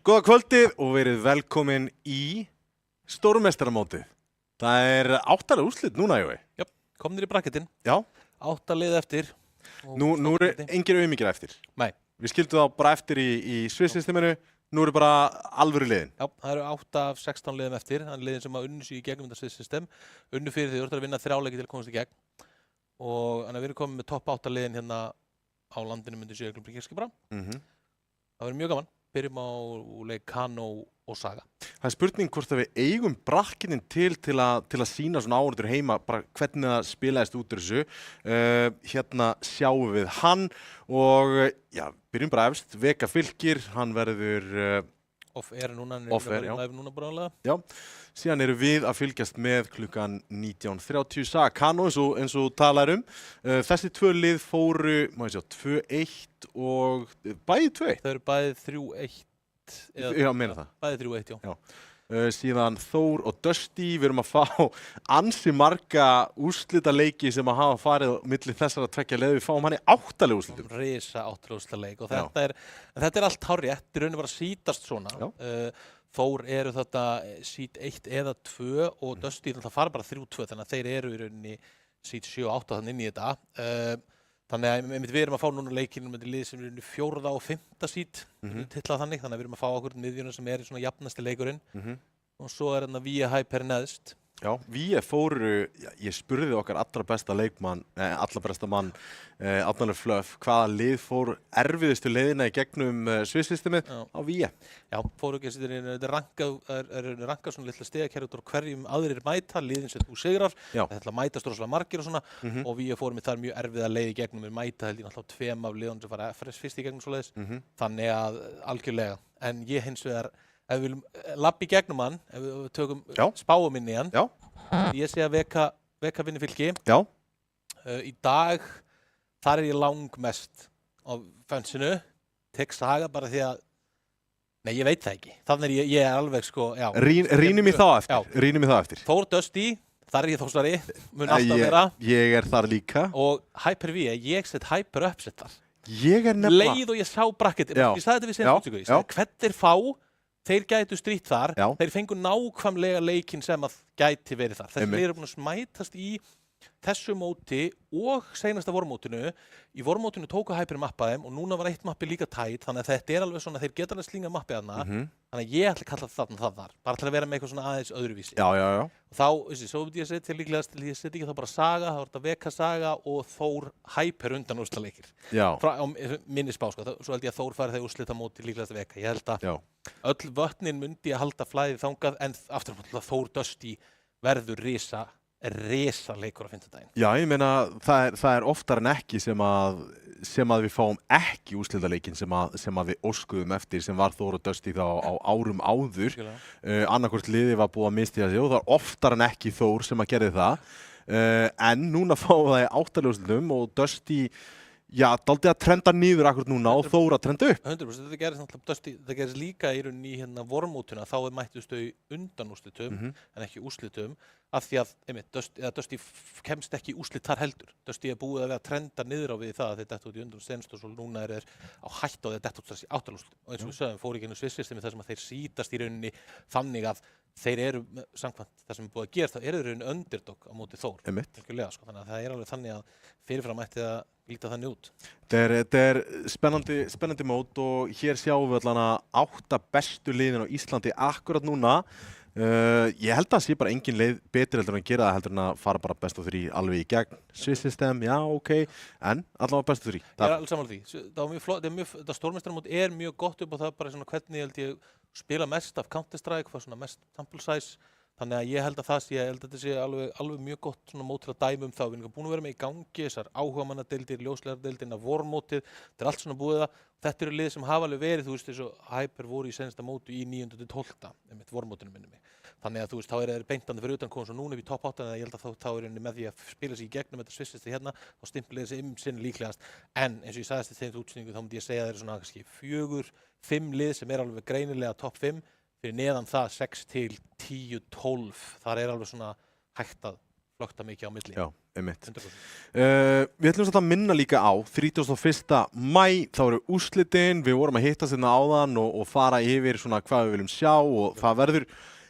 Góða kvöldið og verið velkomin í stórmeistaramótið. Það 8 úrslit núna, Jói. Já, komnir í brakketinn. Já. 8 lið eftir. Nú engir auðmikið eftir. Nei. Við skildum þá bara eftir í Sviss-systeminu. Nú bara alvöru liðin. Já, það eru 8 af 16 liðum eftir. Það liðin sem að unnu sig í gegnum þetta Sviss-system. Unnu fyrir því, þú ert að vinna 3 leiki til að komast í gegn. Og þannig að við erum komið með topp 8 liðin hérna á landinu myndi séu Kirkjubra. Það verður mjög gaman. Byrjum á leik Kano og Saga. Það spurning hvort að við eigum brakkinin til að sýna svona áhorfendur heima bara hvernig það spilaðist út úr þessu. Hérna sjáum við hann og já, byrjum bara efst. Veka Fylkir, hann verður Off-air núna, live núna bráðlega. Já, síðan erum við að fylgjast með klukkan 19:30 Saga Kano eins og talar þessi 2 lið fóru, má ég sjá, 2-1 og bæði 2-1. Það eru bæði 3-1. Já, meina það. Bæði 3-1, já. Síðan Þór og Dusty, við erum að fá ansi marga úrslitaleiki sem að hafa farið á milli þessara tveggja liða. Við fáum hann í 8 úrslitum. Risa 8 úrslitaleik og þetta allt hárrétt, í rauninni bara sítast svona. Þór eru þetta sít 1 eða 2 og Dusty það fara bara 3-2 þannig að þeir eru í rauninni sít 7-8 þannig inn í þetta. Þannig að við erum að fá núna leikinu með lið sem er 4. og 5. sít titlað þannig að við erum að fá okkur miðjuna sem er svona jafnasti leikurinn og svo þarna Vía Hyper neðst. Já, Vía fóru, ég spurði okkar allra besta leikmann, allra besta mann, Adnan Fluff, hvaða lið fór erfiðustu leiðina í gegnum Sviss-systemið á Vía. Já, fóru ekki að þetta rankað svona litla stegakerfi út á hverjum aðrir mæta, liðin sem þú sigrar, þetta mæta stórlega margir og svona og Vía fórum þar mjög erfiða leið í gegnum, við mæta held ég náttúrulega 2 af liðunum sem fara fyrst í gegnum svoleiðis, þannig að algjörlega, en ég hins vegar ef við viljum labba í gegnum hann, ef við tökum spáum inn í hann, ég sé að Veka vinni Fylki. Já. Í dag, þar ég langmest á fönsinu, tek Saga bara því að, nei ég veit það ekki, þannig ég alveg sko, já. Rýnum í það eftir. Þór Dusty, þar ég þóstari, mun alltaf vera. Ég þar líka. Og Hyper V, ég set Hyper upset þar. Ég nefnilega. Leið og ég sá bracket, ég sagði þetta við sem útsöku, ég sagði hvert fá, þeir gætu strítt þar, þeir fengu nákvæmlega leikinn sem að gæti verið þar. Þessi liðir eru búin að smætast í þessu móti og seinasta vormótinu. Í vormótinu tóku Hyper mappaðum og núna var eitt mappi líka tætt, þannig að þetta alveg svona, þeir geta alveg slingað mappið þarna, þannig að ég ætla að kalla það þar, bara til að vera með eitthvað svona aðeins öðruvísi. Já. Og þá, svo myndi ég setja líklegast, ég setja ekki þá bara Saga, þá þetta Veka Saga og Þór Hyper undan úrslitaleikir. Já. Á minni spá, sko, svo held ég að Þór fari þegar úrslitamóti líklegast Veka, ég held að öll vötnin myndi að halda flæðið þangað en aftur Þór Dusty verður risa leikur á fimmtudaginn. Já, ég meina það oftar en ekki sem að við fáum ekki úrslitaleikinn sem að við óskuðum eftir sem var Þór og Dusty þá á árum áður. Annarkvort liðið var búið að mistiða sig og það oftar en ekki Þór sem að gerði það. En núna fáum það í 8 úrslitum og Dusty dálítið að trenda niður akkurat núna og Þór að trenda upp. 100%, þetta gerist náttúrulega Dusty, þetta gerist líka í rauninni í hérna vormótuna, þá mættust þau undan úrslitum en ekki úrslitum af því að Dusty kemst ekki úrslit þar heldur. Dusty búið að vera að trenda niður á við það að þeir detta út í undan senst og svo núna þeir á hætt og þeir detta út í 8 úrslitum. Og eins og við sögum, fóru ekki inn í Sviss-systemi þar sem að þeir sítast í rauninni þannig að þeir eru, samkvæmt það sem er búið að gera, það eru rauninni underdog á móti Þór. Þannig að það alveg þannig að fyrirfram ætti að líta þannig út. Þetta spennandi mót og hér sjáum við allan að 8 bestu liðin á Íslandi akkurat núna. Ég held að það sé bara engin leið betri heldur en að gera það heldur en að fara bara best of 3 alveg í gegn. Sviss-system, já, ok, en allavega best of 3. Ég alveg sammála því. Það var mjög flott, þetta stórmeistaramót mjög gott upp á það bara svona hvernig held ég spila mest af Counter-Strike, hvað svona mest sample size. Þannig að ég held að þetta sé alveg mjög gott svona mót til að dæma það. Við erum búin að vera með í gangi þessar áhugamannadeildir, ljósleiðardeildina, vormótið, þetta allt svona búið það. Þetta eru lið sem hafa alveg verið, þú veist, eins og Hyper voru í seinasta mótu í 9. til 12. vormótinu minni mig. Þannig að þú veist, þá þeir beintandi fyrir utan komum svo núna upp í topp 8 en ég held að þá er með því að spila sig í gegnum þetta Sviss-system hérna og stimpla þessi sinn líklegast. En eins og ég sagðist í þeim útsendingu þá myndi ég segja að þeir eru svona kannski 4-5 lið sem er alveg greinilega topp 5. Fyrir neðan það 6 til 10-12, þar alveg svona hægt að flökta mikið á milli. Já, einmitt. 100%. Við ætlum að minna líka á 31. maí, þá eru úrslitin, við vorum að hittast hérna áðan og fara yfir svona hvað við viljum sjá og það verður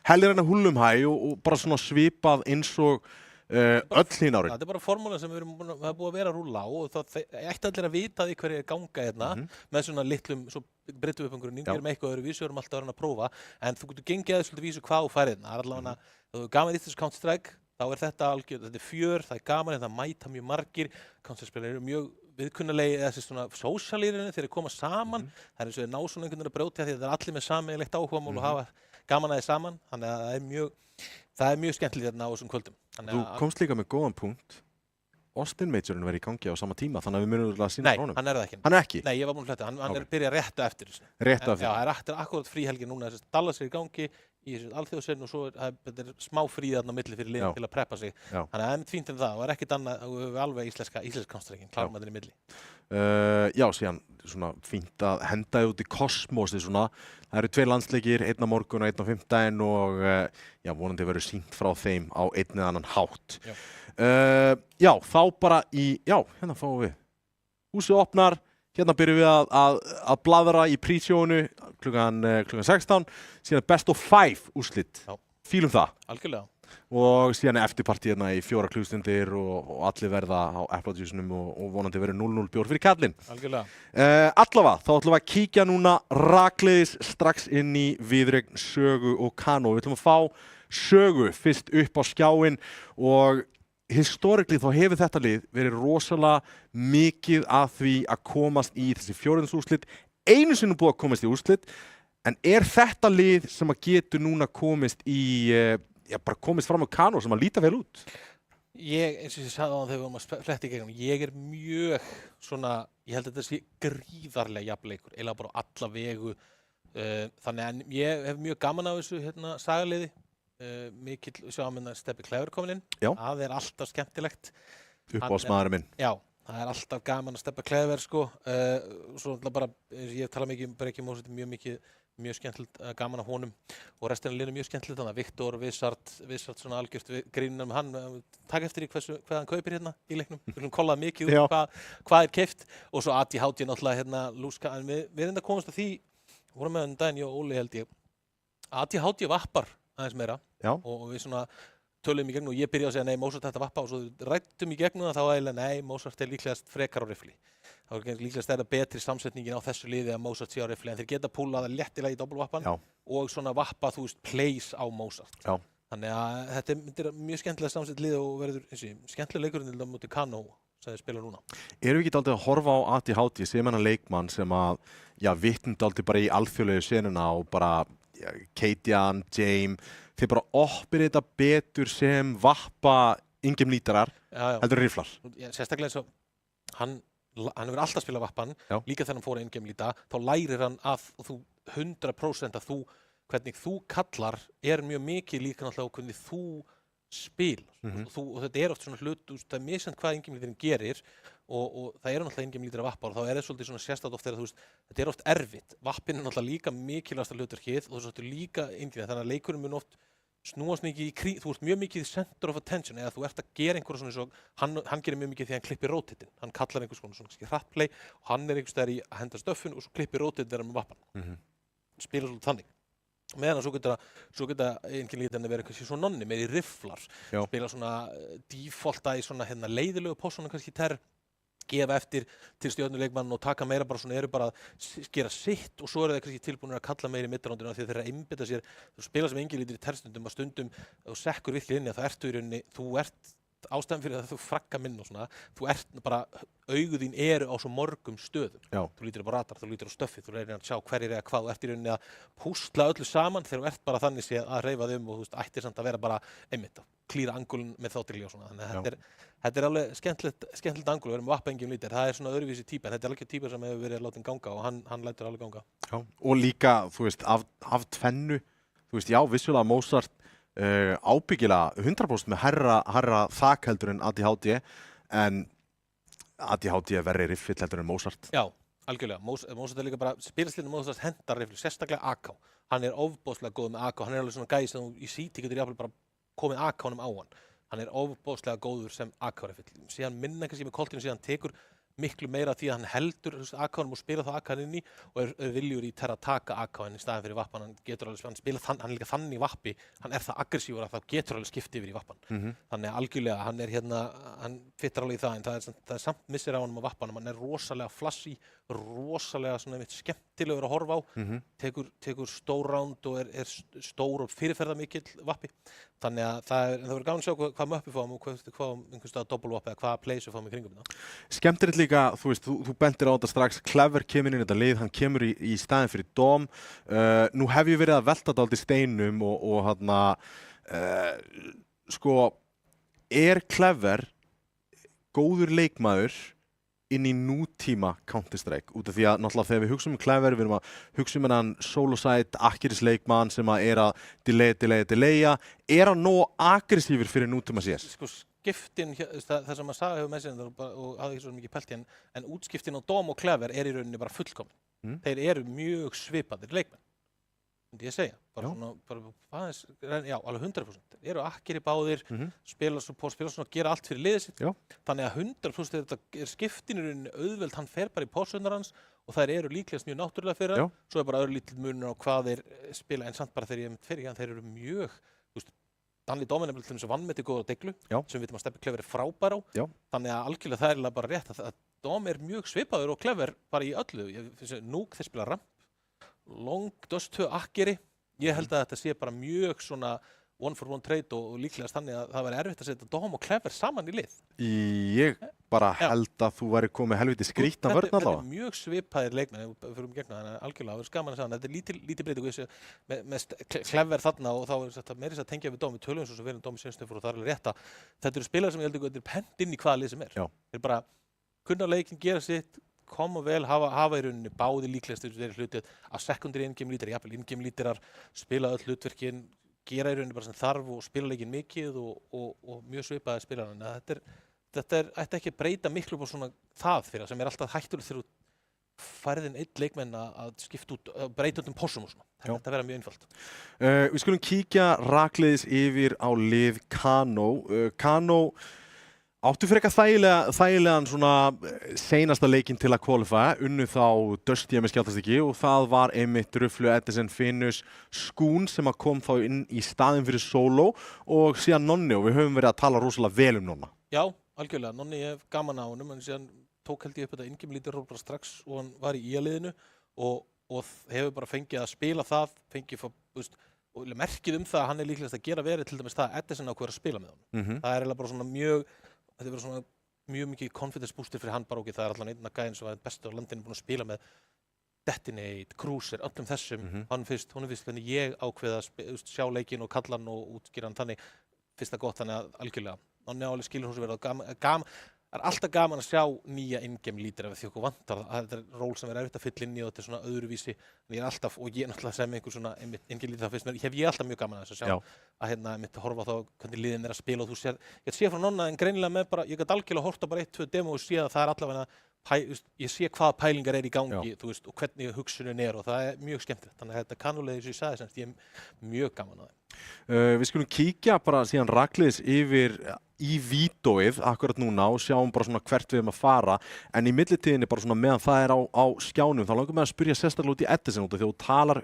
hellir húllumhæ og bara svona svipað eins og öll hín árin. Það er bara formúlan sem það er búið að vera að rúlla á og það ætti allir að vita því hverju er ganga hérna með svona litlum, svo breytum við upp einhverjum, gerum eitthvað öðru vísu, erum alltaf að prófa, en þú getur gengið að svolítið vísu hvað þú færið hérna. Það er allavega, ef þú gaman í þessu Counter-Strike, þá er þetta algjör, þetta er fjör, það er gaman, það mæta mjög margir, Counter-Strike eru mjög viðkunnalegi, þessi svona sósjalýrinu þegar þeir koma saman, það er eins og þeir ná svona einhvern veginn að brjóta því að það er allir með sameiginlegt áhugamál og hafa gaman að því saman, þannig að það er mjög skemmtilegt hérna á þessum kvöldum. Þú komst líka með góðan punkt. Austin Majorinn verið í gangi á sama tíma, þannig að við munum að sína honum. Nei, hann er það ekki. Hann er ekki? Nei, ég var búinn að fletta, hann er byrjað rétt eftir þessu. Rétt eftir? Já, það er akkurat fríhelgi núna, þessi Dallas er í gangi í þessu alþjóðsveinn og svo þetta er smá frí þarna á milli fyrir liðin til að preppa sig. Þannig að það er fínt um það og er ekkert annað, og við höfum alveg íslensk Counter-Strike, klárum þetta í milli. Já, síðan svona fínt að henda þið út í kosmosi svona. Það eru 2 landsleikir, einn á morgun og einn á fimmtudaginn og já, vonandi verður sýnt frá þeim á einn eða annan hátt. Já, þá bara hérna fáum við. Húsið opnar, hérna byrjum við að blaðra í prísjónu klukkan 16, síðan best of 5 úrslit. Fílum það. Algjörlega. Og síðan eftirpartí hérna í 4 klukkustundir og allir verða á Apple-juicenum og vonandi verður 0-0 bjór fyrir kallinn. Algjörlega. Allavega, þá ætlum við að kíkja núna rakleiðis strax inn í viðureign Sögu og Kano. Við ætlum að fá Sögu fyrst upp á skjáinn og historically þá hefur þetta lið verið rosalega mikið að því að komast í þessi fjórðungsúrslit. Einu sinni búið að komast í úrslit, en er þetta lið sem að getur núna komist í bara komist fram á Kano sem að líta vel út? Eins og ég sagði á hann þegar við varum að fletta í gegnum, ég er mjög svona, ég held að þetta sé gríðarlega jafnleikur, eiginlega bara alla vegu, þannig að ég hef mjög gaman á þessu sagaliði, mikill sjáum Stebbi Clever komin inn, það er alltaf skemmtilegt. Uppáhaldsmaðurinn minn. Já, það er alltaf gaman að Stebbi Clever sko, svo bara, ég tala mikið um Breki Moses, mjög skemmtilegt, gaman af honum og restina liðinu mjög skemmtilegt, þannig að Viktor Vissart svona algjört grínum hann, takk eftir í hvað hann kaupir hérna í leiknum, við viljum kolla mikið út hvað er keypt og svo ADHD náttúrulega lúska, en við enda komast að því, vorum með daginn ég og Óli held ég, ADHD vappar aðeins meira og við svona töluðum í gegnum og ég byrjaði að segja nei, Mozart þetta vappa og svo rættum í gegnum það þá eiginlega nei, Mozart er líklegast frekar á riffli. Það er líklegast er það betri samsetningin á þessu liði að Mozart sé á riffli en þeir geta púlað það léttilega í doppelvappan og svona vappa, þú veist, plays á Mozart. Þannig að þetta er mjög skemmtilega samsett lið og verður skemmtilega leikurinn til það mútið Kano sem þeir spila núna. Erum við ekki aldrei að horfa á ADHD sem hennar leikmann sem að, vitnum aldrei bara í alþjóðlegu senuna og bara Keitjan, James, þeir bara operita betur sem vappa yngjum lítarar heldur riflar. Sérstaklega eins og hann hefur alltaf spilað vappan, líka þegar hann fór að yngjum líta, þá lærir hann að þú 100% að hvernig þú kallar er mjög mikið líka náttúrulega á hvernig þú spilar og þetta er oft svona hlut, það er misjafnt hvað yngjumlíturinn gerir og það eru náttúrulega yngjumlítur að vappa og þá er það svolítið svona sérstætt oft þegar þetta er oft erfitt, vappin er náttúrulega líka mikilvægasta hluturkið og þú líka yngjumlítur, þannig að leikurinn mun oft snúast mikið í þú ert mjög mikið center of attention eða þú ert að gera einhverja svona eins og hann gerir mjög mikið því hann klippir rotatin, hann kallar einhvers konar svona hratt play og hann er einhvers staðar í að henda stöffun og svo klippir rotatin þegar hann með vappan spila svolítið þannig meðan svo geta engin lítið að vera eitthvað svona nonni með í rifflar spila svona defaulta í svona leiðilegu pósuna kannski gefa eftir til stjörnuleikmann og taka meira bara svona eru bara að gera sitt og svo eru þeir kannski tilbúinir að kalla meira í middarándinu því að þeir einbytta sér, þú spila sem engin lítur í terstundum að stundum og sekkur virkli inni að það ertu í rauninni, þú ert ástæðan fyrir að þú fragga minn og svona, þú ert bara, augu þín eru á svo morgum stöðum. Þú lítur á radar, þú lítur á stöffið, þú reynir að sjá hverjir eða hvað, þú ert í rauninni að púsla öllu saman þegar þú ert bara þannig séð að hreyfa þig og þú veist, ættir samt að vera bara einmitt að klíra angulun með þáttilíu og svona. Þannig að þetta er alveg skemmtilegt angul, við erum vappengjum lítir, það er svona öðruvísi típa, en þetta er alveg típa sem hefur verið látin ganga og hann lætur alveg ganga. Já, og líka, þú veist, af tvennu, þú veist, já, vissulega Mozart ábyggilega 100% með herra þak heldur en ADHD en ADHD er verri riffill heldur en Mozart. Já, algjörlega. Mozart er líka bara, spilaslinu Mozart hendar riffli, sérstaklega AK. Hann er ofboðslega góð með AK, hann er alveg svona gæði sem í síti getur jafnvel bara komið AK-num á hann. hann ofboðslega góður sem AK-rifill. Síðan minna kannski með koltinu, síðan tekur miklu meira því að hann heldur AK-num og spila þá AK inn í og er viljur í taka AK-in í staðin fyrir vappan. Hann getur alveg, hann er líka þannig í vappi, hann er það aggressífur að þá getur alveg skipt yfir í vappan. Þannig að algjörlega, hann er hann fittar alveg í það, en það er samt missir á honum á vappanum, hann er rosalega flashy, rosalega svona skemmtilegur að horfa á, tekur stór ránd og er stór og fyrirferðarmikill vappi. Þannig að það verður gaman að sjá hvað möppi fáum og hvað einhvers staðar doppelvappi eða hvaða place við fáum í kringum þetta. Skemmtilegt líka, þú bentir á þetta strax, Clever kemur inn í þetta lið, hann kemur í staðinn fyrir Dom. Nú hef ég verið að velta dálítið steinum og sko, er Clever góður leikmaður inn í nútíma Counter-Strike út af því að náttúrulega þegar við hugsaum Clever, við erum að hugsa hennan solo-side akkerisleikmann sem að er að delaya, er hann nóg aggressífur fyrir nútíma CS? Sko skiptin, það sem að Saga hefur með sér og hafði ekki svo mikið pælt í en útskiptin á Dom og Clever er í rauninni bara fullkomin. Þeir eru mjög svipaðir leikmenn, myndi ég segja. Alveg 100%. Þeir eru akkeri báðir, spila svona, gera allt fyrir liðið sitt. Þannig að 100% er skiptin í rauninni auðveld, hann fer bara í pósunar hans og þær eru líklegast mjög náttúrulega fyrir hann. Svo er bara örlítill munur á hvað þeir spila, en samt bara þeir eru mjög, Danli Dómin er til þess að vannmeti góður á deglu, sem við vitum að Steppi Clever er frábær á. Þannig að algjörlega það er bara rétt að Dóm er mjög svipaður og Clever bara í öllu. Núk þeir spila ramp, long, dust 2 akkeri. Ég held að þetta sé bara mjög svona one for one trade og líklegast þannig að það væri erfitt að setja Dóm og Clever saman í lið. Ég bara held að þú væri komið helviti skrýtna vörn allavega. Þetta er mjög svipaðir leikmenn, við fyrir gegna þannig algjörlega, það verður gaman að segja þetta er lítið breyting með Clever þarna og þá er þetta meira að tengja við Dóm, við tölum eins og við erum Dóm í Sjönstöfur og það er alveg rétt að þetta eru spilarar sem ég held að þetta er pent inn í hvaða lið sem er. Þeir bara kunna leikinn, gera sitt, koma vel, hafa í rauninni báði líklegast þeir hluti að secondary in-game líderar, jafnvel in-game líderar, spila öll hlutverkin, gera í rauninni bara sem þarf og spila leikinn mikið og mjög svipaði spilar. Þetta ætti ekki að breyta miklu på svona það fyrir sem er alltaf hættur þegar þú færðin einn leikmenn að skipta út, breyta út pósum og svona. Þetta verður mjög einfalt. Við skulum kíkja rakleiðis yfir á lið Kano. Kano áttu fyrir eitthvað þægilegan svona seinasta leikinn til að qualify, unnu þá Dusty með skjáltastykki og það var einmitt Rufflu, Edison, Finnus, Skún sem að kom þá inn í staðinn fyrir Solo og síðan Nonni og við höfum verið að tala rosalega vel Nonna. Já, algjörlega. Nonni hef gaman á honum en síðan tók held ég upp þetta in-game lítur bara strax og hann var í IA-liðinu og hefur bara fengið að spila það, fengið og merkið það að hann er líklegast að gera verið til dæmis það að Edison ákveður að spila með honum. Það er eiginlega bara svona þetta verður svona mjög mikið confidence booster fyrir hann bara það er allan einn að gæðin sem var bestur á landinu búinn að spila með Detonate, Cruiser, öllum þessum. Hún er fyrst hvernig ég ákveða að sjá leikinn og kalla hann og útskýra hann þannig fyrsta gott þannig að algjörlega. Nonni álega skilur hún sem verða það er alltaf gaman að sjá nýja in-game lídera við því okkur vantar það. Þetta er ról sem er erfitt að fylla inn í og þetta er svona öðruvísi. En ég er alltaf, og ég náttúrulega sem einhver svona in-game lídera það fyrst mér, hef ég alltaf mjög gaman að þess að sjá að mitt horfa á þá hvernig liðin er að spila og þú sér, ég sé frá Nonna en greinilega með bara, ég gæti algjörlega horta bara 1-2 demo og sé að það er allavega ég sé hvaða pælingar er í gangi þú veist, og hvernig hugsunin er og það er mjög skemmtilegt. Þannig að þetta kannulegði sem ég sagði semst, ég er mjög gaman að það. Við skulum kíkja bara síðan rakleiðis yfir í vídeóið akkurat núna og sjáum bara svona hvert við erum að fara en í millitíðinni bara svona meðan það er á skjánum þá langar mig að spyrja sérstaklega út í Edison út af því að þú talar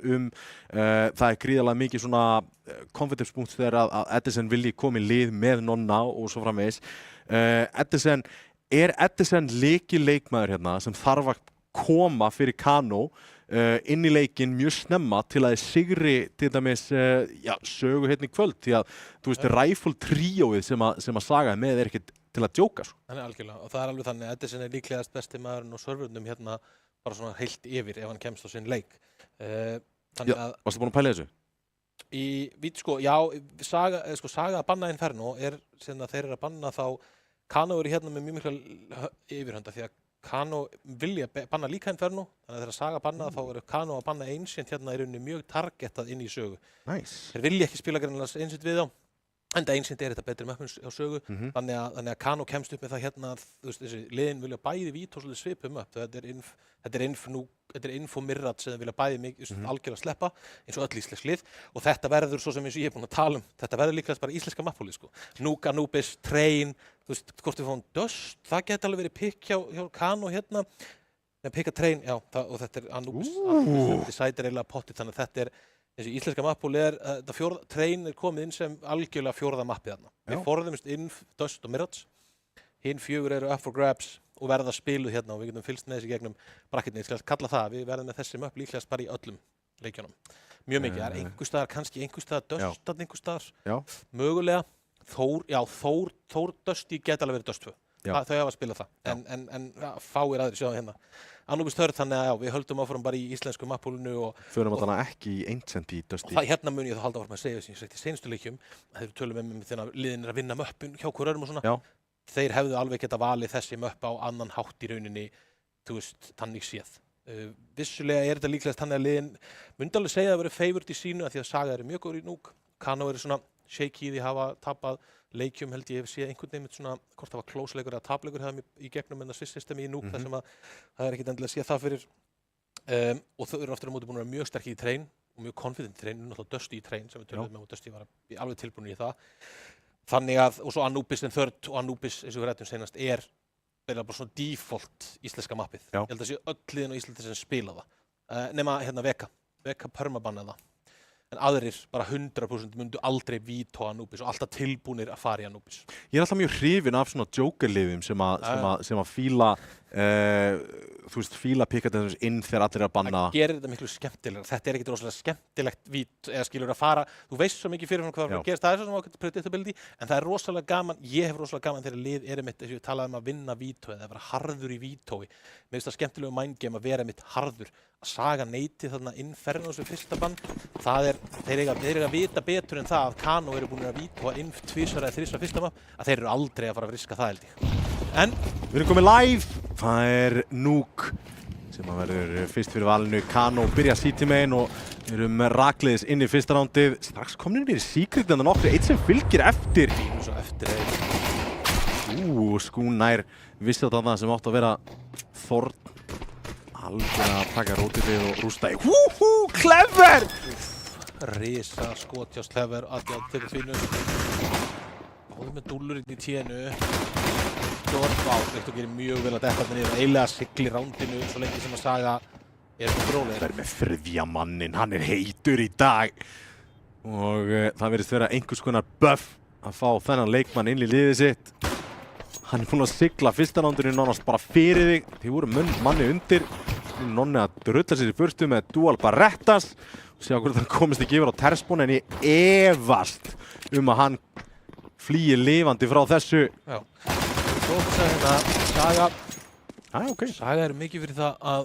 það er gríðarlega mikið svona confidence punkt þegar að Edison vilji koma í lið með Nonna og svo framvegis. Er Edison leikmaður hérna sem þarf að koma fyrir Kano inn í leikinn mjög snemma til að sigri til dæmis sögu hérna í kvöld því að þú veist Rifle tríóið sem að Saga með er ekkert til að djóka svo. Þannig algjörlega og það er alveg þannig að Edison er líklegast besti maðurinn og servernum hérna bara svona heilt yfir ef hann kemst á sinn leik. Varstu búin að pæla þessu? Saga að banna Inferno er sem að þeir eru að banna þá Kano eru hérna með mjög mikla yfirhönda því að Kano vilja banna líka Inferno, þannig að þegar Saga banna þá eru Kano að banna Ancient hérna í rauninni mjög targetað inn í sögu. Nice. Þeir vilja ekki spila greinilega Ancient við þá. enda einsýnt þetta betri möppum á sögu, þannig að Kano kemst upp með það hérna að þessi liðin vilja bæði Vító svolítið svipum upp, þetta er info Mirrat sem vilja bæði mikið algjörlega sleppa eins og öll íslensk lið og þetta verður svo sem eins og ég búin að tala þetta verður líklega bara íslenska mappúlið sko. Nuke, Anubis, Train, hvort við fáum Dust, það geti alveg verið pikk hjá Kano hérna, en pikka Train, já, og þetta er Anubis, þetta sætir eiginlega pottið þannig að þetta er þessi íslenska mappúli Train komið inn sem algjörlega fjórða mappið þarna. Við forðumst Inf, Dust og Mirrats. Hinn 4 eru up for grabs og verða spiluð hérna og við getum fylgst með þessi gegnum bracketni. Ég skal kalla það, við verðum með þessi möpp líklegast bara í öllum leikjunum. Mjög mikið, það einhvers staðar, kannski einhvers staðar Dust, einhvers staðar. Mögulega, Þór Dust geti alveg verið Dust 2. Þau hafa spilað það, en fáir aðrir sjá hérna. Anubis Third, þannig að við höldum áfram bara í íslensku mappúlinu og förum alltaf ekki í Ancient í Dusty. Og hérna mun ég þá halda áfram að segja sem ég sagt í seinustu leikjum, að þeir tölum þegar liðin að vinna möppun hjá hver öðrum og svona. Þeir hefðu alveg geta valið þessi möpp á annan hátt í rauninni, þú veist, þannig séð. Vissulega þetta líklegast þannig að liðin myndi alveg segja að það verið favored í sínu að því að Saga eru mjög góður í Nuke. Kano eru svona shaky í því hafa tapað leikjum held ég hef séð einhvern veginn svona hvort það var close-leikur eða tapleikur hefðum í gegnum en það Swiss-systemi í Nuke þar sem að það ekkert endilega séð það fyrir og þau eru aftur á móti búin að vera mjög sterkir í Train og mjög confident í Train, náttúrulega Dusty í Train sem við tölum með og Dusty var alveg tilbúin í það þannig að, og svo Anubis Third og Anubis eins og við rættum seinast bara svona default íslenska mappið ég held að sé öll liðin á Íslandi sem spila það nema hérna Veka permabanna það en aðrir bara 100% myndu aldrei Vító Anubis og alltaf tilbúnir að fara í Anubis. Ég alltaf mjög hrifinn af svona joker-liðum sem að fíla þú veist, fíla pikkaðið inn þegar allir að banna. Það gerir þetta miklu skemmtilegra. Þetta ekkert rosalega skemmtilegt vít eða skilur að fara. Þú veist svo mikið fyrir hvað það gerist. Það svo sem ákveðið predictability en það rosalega gaman. Ég hef rosalega gaman þegar lið mitt, þess að ég talaði að vinna Vító eða að vera harður í Vítói. Mér finnst það skemmtilegu mindgame að vera mitt harður. Að Saga neyti þarna Infernos við fyrsta bann. Þeir eiga að vita betur en það að Kano eru búin að Vítóa Inf 2 eða 3 fyrsta mapp að þeir eru aldrei að fara að riska það held ég. En við erum komið live. Það Nuke sem að verður fyrst fyrir valinu. Kano byrja city main og við erum rakleiðis inn í fyrsta rándið. Strax komin inn í secret en það nokkru. Eitt sem fylgir eftir. Svo eftir Skún nær vissi á það sem átt að vera Þorn. Alveg að taka rótið og rústa í. Clever! Risa skot hjá Clever að tekur fínu. Hóður með dúllur inn í ténu. Viktor gerir mjög vel að detta niður og eiginlega siglir rándinu svo lengi sem að Saga með rólegir. Það með þriðja mannin, hann heitur í dag og það virðist vera einhvers konar buff að fá þennan leikmann inn í liðið sitt. Hann búinn að sigla fyrsta rándinu nánast bara fyrir þig. Þið voru manni undir. Nonni að drulla sér í burtu með Dual Barettas og sjá hvort hann komist ekki yfir á Terspon en ég efast að hann flýi lifandi frá þessu. Já. Svo þetta Saga. Saga mikið fyrir það að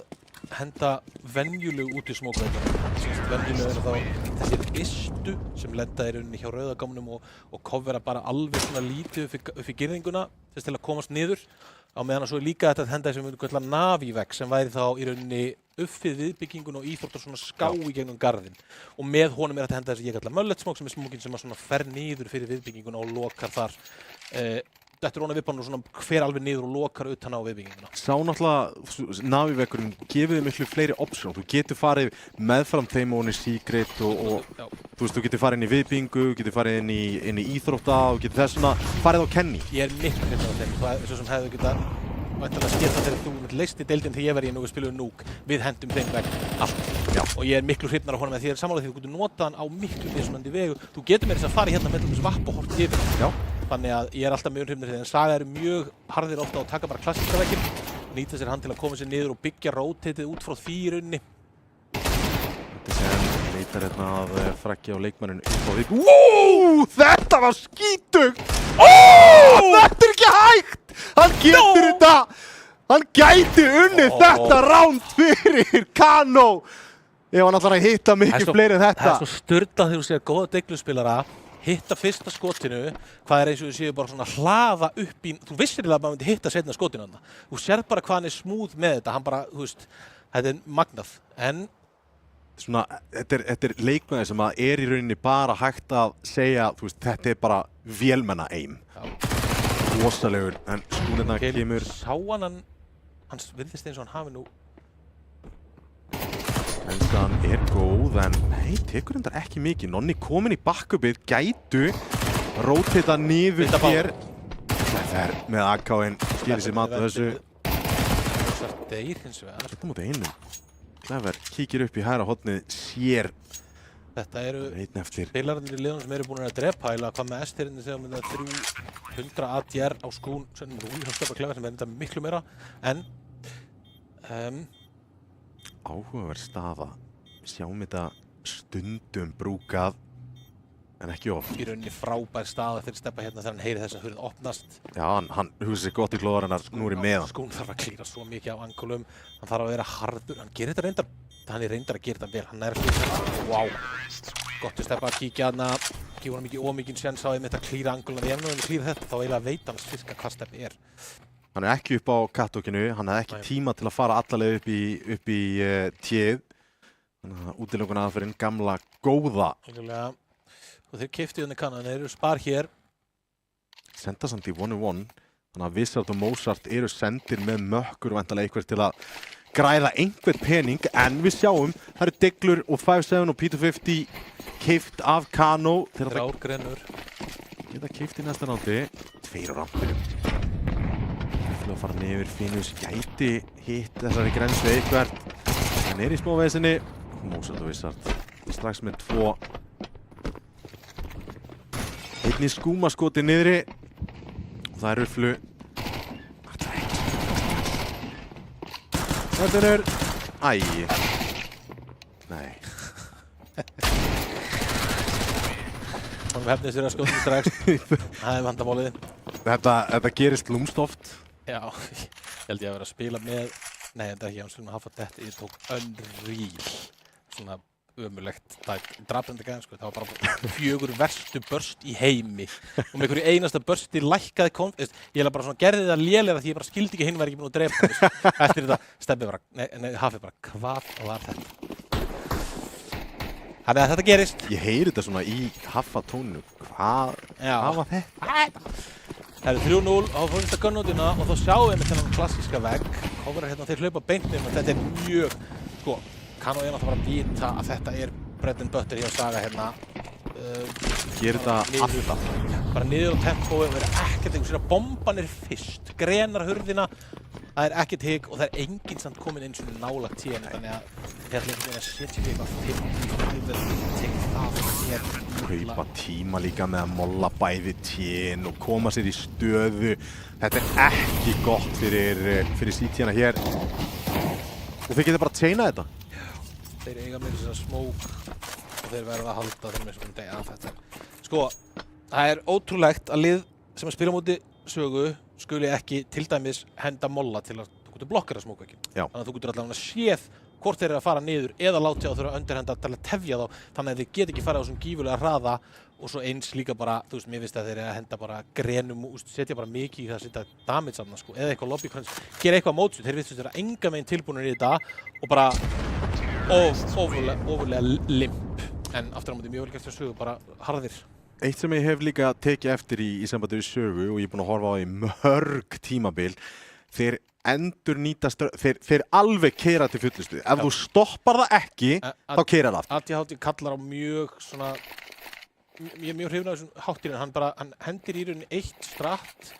henda venjulegu út í smókveikana. Venjulegu þá þessir istu sem lenda í rauninni hjá rauðagámnum og covera bara alveg svona lítið upp í girðinguna til að komast niður. Á meðan að svo líka þetta að henda þessum kallar Navi-vegg sem væri þá í rauninni uppfið viðbyggingun og íþróttar svona ská í gegnum garðinn. Og með honum þetta að henda þessi ég kallar mullet smoke sem smókin sem að svona fer niður fyrir viðbygginguna og lokar þar. Þetta er ofan vippan og svona fer alveg niður og lokar utan á viðbygginguna. Sá náttúrulega Navi-veggurinn gefið þið miklu fleiri option. Þú getur farið meðfram þeim og secret og þú veist, þú getur farið inn í viðbyggingu, þú getur farið inn í íþrótta og getur þess svona farið á Kenny. Ég miklu hrifinn af þeim. Það er svo sem hefðu getað væntanlega skýrt það þegar þú leyst í deildin þegar ég var í Nuke spiluðu Nuke. Við hendum þeim vegg allt. Og ég miklu hrifnar af honum að því ég sammála því þú getur notað hann á miklu mismunandi vegu. Þú getur meira þess að fara hérna með þessu vappahort yfir. Þannig að ég alltaf mjög hrifnir því en Saga eru mjög harðir ofta og taka bara klassíska vegginn. Nýta sér hann til að koma sér niður og byggja rotatið út frá því í rauninni. Þetta sem leitar hérna að frakki á leikmanninu upp á því. Þetta var skítugt! Þetta er ekki hægt! Hann getur þetta! Hann gæti unnið þetta ránd fyrir Kano! Ef hann ætlar að hitta mikið fleiri en þetta. Það er svo sturlað þegar þú sér góða deigluspilara hitta fyrsta skotinu, hvað eins og þú séu bara svona hlaða upp í, þú vissir að maður myndi hitta seinna skotinu þarna. Þú sér bara hvað hann smúð með þetta, hann bara, þú veist, þetta er magnað. En svona, þetta leikmaður sem að í rauninni bara hægt að segja, þú veist, þetta bara vélmenna aim. Rosalegur, en Skúnirna kemur. Sá hann virðist eins og hann hafi nú. Henskan góð, en nei, tekur hendar ekki mikið. Nonni komin í backupið, gætu rótita niður hér. Það með AK-in, skilir sér mat á þessu. Svart deyr hins vegar. Þetta mútið einum. Clever kíkir upp í hægra hornið, sér. Þetta eru eftir. Spilararnir í liðunum sem eru búin að drepa heila, hvað með S-tyrinn sem er 300 ADR á Skún, sem Steppa Clever sem er þetta miklu meira, en áhugaverð staða. Sjáum þetta stundum brúkað, en ekki oft. Í rauninni frábær staða fyrir Steppa hérna þegar hann heyri þess að hurð opnast. Já, hann hugsa sér gott í glóðar en nú er með hann. Skún þarf að klíra svo mikið á angulum, hann þarf að vera harður, hann gerir þetta reyndar, hann er reyndar að gera þetta vel, hann er svona, wow. Gott að Steppa að kíkja hana, gefa hann mikið ómikinn séns á einmitt að klíra anguluna, ef hann klíra þetta þá eiginlega veit hann fiska hvað Steppi er. Hann er ekki upp á kattókinu, hann hefði ekki tíma til að fara allalega upp í tjeð. Þannig að útilokun aðferðin gamla góða. Engulega. Og þeir keyptu hérna kannan, þeir eru spar hér. Senda samt í 1-1, þannig að Wizard og Mozart eru sendir með mökkur væntanlega einhver til að græða einhver pening, en við sjáum, það eru Diglur og 5-7 og P250 keypt af Kano. Grænur. Geta keypt í næsta rándi, 2 á rampinum. Fyrir að fara nefnir, Finus gæti hitt þessari grensu eitthvað. Hann er í smá vesinni, Mozart og Wizard strax með 2. Einn í skúmaskoti niðri og það er Rufflu. Þetta er Nei. Hann hefnir sér að skjóta strax. Það er vandamálið. Þetta gerist lúmst oft. Já, ég held ég að vera að spila með. Nei, þetta er ekki, hann skulle hafa þetta. Ég tók Unreal. Svona ömurlegt dag. Drafandi gæðin, sko. Það var bara 4 verstu börst í heimi. Og með einhverju einasta börsti lækkaði konf. Ég held bara svona gerði það lélega því ég bara skildi ekki hinn væri ekki búin að drepa. Eftir þetta Steppi bara, nei, Hafi bara, hvað var þetta? Þannig að þetta gerist. Ég heyri þetta svona í Haffa tónu. Hvað var þetta? Það eru 3-0 á fórnista gunnútina og þá sjáum við með þennan klassíska vegg. Hófara hérna þeir hlaupa beint með, þetta er mjög, sko, Kano er náttúrulega bara að vita að þetta er bread and butter í að Saga hérna. Gerir þetta alltaf. Bara niður á tempói og vera ekkert einhvers veginn að bomban er fyrst. Grenar hurðina, það er ekkert higg og það er enginn samt komin eins og nálagt tíðan. Þannig að þetta er einhvern veginn að setja við eitthvað 55 tekið af hér. Kaupa tíma líka með að molla bæði tíðin og koma sér í stöðu. Þetta er ekki gott fyrir sítíðana hér. Og þeir geta bara að tjeina þetta. Þeir eiga með þess að smók og þeir verða að halda þeim eins og degja þetta. Sko, það er ótrúlegt að lið sem að spila móti Sögu skuli ekki til dæmis henda molla til að þú getur blokkera smókveikin. Þannig að þú getur allavega séð hvort þeir eru að fara niður eða láti á þurfa undirhenda til að tefja þá þannig að þeir get ekki fara á svona gífurlega hraða og svo eins líka bara, þú veist, mér finnst að þeir eru að henda bara grenum og setja bara mikið í það að setja damage saman, sko, eða eitthvað lobbykrans, gera eitthvað mótsvið, þeir virðast vera enga meginn tilbúinir í þetta og bara ofurlega limp, en aftur á móti mjög vel gert hjá Sögu, bara harðir. Eitt sem ég hef líka tekið eftir í sambandi við Sögu og ég er búinn að horfa á í mörg tímabil, þeir endurnýta þeir alveg keyra til fullustu. Ef þú stoppar það ekki, þá keyra það aftur. ADHD kallar á mjög svona, ég er mjög hrifinn af þessum háttýrin, hann hendir í rauninni eitt stratt,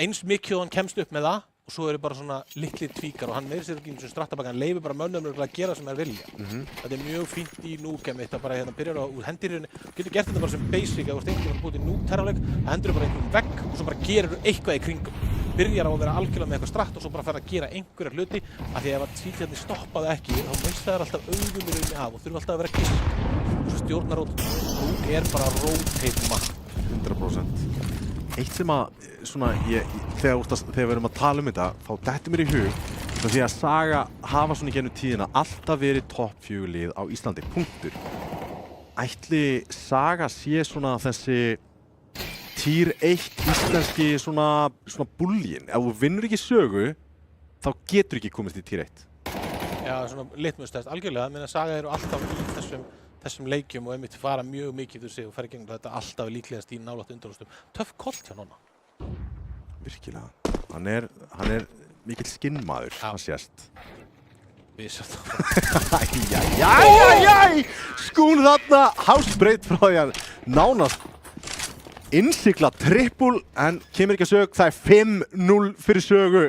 eins mikið og hann kemst upp með það og svo eru bara svona litlir tvíkar og hann meður sér ekki eins og strattabaka, hann leifir bara mönnum að gera sem er vilja. Þetta er mjög fínt í núgemi, þetta bara hérna byrjar á hendir í rauninni, getur gert þetta bara sem basic, ef þú ert einhvern veginn búið í núterrafleik, það hendur bara einhverjum vegg og svo bara gerir eitthvað í kringum. Byrjar á að vera algjörlega með eitthvað stratt og svo bara fer að gera einhverja hluti af því að ef sítjarnir stoppaði ekki þá missa þær alltaf augun í rauninni af og þurfa alltaf að vera gisk. Og svo stjórnar nú er bara rotate map. 100%. Eitt sem að, svona, þegar við erum að tala um þetta, þá dettur mér í hug því að Saga hafa svona í gennum tíðina alltaf verið topp 4 lið á Íslandi, punktur. Ætli Saga sé svona þessi Tier 1 íslenski svona bullin. Ef þú vinnur ekki Sögu, þá getur ekki komist í Tier 1. Já, svona litmustest, algjörlega. Minna Saga eru alltaf í þessum leikjum og einmitt fara mjög mikið þú sig og fara í gegnum þetta alltaf líklegast í nálægt undanúrslitum. Töff kolt hjá Nonna. Virkilega. Hann er mikill skinnmaður, það sést. Við sjáum Æjæjæjæjæj! Skún þarna, hásbreyt frá því að nánast innsigla trippul en kemur ekki að sög, það er 5-0 fyrir sögu.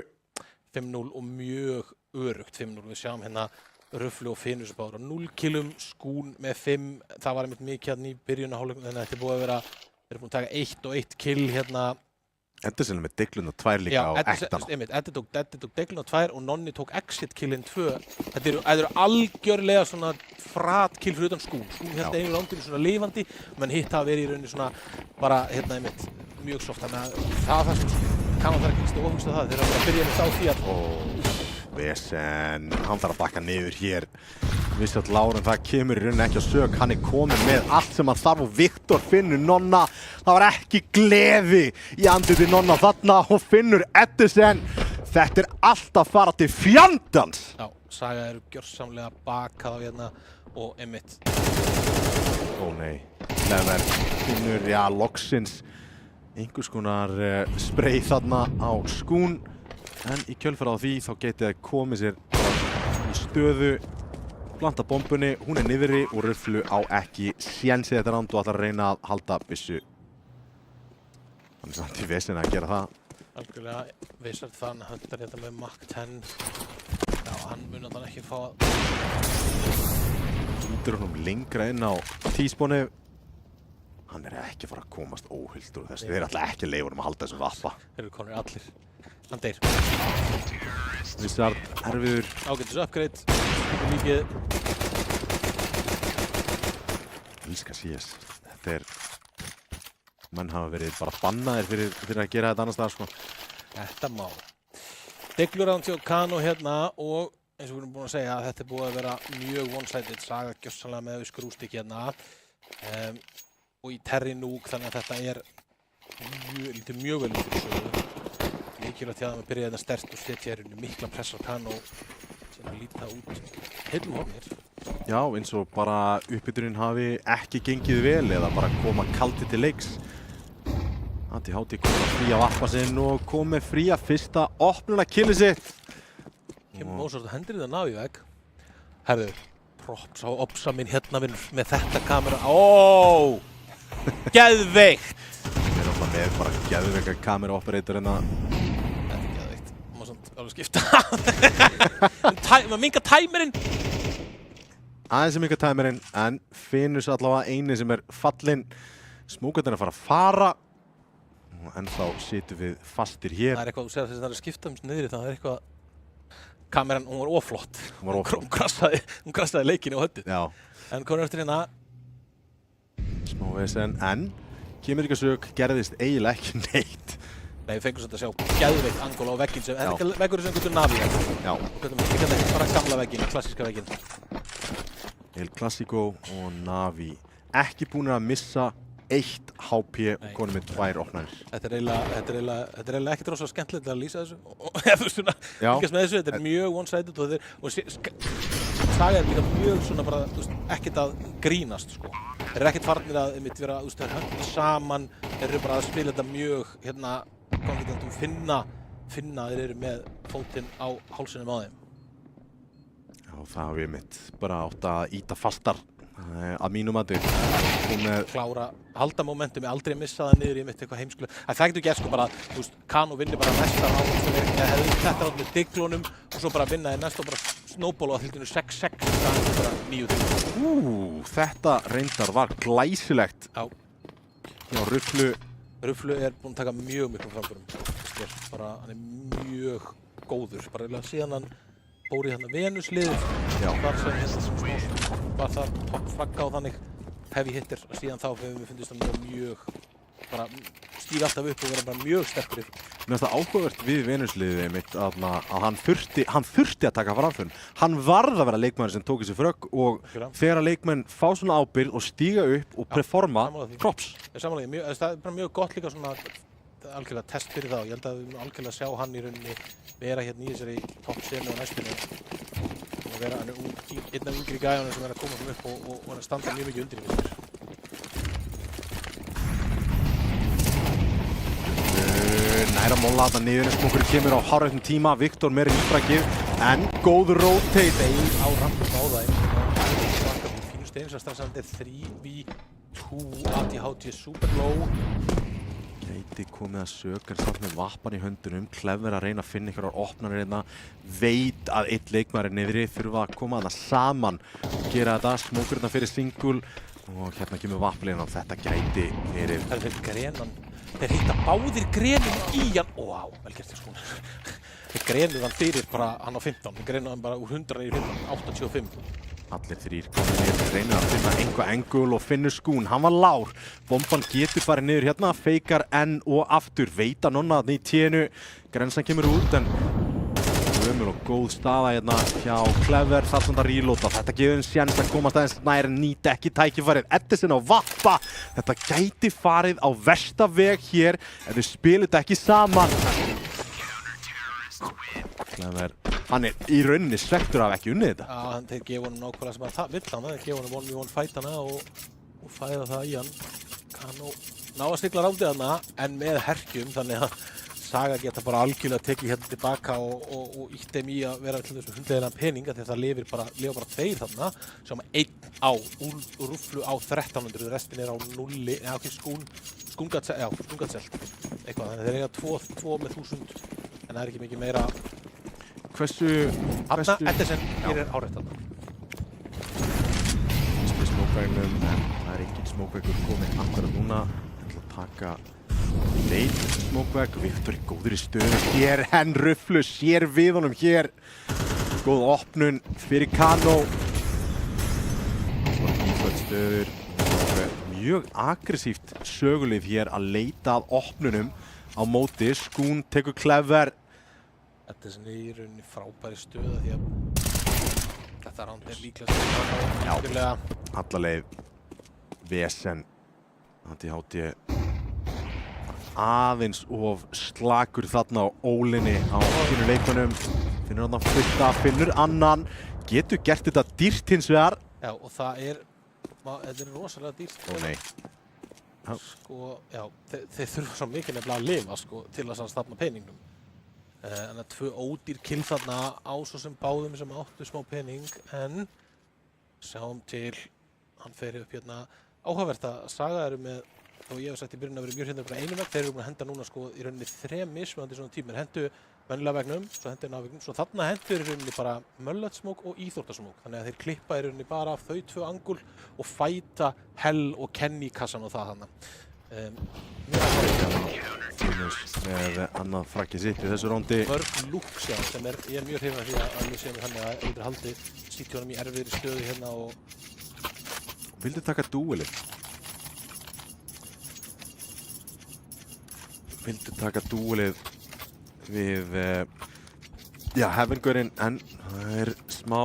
5-0 og mjög örugt 5-0. Við sjáum hérna Röfflu og Finnur bára 0 kilum, Skún með 5. Það var einmitt mikið hérna í byrjunarhálfleiknum þannig að þetta er búið að vera, þeir eru búin að taka 1 og 1 kill hérna. Endur með deglun og 2 líka á ektana. Eddi tók deglun og 2 og Nonni tók exit killin 2. Þetta eru algjörlega svona frat kill fyrir utan Skún. Skún hérna einu rándinu svona lifandi, menn hitt hafa verið í rauninni svona bara hérna einmitt mjög soft. Þannig að það sem kannan þarf ekki að ofugsta það. Þeir eru að byrja einmitt á því að Vesen, hann þarf að bakka niður hér. Vissjátt Láren, það kemur í rauninni ekki að sög. Hann er kominn með allt sem hann þarf og Viktor finnur Nonna. Það var ekki gleði í andliti Nonna þarna og finnur Edison. Þetta er allt að fara til fjandans. Já, Saga eru gjörsamlega bakað á hérna og einmitt. Ó nei, Lever finnur, já, loksins einhvers konar spray þarna á Skún. En í kjölfar á því þá getið það komið sér í stöðu, planta bombunni, hún er niðri og Röfflu á ekki séns í þetta ránd og ætlar að reyna að halda byssu. Hann er samt í vesen að gera það. Algjörlega Vissard þann höndar þetta með Mach 10. Já, hann mun að ekki fá að Ítur honum lengra inn á T-spónu. Hann er ekki að fara að komast óhultur úr þessu. Þeir ætla ekki að leyfa honum að halda þessum vappa. Þeir eru konur allir. Hann deyr. Vissard, erfiður. Ágætis upgrade. Mikið. Elskar CS. Þetta er... Menn hafa verið bara bannaðir fyrir að gera þetta annars staðar, sko. Þetta má. Deglur án til Kano hérna og eins og við erum búin að segja að þetta er búið að vera mjög one-sided. Saga gjörsamlega með skrústikki hérna. Og í Terry Núk, þannig að þetta er mjög vel út fyrir sögu. Mikilvægt að byrja þetta sterkt og setja hérna mikla press á Kano sem líta út heilum hornir. Já, eins og bara uppbyturinn hafi ekki gengið vel eða bara koma kaldi til leiks. ATHT kom að fría vappa sinn og kom með fría fyrsta opnunarkillið sitt. Kemur Mozart og hendur þetta Navi veg. Herðu, props á Opsa minn hérna með þetta kamera. Ó! Geðveikt! Við erum alltaf með bara geðveika kameraoperator hérna. Þetta er geðveikt. Má samt alveg skipta. Maður minka tæmirinn. Aðeins sem minka tæmirinn, en finnur allavega eini sem er fallinn. Smúkarnir að fara. En þá situm við fastir hér. Það er eitthvað, þú segir að það er að skipta niðri, það er eitthvað... Kameran, hún var oflott. Hún krassaði leikinu á höndið. Já. En komur eftir hérna. Smá vesen, en kemur ekki að sög, gerðist eiginlega ekki neitt. Nei, við fengum svolítið að sjá geðveikt angól á vegginn sem... Þetta er veggur sem getur Navi. Já. Þetta er bara gamla vegginn, klassíska vegginn. El Clasico og Navi. Ekki búin að missa 1 HP og konum með 2 opnarnir. Þetta er eiginlega ekkert rosalega skemmtilegt að lýsa þessu. Þú veist svona, líkast með þessu, þetta er mjög one-sided og Saga er líka mjög svona bara, þú veist, ekkert að grínast, sko. Þeir eru ekkert farnir að vera, þú veist, þeir höndla saman, þeir eru bara að spila þetta mjög, hérna, konfident finna að þeir eru með fótinn á hálsinum á þeim. Já, það hafi ég mitt bara átt að íta fastar. Að mínum mati. Klára, halda momentum, aldrei missa það niður í mitt eitthvað heimskulega. Það getur gert sko bara, þú veist, Kano vinnir bara næsta ráð, eða hefði þetta ráð með diglunum og svo bara vinna þeir næsta og bara snowball á þildinu 6-6, það er bara 9-3. Þetta reyndar var glæsilegt. Já. Já, Röfflu er búinn að taka mjög miklum framförum. Bara, hann er mjög góður, bara eiginlega síðan hann fór í hérna Venusliðið, var það toppfragga og þannig heavy hitter og síðan þá hefur við fundist hann mjög bara stíga alltaf upp og vera bara mjög sterkur yfir. Mér finnst það áhugavert við Venusliðið einmitt að hann þurfti að taka framförum. Hann varð að vera leikmaður sem tók þessi frögg og þegar leikmenn fá svona ábyrgð og stíga upp og performa, props. Samanlega, það er bara mjög gott líka svona algjörlega test fyrir það og ég held að við munum algjörlega sjá hann í rauninni vera hérna í þessari toppsenu á næstunni. að vera einn af yngri gæjanum sem að koma svona upp og að standa mjög mikið undir í mér. Næra móla þarna niður en Smokkur kemur á hárréttum tíma, Viktor með rýfrakið en góð rotate. Þeir á rampum á þeim fínu stein sem stressandi 3v2 ATHT super low. Gæti komið að sög en samt með vappan í höndunum, Clever að reyna að finna ykkur opnanir hérna, veit að einn leikmaður er niðri, þurfa að koma þarna saman og gera þetta, Smokkur hérna fyrir single og hérna kemur vapplegin og þetta gæti verið. Það fyrir grenan. Þeir hitta báðir grenum í hann. Vá, vel gert sko. Þeir grenuð hann fyrir bara hann á 15. Þeir grenuð hann bara úr 100 í 15, 85. Allir þrír komið niður, reynir að finna einhver engul og finnur skún. Hann var lár. Bomban getur farið niður hérna, feikar enn og aftur. Veita nonna þarna í ténu. Grensan kemur út en ömur og góð staða hérna hjá Clever. Það svona að reloada. Þetta gefur henn sjans að komast aðeins nær en nýta ekki tækifærið. Edison á vappa. Þetta gæti farið á versta veg hér ef þau spilir þetta ekki saman. Clever, hann er í rauninni svektur af ekki unnið þetta. Já, þeir gefa honum nákvæmlega sem hann vill hann. Þeir gefa honum 1v1 fightana og fæða það í hann. Kano ná að sigla rándið hana en með herkjum þannig að Saga geta bara algjörlega tekið hérna tilbaka og ítt þeim í að vera til þessu hundleðilega peninga þegar það lifa bara tveir þarna sem einn á rúflu á 1300, restin er á 0, eða okkur skúngatselt eitthvað, þannig þeir eiga 2 með 1000 en það er ekki mikið meira. Hversu Edison gerir árétt þarna. Fyrst smókvægnum en það er engin smókvægur kominn akkurat núna. Ég ætla að taka leit smókvæg, Viktor í góðri stöðu hér, henn Rufflu sér við honum hér. Góð opnun fyrir Kano. Íflöld stöður. Mjög aggressíft sögulið hér að leita að opnunum á móti. Skún tekur Clever. Þetta er í rauninni frábæri stöða því að þetta ránd er líklega alla leið vesen. ATHT aðeins of slakur þarna á ólinni á hinu leikunum. Finnur hann að flytta, finnur annan. Getur gert þetta dýrt hins vegar. Já, og það er, þetta er rosalega dýrt. Ó nei. Sko, já, þeir þurfa svo mikið nefnilega að lifa sko, til að stafna peningnum. En það 2 ódýr kill þarna á svo sem báðum sem áttu smá pening, en sjáum til, hann fer upp hérna. Áhugavert að Saga eru með, og ég hef sagt í byrjun að vera mjög hérna bara einu vegg, þeir eru búin að henda núna sko í rauninni 3 mismunandi svona tímur, hendu venjulega vegnum, svo hendu návegnum, svo þarna hendu í rauninni bara möllatsmók og íþróttasmók, þannig að þeir klippa í rauninni bara af þau 2 angul og fæta Hell og Kenny kassan og það þarna. Með annað frakkið sitt í þessu róndi. Mörg looks, já, sem ég er mjög hrifinn af því að við séum þannig að Eidur haldi sýtti honum í erfiðri stöðu hérna og Vildu taka dúelið? Vildu taka dúelið við Heaven-gaurinn, en það er smá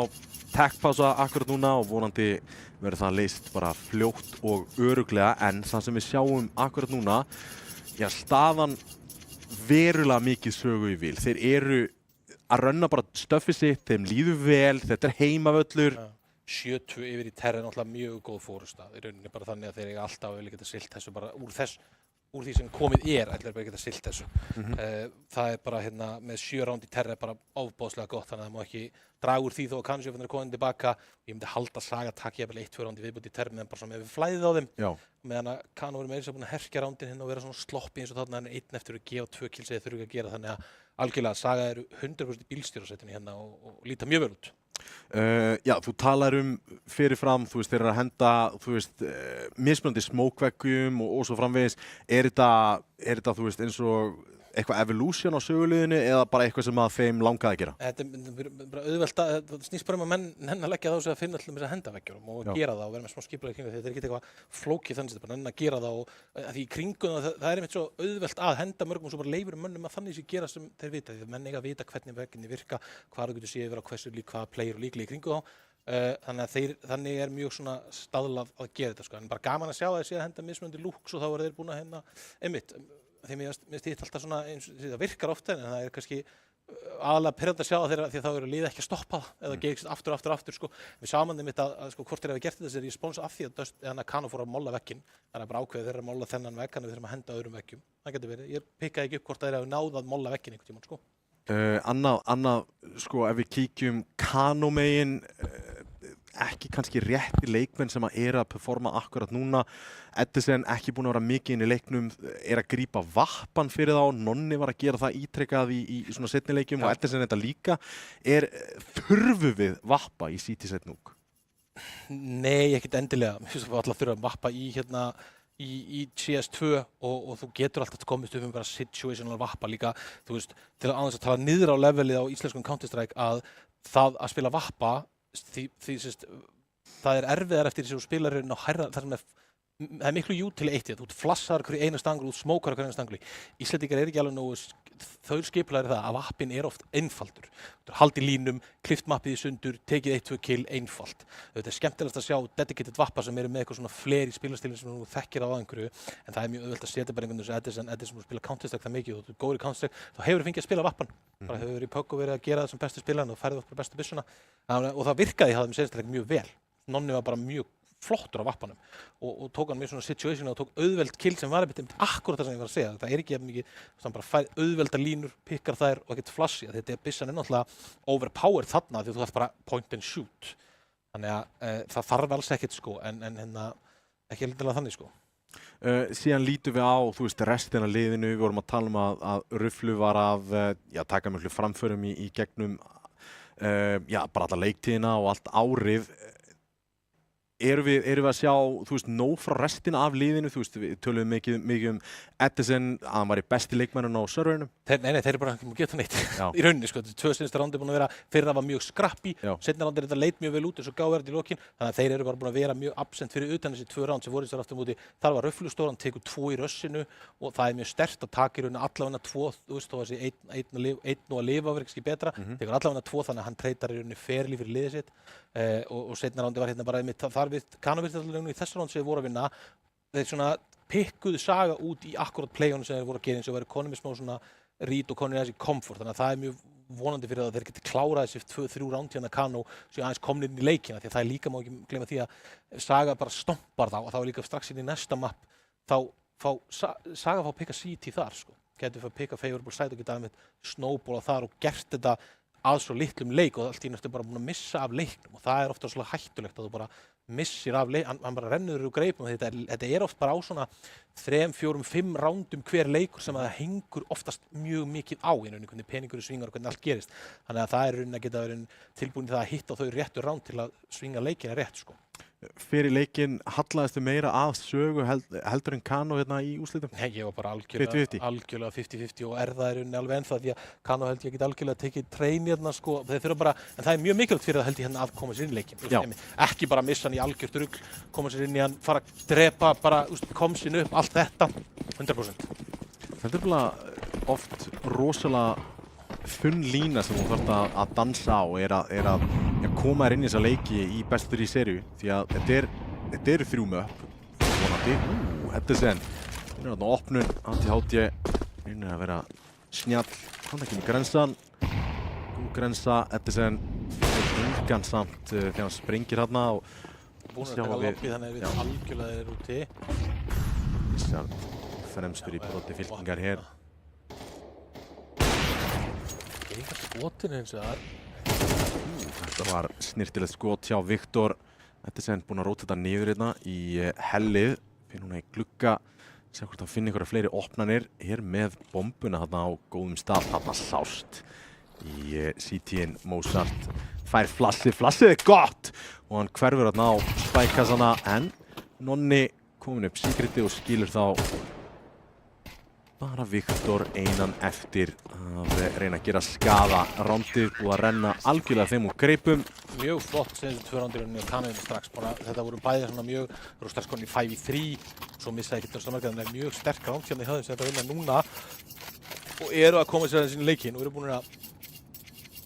tech-pása akkurat núna og vonandi verður það leyst bara fljótt og örugglega, en það sem við sjáum akkurat núna, já, staðan verulega mikið sögu í vil. Þeir eru að rönna bara stöffið sitt, þeim líður vel, þetta er heimavöllur. 7-2 yfir í Terra er náttúrulega mjög góð fórustað, í rauninni bara þannig að þeir eiga alltaf að geta siglt þessu bara úr því sem komið ætlar bara að geta siglt þessu. Það er bara hérna með 7 ránd í Terra bara ofboðslega gott, þannig að það má ekki draga úr því þó að kannski ef hann er komin tilbaka. Ég myndi halda Saga takk ég 1-2 ránd í viðbútt í Terra meðan bara svona ef við flæðið á þeim. Já. Meðan að Kano verið meira búin að herkja rándin hérna og vera svona sloppi eins og þarna en einn eftir að gefa 2 kills eða þurfa ekki að gera, þannig að algjörlega Saga eru 100% í bílstjórasætinu hérna og líta mjög vel út. Já, þú talar fyrirfram, þú veist, þeir eru að henda, þú veist, mismunandi smókveggjum og svo framvegis. Er þetta, þú veist, eins og eitthvað evolution á söguliðinu eða bara eitthvað sem að þeim langaði að gera? Þetta er bara auðvelt að, það snýst bara menn að leggja þá sig að finna allum þess að henda veggjum og gera það og vera með smá skipulega kringu þetta er ekki eitthvað flókið þannig að bara að gera það og því í kringum það er einmitt svo auðvelt að henda mörgum og svo bara leifur mönnum að þannig sem gera sem þeir vita því að menn eiga að vita hvernig veggirnir virka, hvað þú getur séð yfir á hversu hvaða player og líklega í kringu þá. Þannig er mjög svona staðlað að gera þetta sko. En bara gaman að sjá að þeir sé að henda mismunandi looks og þá eru þeir búin að einmitt því mér finnst hitt alltaf svona eins það virkar ofta en það er kannski aðalega perrandi að sjá það því að þá eru liðið ekki að stoppa það eða gerist aftur sko. Við sjáum hann einmitt að sko, hvort þeir hafa gert þessi respons af því að Kano fór að molla vegginn, þannig að bara ákveðið þeir að molla þennan vegg, þannig að við þurfum að henda öðrum veggjum. Það getur verið. Ég pikkaði ekki upp hvort þeir hafa náð að molla vegginn einhvern tímann sko. Annað sko, ef við kíkjum Kano megin, ekki kannski rétti leikmenn sem að performa akkurat núna. Edison ekki búin að vera mikið inn í leiknum, að grípa vappan fyrir þá, Nonni var að gera það ítrekkað í svona seinni leikjum og Edison þetta líka. Þurfum við vappa í City set núk? Nei, ekkert endilega. Mér finnst að við alltaf þurfum að vappa í í CS2 og þú getur alltaf komist upp bara situational vappa líka, þú veist, til að aðeins að tala niður á levelið á íslenskum Counter-Strike að það að spila vappa því það erfiðar eftir þessu spilarinn á hærra, það er miklu utility, þú flassar hverju einu stangli, þú smókar hverju einu stangli. Íslendingar ekki alveg nógu þaulskipulagðir það að vappinn oft einfaldur. Haldið línum, klift mappið í sundur, tekið 1-2 kill, einfalt. Þetta er skemmtilegast að sjá dedicated vappa sem með eitthvað svona fleiri í spilastílinn sem þú þekkir á einhverju, en það er mjög auðvelt að setja bara einhvern veginn Edison sem spila Counter-Strike það mikið og þú er góður í Counter-Strike, þá hefur fengið að spila vappan. Bara hefur verið í PUBG og verið að gera það sem bestu spilarinn og færið okkur bestu byssuna. Og það virkaði það með seinasta leik mjög vel. Nonni var bara mjög flottur á vappanum og tók hann mjög svona situation og tók auðveld kill sem var einmitt akkurat það sem ég var að segja. Það ekki mikið, hann bara fær auðvelda línur, pikkar þær og ekkert flashy. Þetta byssan náttúrulega overpowered þarna því þú þarf bara point and shoot. Þannig að það þarf alls ekkert sko, en ekki heldilega þannig sko. Síðan lítum við á, þú veist, restina af liðinu, við vorum að tala að Rufflu var að taka miklu framförum í gegnum bara alla leiktíðina og allt árið. Erum við að sjá, þú veist, nóg frá restina af liðinu, þú veist, við töluðum mikið Edison, að hann var í besti leikmennun á serverunum? Nei, þeir eru bara ekki múið geta neitt í rauninni, sko. Tvö seinasta rándi búin að vera, fyrir það var mjög skrappi, seinna rándi þetta leit mjög vel út eins og gáverð í lokin, þannig að þeir eru bara búin að vera mjög absent fyrir utan þessi 2 ránd sem voru þessar aftur múti. Þar var Rufflustór, hann tekur 2 í rössinu og það er mjög sterkt að taka í rauninni allavega 2, þú veist, þó að þessi einn og að lifa verið ekki betra, tekur allavega 2 þannig að hann treytar í rauninni fairly fyrir liðið sitt og seinna rándi var hérna bara þar við Kano-virðarlegunum í þessu ránd sem þeir voru að vinna, þeir svona pikkuðu Saga út í akkurat play-onum sem þeir voru að gera eins og væri konum með smá svona rít og konum í komfort, þannig að það er mjög vonandi fyrir það að þeir geti klárað þessi 2-3 ránd hérna Kano sem aðeins komin inn í leikina því að það er líka má ekki gleyma því að Saga bara stompar þá og þá er líka strax inn í næsta mapp þá Saga fá pikka CT þar sko, getur fá pikka favorable side og geta aðeins snowballa þar og gert þetta að svo litlum leik og allt í næstu bara búin að missa af leiknum og það er ofta svolítið hættulegt að þú bara missir af leik, hann bara rennur úr greipum og þetta er oft bara á svona 3, 4, 5 rándum hver leikur sem að það hengur oftast mjög mikið á í rauninni, hvernig peningur svingar og hvernig allt gerist. Þannig að það er rauninni að geta verið tilbúin í það að hitta þau réttu ránd til að svinga leikina rétt sko. Fyrir leikinn hallaðist þið meira að Sögu heldur en Kano hérna í úrslitum? Nei, ég var bara algjörlega 50-50 og það í rauninni alveg ennþá því að Kano held ég get algjörlega tekið trein hérna sko, þeir þurfa bara, en það er mjög mikilvægt fyrir það held ég hérna að koma sér inn í leikinn, ekki bara missa hann í algjört rugl, koma sér inn í hann, fara að drepa, bara kom sín upp, allt þetta, 100%. Þetta er bara oft rosalega funn lína sem þú þarft að dansa á er að koma þér inn í þessa leiki í bestu 3 seríu því að þetta eru 3 möpp vonandi. Edison er þarna opnun, anti-HT reynir að vera snjall, hann ekki með grensan góð grensa, Edison fyrir engan samt þegar hann sprengir þarna og búin að taka lobbið þannig að við algjörlega er úti þessar fremstur í broti fylkingar hér. Enga skotinu eins og það Þetta var snirtilegt skot hjá Viktor. Edison búinn að róta þetta niður hérna í hellið. Finn hún í glugga. Sjá hvort hann finni einhverja fleiri opnanir. Hér með bombuna þarna á góðum stað. Þarna sást í CT-in Mozart. Fær flassið er gott! Og hann hverfur þarna á spækassana. En Nonni komin upp síkriti og skilur þá bara Viktor einan eftir að reyna að gera skaða. Rándið búið að renna algjörlega þeim úr greipum. Mjög flott sem þessi 2 rándir og Kano strax. Þetta voru bæði svona mjög, það voru strax komin í 5-3, svo missaði ekki það margir, þannig að mjög sterk ránd hérna í höfðum sem þetta vinna núna og eru að koma sér aðeins inn í leikinn og eru búin að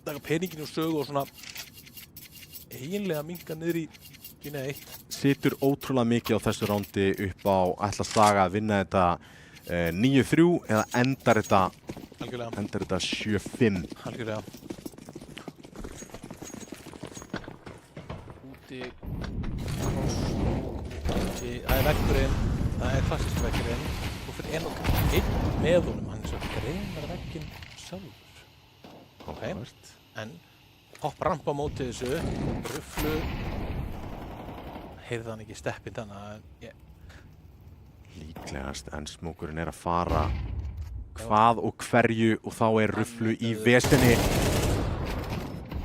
taka peningin og Sögu og svona eiginlega minnka niður í Kina 1. Situr ótrúlega mikið á þessu rándi upp á ætla Saga að vinna þetta 9-3 eða endar Algjörlega. þetta 7-5. Algjörlega. Úti, úti, það veggurinn, það klassísk veggurinn. Þú fyrir einn með honum, hann svo greinar vegginn sjálfur. Ok, en hopp rampa á móti þessu, ruflu, heyrði hann ekki steppinn þannig að Líklegast en smókurinn að fara hvað og hverju og þá ruflu í vesinni.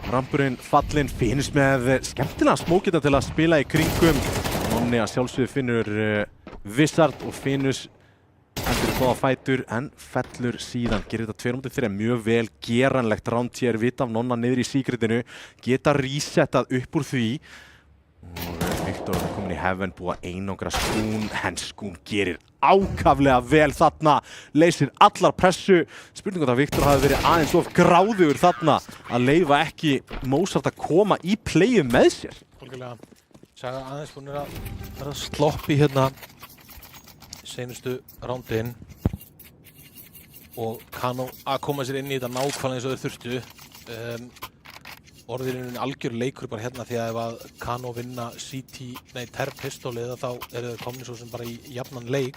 Rampurinn fallinn, Finus með skemmtilega smókita til að spila í kringum. Nonni að sjálfsögðu finnur Wizard og Finus endur góða fætur en fellur síðan. Gerir þetta 2-3, mjög vel geranlegt round hér, vita af Nonna niður í secretinu, geta resettað upp úr því. Og Viktor er komin í heaven, búið að einangra Skún, en Skún gerir ákaflega vel þarna, leysir allar pressu. Spurning hvort að Viktor hafi verið aðeins of gráðugur þarna að leyfa ekki Mozart að koma í playið með sér. Algjörlega. Saga aðeins búin að sloppi hérna seinustu rándin og Kano að koma sér inn í þetta nákvæmlega eins og þeir þurftu. Orðirinn algjör leikur bara hérna því að ef að Kano vinna Terp pistólið þá þeir komin svo sem bara í jafnan leik.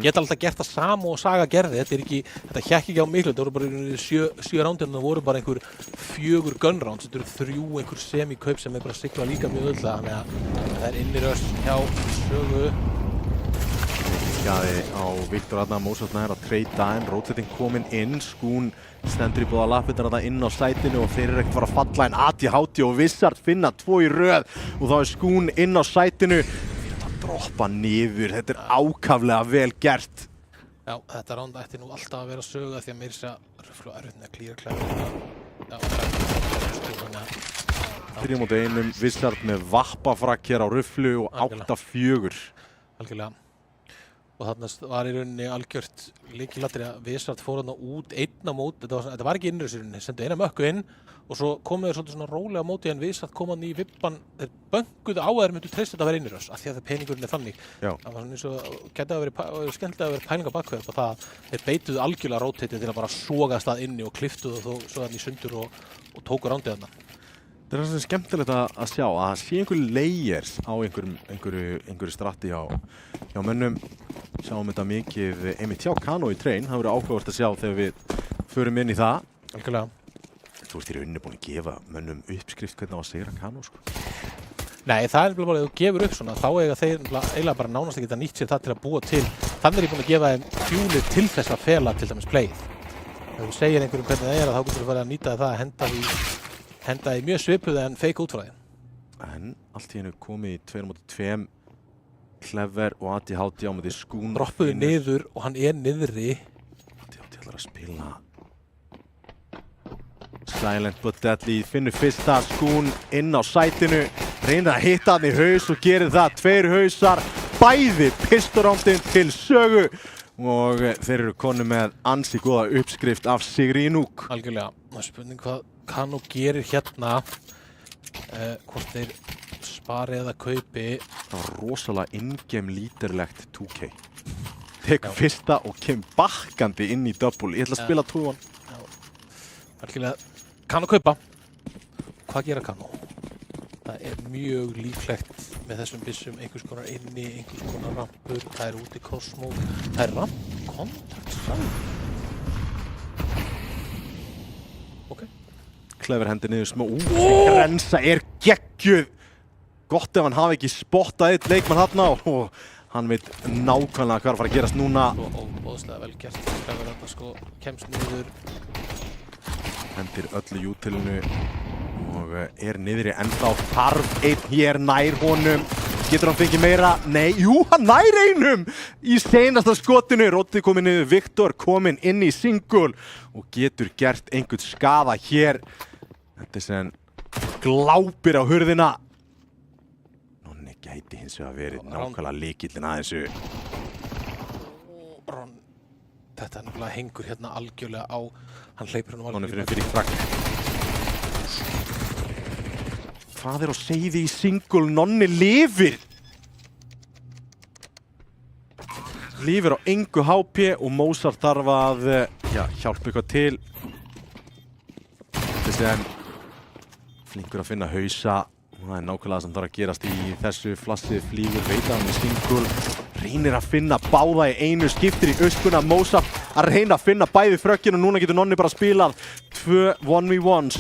Geta alltaf gert það sama og Saga gerði, þetta hékk ekki á miklu, þetta voru bara sjö rándin og það voru bara einhver 4 gun rounds, þetta eru 3 einhver semi-kaup sem bara sigla líka mjög öll, þannig að það inniröss hjá Sögu. Skaði á Viktor Adna, Mozart nær að treyta en rótsetting kominn inn, Skún stendur í báða lappirnar þarna inn á sætinu og þeir ekkert fara að falla en ATHT og Wizard finna 2 í röð og þá Skún inn á sætinu fyrir að droppa niður, þetta ákaflega vel gert. Já, þetta ránd ætti nú alltaf að vera Sögu því að meira þess að ruflu erfitt með að klíra klæður. Já, 3-1, Wizard með vappafrakk hér á ruflu og 8-4. Algjörlega. Og þarna var í rauninni algjört lykilatriði að Wizard fór þarna út einn á móti, þetta var ekki innrás í rauninni, sendu eina mökku inn og svo komu þeir svolítið svona rólega á móti en Wizard kom hann í vippan, þeir bönguðu á að þeir myndu treysta þetta að vera innrás af því að peningurinn þannig. Já. Það var svona eins og gæti að vera skemmtilega að vera pæling á bakveð og það þeir beituðu algjörlega rotatið til að bara sogast það inni og kliftuðu þó svo þannig í sundur og tóku rándið þarna. Það er svona skemmtilegt að sjá að það sé einhver layers á einhverju stratti hjá mönnum. Sjáum þetta mikið einmitt hjá Kano í train, það verður áhugavert að sjá þegar við förum inn í það. Algjörlega. Þú ert í rauninni búin að gefa mönnum uppskrift hvernig á að sigra Kano, sko. Nei, það er bara að þú gefur upp svona, þá eiga þeir eiginlega bara nánast að geta nýtt sér það til að búa til. Þannig er ég búin að gefa þeim fjúlið til þess að fela til dæmis playið. Ef þú segir einhverjum hvernig það þá getur þú farið að nýta það að henda í mjög svipuð en fake útfræði. En allt í hennu komið í 2-2, Clever og ATHT á með því Skún. Droppuðu niður og hann niðri. ATHT ætlar að spila Silent but Deadly, finnur fyrsta Skún inn á sætinu, reynir að hitta hann í haus og gerir það, 2 hausar, bæði pistorándin til Sögu og þeir eru konu með ansi góða uppskrift af sigri í núk. Algjörlega, það er spurning hvað Kano gerir hérna, hvort þeir spari eða kaupi. Það var rosalega in-game líterlegt 2K. Tekur fyrsta og kemur bakkandi inn í double. Ég ætla að spila 2-1. Algjörlega, Kano kaupa. Hvað gera Kano? Það er mjög líklegt með þessum byssum, einhvers konar inni, einhvers konar rampur, það er úti crossmode, það er ramp, kontakt, sáð. Clever hendur niður smá, Rensa geggjuð. Gott ef hann hafi ekki spottað eitt leikmann þarna og hann veit nákvæmlega hvað er að fara að gerast núna. Svo óbóðslega vel gert, Clever þetta sko kemst niður. Hendir öllu jútilinu og niðri ennþá, þarf einn hér nær honum. Getur hann fengið meira? Nei, jú, hann nær einum í seinasta skotinu. Roddi kominn niður, Viktor kominn inn í single og getur gert einhvern skaða hér. Þetta er sem glápir á hurðina. Nonni gæti hins vegar verið nákvæmlega lykillinn að þessu. Þetta nefnilega hengur hérna algjörlega á, hann hleypur hann algjörlega. Nonni fyrir frakk. Hvað er á seiði í single? Nonni lifir. lífur á engu HP og Mozart þarf að hjálpa eitthvað til. Þessi en flinkur að finna hausa. Það nákvæmlega sem þarf að gerast í þessu. Flassið flýgur, veit að hann single. Reynir að finna báða í einu, skiptir í öskuna. Mozart að reyna að finna bæði frökkin og núna getur Nonni bara spilað 2 1v1s.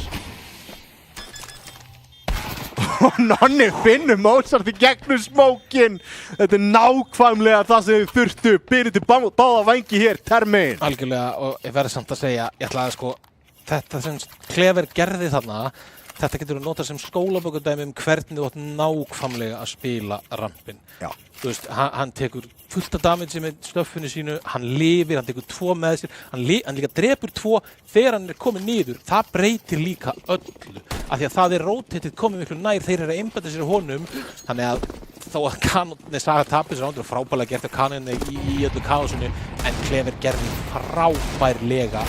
Og Nonni finnur Mozart í gegnum smókin. Þetta nákvæmlega það sem þau þurftu. Byrju til báða vængi hér, termin. Algjörlega, og ég verði samt að segja, ég ætlaði sko, þetta sem Klever gerði þarna, þetta getur að nota sem skólabókardæmi hvernig þú átt nákvæmlega að spila rampinn. Já. Þú veist, hann tekur fullt af damage með stöffinu sínu, hann lifir, hann tekur 2 með sér, hann líka drepur 2 þegar hann komin niður. Það breytir líka öllu, af því að það rotatið komið miklu nær, þeir að einbeita sér honum, þannig að þó að Kanoni Saga tapir sér ándur og frábærlega gert af Kanoni í öllu kaosinu, en Klever gerði frábærlega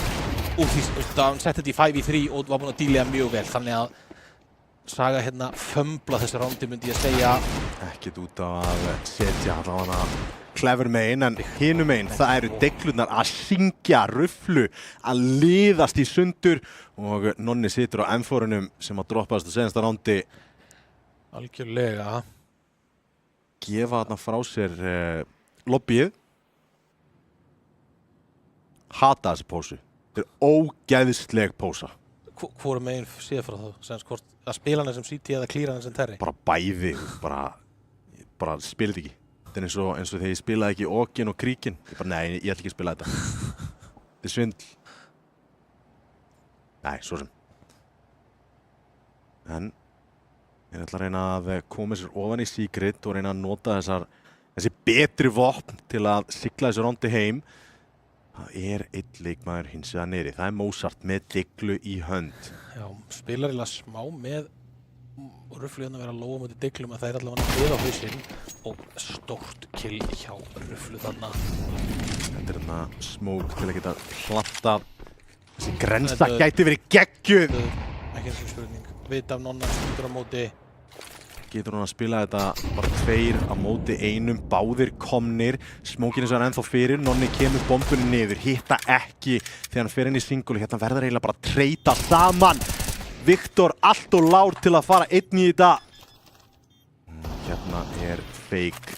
úr því að hann setti þetta í 5v3 og var búinn að díla mjög vel, þannig að Saga hérna fömbla þessu rándi myndi ég segja. Ekkert út á að setja allavega Klever megin, en hinu megin, það eru deglurnar að syngja, ruflu, að liðast í sundur og Nonni situr á M4-unum sem að droppast á senasta rándi. Algjörlega. Gefa þarna frá sér lobbyið. Hata þessi pósu. Þetta er ógeðsleg pósa. Hvorum megin séð frá þá? Sem hvort að spila hann sem CT eða klíra hann sem Terry? Bara bæði, bara spila þetta ekki. Þetta er eins og þegar ég spilaði ekki Ogin og Kríkin. Nei, ég ætla ekki að spila þetta. Þetta er svindl. Nei, svo sem. En ég ætla að reyna að koma sér ofan í Secret og reyna að nota þessi betri vopn til að sigla þessu rándi heim. Það er einn leikmaður hins vegar niðri. Það er Mozart með deglu í hönd. Já, spilar eiginlega smá með Rufflu hérna að vera lóa mútið deglum að það er allavega við á hausinn og stórt kill hjá Rufflu þarna. Þetta er þarna smoke til að geta plantað. Þessi grensa gæti verið geggjuð. Ekki eins og spurning. Vita af Nonna skýtur á móti. Getur hún að spila þetta bara 2 á móti 1, báðir komnir. Smókin er ennþá fyrir, Nonni kemur bombunni niður, hitta ekki þegar hann fer inn í single. Hérna verður eiginlega bara að treyta saman. Viktor allt og lár til að fara einn í þetta. Hérna er fake.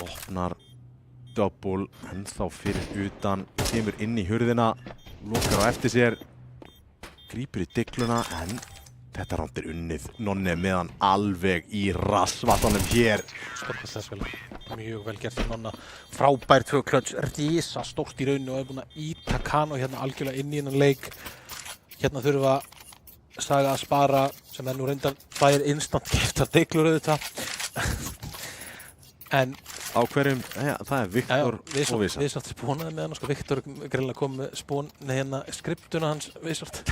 Opnar double, ennþá fyrir utan, kemur inn í hurðina, lokar á eftir sér, grípur í degluna, en þetta ránd er unnið. Nonni með hann alveg í rassvatanum hér. Stórkostlega mjög vel gert fyrir Nonna. Frábær 2 klöts, risa stórt í rauninu og hefur búin að íta Kano hérna algjörlega inn í hennan leik. Hérna þurfa Saga að spara, sem er nú reyndar 2 instant giftar deglur auðvitað. En á hverjum, það er Viktor og Visa. Visart spónaði með hann, sko. Viktor greinlega kom með spónið hérna skriptuna hans Visart.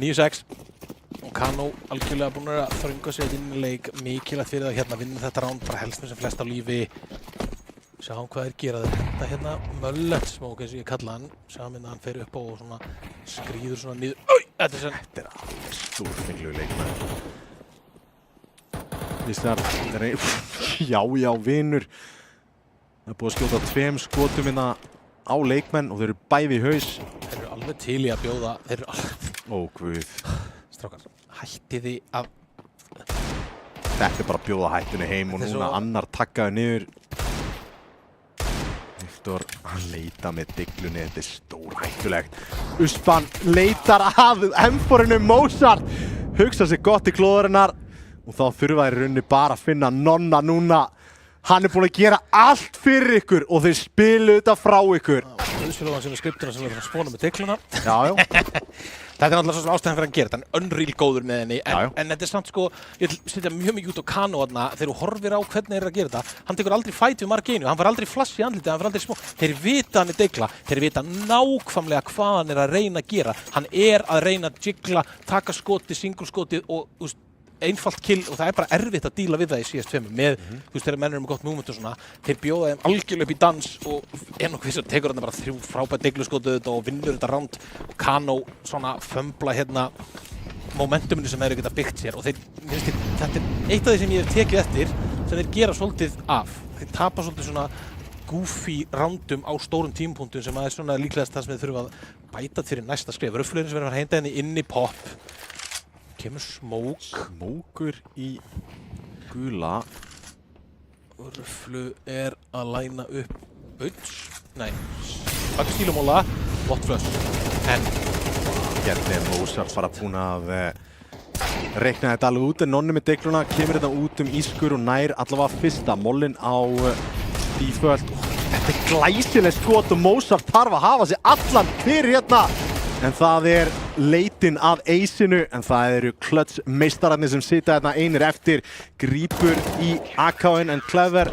9-6 og Kano algjörlega búin að þrönga sér inn í leik, mikilvægt fyrir það hérna vinna þetta ránd, bara helst með sem flest á lífi. Sjáum hvað gera þetta hérna möllet smók eins og ég kalla hann, sjáum hérna hann fer upp á og svona skríður svona niður. Þetta er alveg stórfenglegur leikmaður. Vísar, já, vinur. Það er búið að skjóta 2 skotum hérna á leikmenn og þeir eru bæði í haus. Þeir eru alveg til í að bjóða, þeir eru alveg... Ó, guð. Strákar, hættiði að... Þetta er bara að bjóða hættunni heim og núna annar takkaði niður. Viktor, hann leita með deglunni, þetta er stór hættulegt. Uspan leitar að M4-inu Mozart. Hugsa sér gott í klóðurinnar og þá þurfa þeir í rauninni bara að finna Nonna núna. Hann er búinn að gera allt fyrir ykkur og þeir spilu þetta frá ykkur. Auðsfélagann sem er skriptuna sem er að spóna með degluna. Já. Þetta er náttúrulega svo ástæðan fyrir að gera þetta, hann er unreal góður með henni, en þetta er samt sko, ég vil setja mjög mikið út á Kano þarna, þegar þú horfir á hvernig þeir eru að gera þetta, hann tekur aldrei fight við Mark einu, hann fær aldrei flash í andlitið, hann fær aldrei smó, þeir vita hann er degla, þeir vita nákvæmlega hvað hann er að reyna að gera, hann er að reyna að jiggla, taka skotið, single skotið og einfalt kill og það er bara erfitt að díla við það í CS2 með, þú veist, þegar menn eru með gott movement og svona, þeir bjóða þeim algjörlega upp í dans og einhvers að tekur hann bara 3 frábært degluskotuð þetta og vinnur þetta round og Kano svona fömbla hérna momentuminu sem þeir geta byggt sér og þeir, þetta er eitt af því sem ég hef tekið eftir sem þeir gera svolítið af. Þeir tapa svolítið svona goofy rándum á stórum tímapunktum sem er svona líklegast það sem þeir þurfa að bæta fyrir næsta skref. Rufflurinn sem verður að henda henni inn í pop. Kemur smoke. Smókur í gula. Rufflu að læna upp Bauts. Nei. Bakstílumóla. Bot flush. En Hérna Mozart bara búinn að reikna þetta alveg út en Nonni með deigluna kemur þetta út ískur og nær allavega fyrsta mollin á Default. Þetta glæsileg skot og Mozart þarf að hafa sig allan fyrir hérna. En það leitin að aceinu en það eru Clutch meistararnir sem sita hérna einir eftir. Grípur í AK-in en Clever.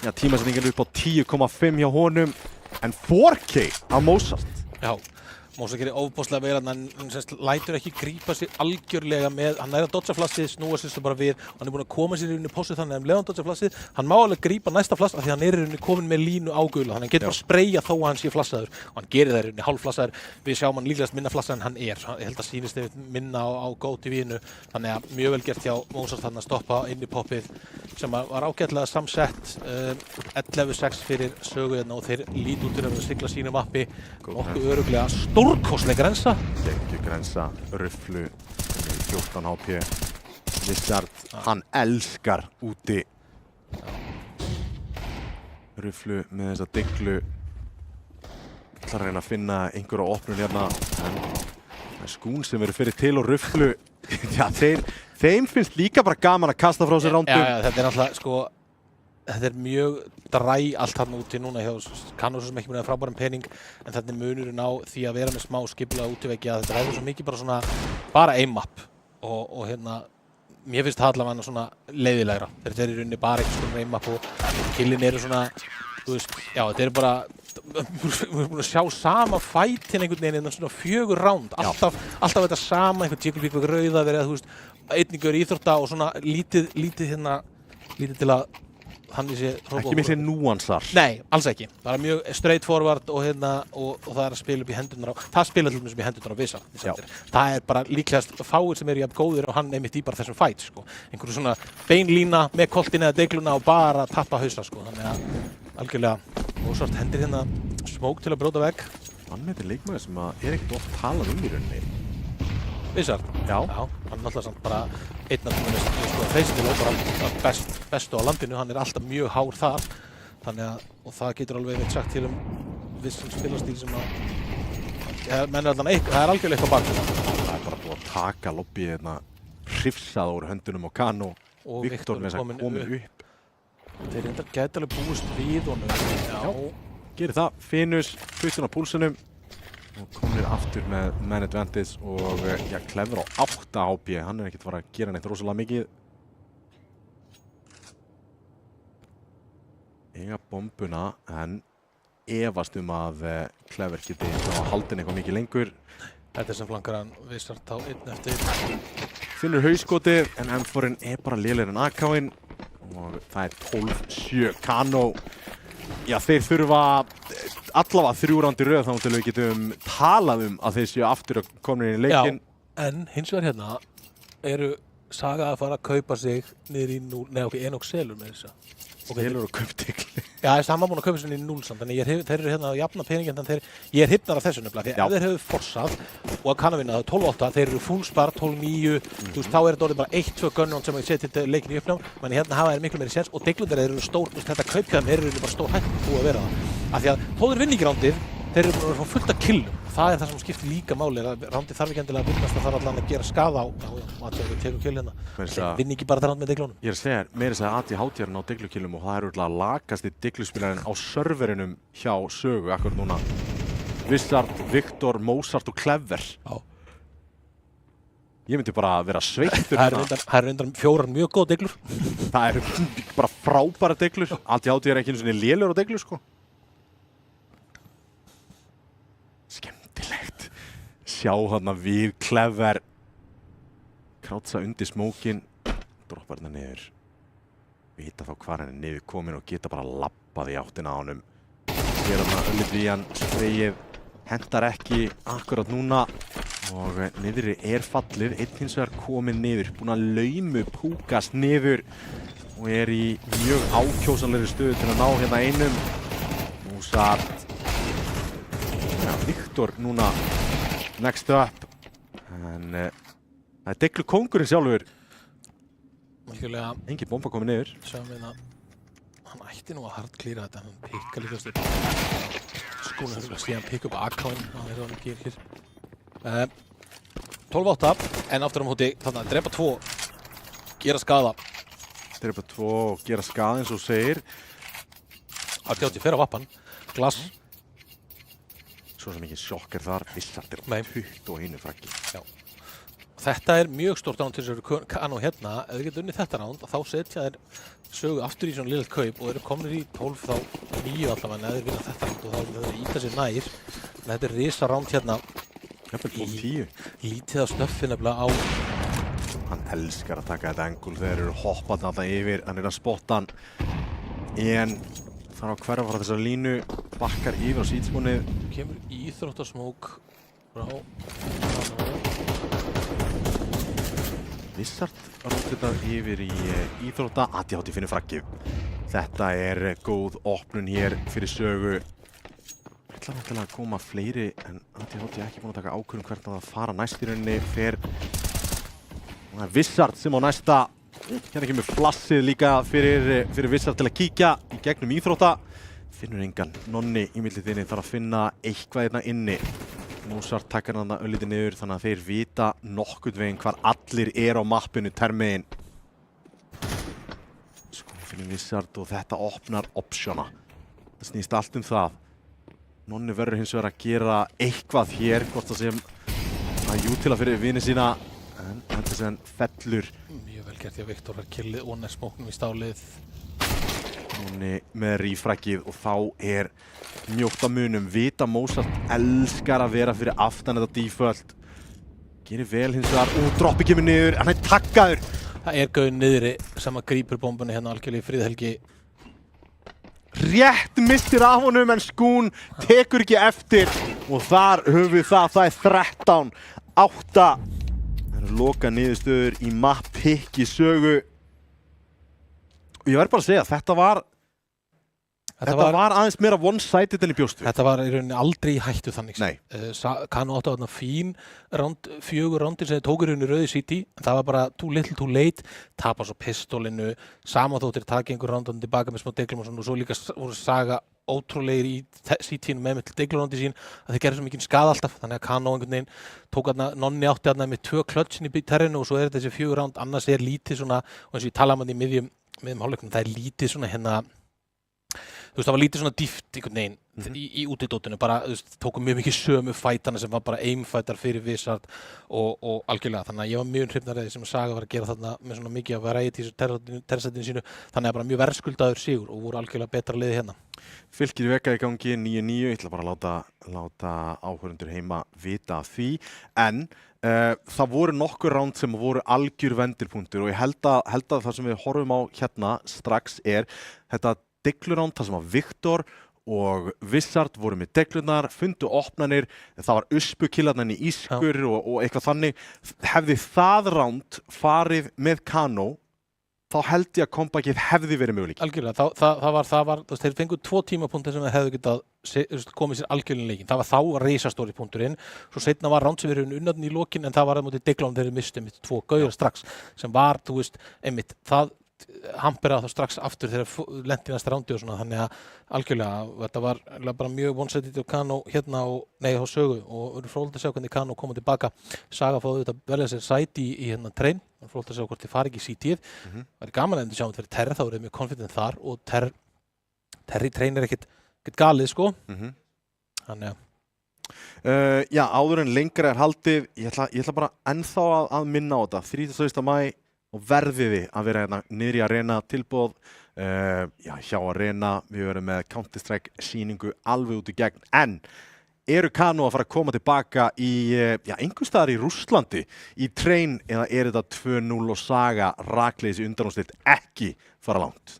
Já, tímasetningin upp á 10,5 hjá honum. En 4K á Mozart. já, Mozart gerir ofboðslega vel en hann lætur ekki grípa sig algjörlega með, hann að dodga flassið, snúa sér bara við og hann búinn að koma sér í rauninni pósið þannig að hann dodga flassið, hann má alveg grípa næsta flass af því hann í rauninni komin með línu á gula þannig að hann getur bara að spreyja þó að hann sé flassaður og hann gerir það í rauninni hálfflassaður, við sjáum hann líklegast minna flassaður en hann ég held að sýnist einmitt minna á GoTV-inu, þannig að mjög vel gert hjá Mozart þarna að stoppa inn í poppið sem var ágætlega samsett 11-6 fyrir sögu og þeir líti út fyrir að sigla sínu mappi nokkuð örugglega stórkostleg grensa. Gekkju grensa, Rufflu 14 HP. Wizard, hann elskar úti. Rufflu með þessa deglu. ætlar að reyna að finna einhverja opnun hérna. En það er Skún sem eru fyrir til og Rufflu. Já, þeim finnst líka bara gaman að kasta frá sér rándum. Já, þetta er náttúrulega, sko, þetta er mjög dræ allt hann úti núna hjá Kano sem ekki munið frábæran pening en þetta er munurinn á því að vera með smá skipulega útiveggi að þetta ræður svo mikið bara svona bara aim-up og hérna mér finnst það allavega svona leiðilegra þetta er í rauninni bara einhvers konar aim-up og killin eru svona, þú veist, já þetta eru bara við erum búin að sjá sama fætin einhvern veginn innan svona 4 ránd alltaf þetta sama, einhvern tíkulvík rauða verið, þú veist, einningur íþrótta og svona lítið til að þannig sé ekki miklir núansar. Nei, alls ekki. Það er mjög straight forward og það er að spila upp í hendurnar á það spila til dæmis upp í hendurnar á Wizard. Það er bara líklegast fáir sem eru jafn góðir og hann einmitt í bara þessum fight, sko. Einhverju svona beinlína með koltin eða deigluna og bara tappa hausa, sko. Þannig að algjörlega Mozart hendir hérna smoke til að brjóta vegg. Hann með þetta leikmaður sem er ekkert oft talað í rauninni. Wizard? Já. Hann er náttúrulega samt bara einn af sko, feistil og bara bestu á landinu, hann er alltaf mjög hár þar þannig að, og það getur alveg veit sagt til vissum spilastíl sem að menn er allan það er algjörlega eitthvað bak það er bara búið að taka lobbyið hérna hrifsað úr höndunum á Kano og Viktor með þess að komin upp þeir reyndar gæti alveg búist við honum já, gerir það, Finus, puttin á púlsunum og komir aftur með man advantage og já, Clever á 8 HP, hann er ekkert fara að gera neitt rosalega mikið. Eiga bombuna, en efast að Clever geti haldin eitthvað mikið lengur. Þetta er sem flankar hann Wizard á einn eftir. Finnur hauskotið, en M4-in er bara lélegri en AK-in og það er 12-7 Kano. Já, þeir þurfa allavega 3 ránd í röð þá til við getum talað að þeir séu aftur að koma inn í leikinn. Já, en hins vegar hérna eru Saga að fara að kaupa sig niður í 0, nei ok, Enok selur með þessa. Selur og kauptegli. Já, hann var búinn að kaupa sig niður í 0 samt, þannig þeir eru hérna að jafna peningin en ég er hifnar af þessu nefnilega, því ef þeir hefur forsað og að kanna vinna það 12-8, þeir eru full spar 12-9, þú veist, þá er þetta orðið bara 1-2 gunn sem að setja til leikin í uppnám, menn hérna hafa þeir miklu meiri séns og deglundir eru stór, þetta kaupkjöðum eru bara stór hægt búið að vera það. Af því að þó þeir vinni ekki rándið, þeir eru búin að fá fullt af killum. Það er það sem skiptir líka máli, rándið þarf ekki endilega að vinnast, það þarf allan að gera skaða á að tegur kill hérna. Þeir vinni ekki bara það ránd með deglunum. Ég er að segja, meira segja AT HTR-inn á deglukillum og það er úrlega lagasti degluspilarinn á serverinum hjá Sögu akkur núna. Wizard, Viktor, Mozart og Clever. Já. Ég myndi bara vera sveittur. Það eru undan 4 mjög góð deglur. Það eru bara frábæra deglur. AT HTR er ekki einu sinni lélegur á deglur, sko. Skemmtilegt. Sjá þarna við Clever krátsa undir smókin, droppar hérna niður, vita þá hvað hann er niður komin og geta bara labbað í áttina á honum. Hér þarna Olivia spreyið, hentar ekki akkurat núna og niðri er fallið, einn hins vegar komin niður, búinn að laumu púkast niður. og í mjög ákjósanlegri stöðu til að ná hérna einum. Mozart. Ja, Viktor núna next up. En það Deglu kóngurinn sjálfur. Algjörlega. Engin bomba komið niður. Sjáum við hann ætti nú að hardklíra þetta, hann pikka líka stöð. Skúna hörgulega síðan pikka upp AK-in, hann það hann gerir hér. 12-8, en aftur á móti, þannig að drepa 2, gera skada. Drepa 2 og gera skada eins og segir. 80 fer á vappan, glass. Svo sem ekki sjokk þar, Vissart 21 fraggi. Já. Þetta mjög stórt ránd til þess að Kano hérna, ef þið geta unnið þetta ránd, þá setja þeir sögu aftur í svona lillegt kaup og þeir eru komnir í 12 þá 9 allavega ef þeir vinna þetta ránd og þá þeir eru íta sér nær. En þetta risa ránd hérna lítið á snöffi nefnilega á. Hann elskar að taka þetta engul þegar þeir eru hoppað alltaf yfir, hann að spotta hann. En þarf að hverfa frá þessar línu, bakkar yfir á sítspónið. Kemur íþróttasmók frá Vissart rútið yfir í íþrótta, ADHD finnur fraggið. Þetta góð opnun hér fyrir sögu. Ég ætla náttúrulega að koma fleiri en ADHD ekki búin að taka ákvörðum hvernig það fara næst í rauninni fer. Það Vissart sem á næsta. Hérna kemur flassið líka fyrir Vissart til að kíkja í gegnum íþrótta. Finnur engan. Nonni í millitíðinni þarf að finna eitthvað hérna inni. Mozart takkar hann öllítið niður þannig að þeir vita nokkurn veginn hvar allir á mappinu termiðin. Sko finnum Vissart og þetta opnar optiona. Það snýst allt það. Nonni verður hins vegar að gera eitthvað hér, hvort það sem að jútila fyrir vini sína. En þetta sem fellur. Mjög vel gert, Viktor var killið og smóknum í stálið. Nonni með rífraggið og þá mjótt á munum. Vita Mozart elskar að vera fyrir aftan þetta default. Gerir vel hins vegar og droppi kemur niður, hann takkaður. Það gauð niðri sem að grípur bombunni hérna algjörlega í Friðhelgi. Rétt missir af honum en Skún tekur ekki eftir og þar höfum við það 13-8. Það eru loka niðurstöður í map pick í sögu. Og ég verð bara að segja, þetta var aðeins meira one-sided en í bjóstu. Þetta var í rauninni aldrei í hættu þannig. Nei. Kano áttu þarna fín fjögur rándir sem þeir tókur í rauninni rauði City. Það var bara too little too late. Tapa svo pistólinu, sama þóttir taka einhver rándandi tilbaka með smá deglum og svona. Og svo líka voru Saga ótrúlegir í City-inu með til deglurándi sín að þeir gerðu svo mikinn skada alltaf. Þannig að Kano einhvern veginn tók þarna, Nonni átti þarna með 2 klötsin í terrinu og svo þetta þessi 4 ránd. Annars lítið svona, og eins og ég talaði um í miðjum hálfleiknum, það lítið svona hérna. Þú veist, það var lítið svona dýft einhvern veginn í útidótinu, bara, þú veist, tókum mjög mikið sömu fætana sem var bara aim-fætar fyrir Vissart og algjörlega, þannig að ég var mjög hrifnar af því sem Saga var að gera þarna með svona mikið að vera í þessu terrasætinu sínu, þannig að bara mjög verðskuldaður sigur og voru algjörlega betra liði hérna. Fylkir veka í gangi 9-9, ég ætla bara að láta áhorfendur heima vita af því, en það voru nokkur ránd sem voru algjör vendirpunktur og ég held að það sem við horfum á hérna strax þetta degluránd, það sem var Viktor og Vissart voru með deglunar, fundu opnanir, það var uspukillarnan í ískur og eitthvað þannig. Hefði það ránd farið með Kano, þá held ég að comebackið hefði verið möguleiki. Algjörlega, það var þeir fengu 2 tímapunktir sem þeir hefðu getað komið sér algjörlega í leikinn. Það var þá risastóri punkturinn, svo seinna var ránd sem við erum unnarinn í lokin en það var á móti degluránd þeir mistu 2 gauðar strax sem var, þú veist, einmitt, það hampera þá strax aftur þegar lenti næsta rándi og svona, þannig að algjörlega þetta var bara mjög one-sided á Kano hérna á sögu og við erum fróðilegt að sjá hvernig Kano koma tilbaka. Saga fóðu þetta velja sér sæti í hérna trein, við erum fróðilegt að sjá hvort þið fari ekki í CT-ið. Það gaman að sjá fyrir Terr, þá er mjög confident þar og Terr í trein ekkert galið sko. Þannig að já, áður en lengra haldið, ég ætla bara ennþá að minna á þetta, 30. maí og verðiði að vera hérna niðri Arena tilboð, hjá Arena, við verum með Counter-Strike sýningu alveg út í gegn, en Kano að fara að koma tilbaka í, einhvers staðar í Rússlandi, í trein, eða þetta 2-0 og Saga rakleiðis í undanúrslit ekki fara langt?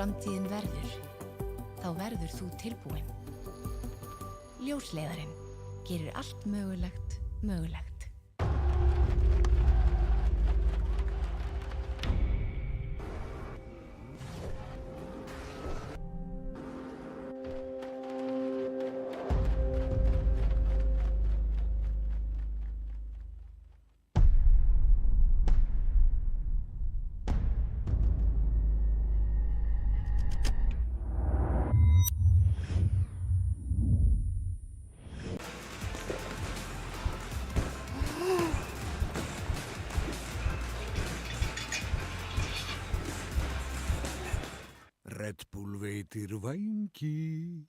framtíðin verður, þá verður þú tilbúin. Ljósleiðarinn gerir allt mögulegt mögulegt. Red Bull veitir vængi.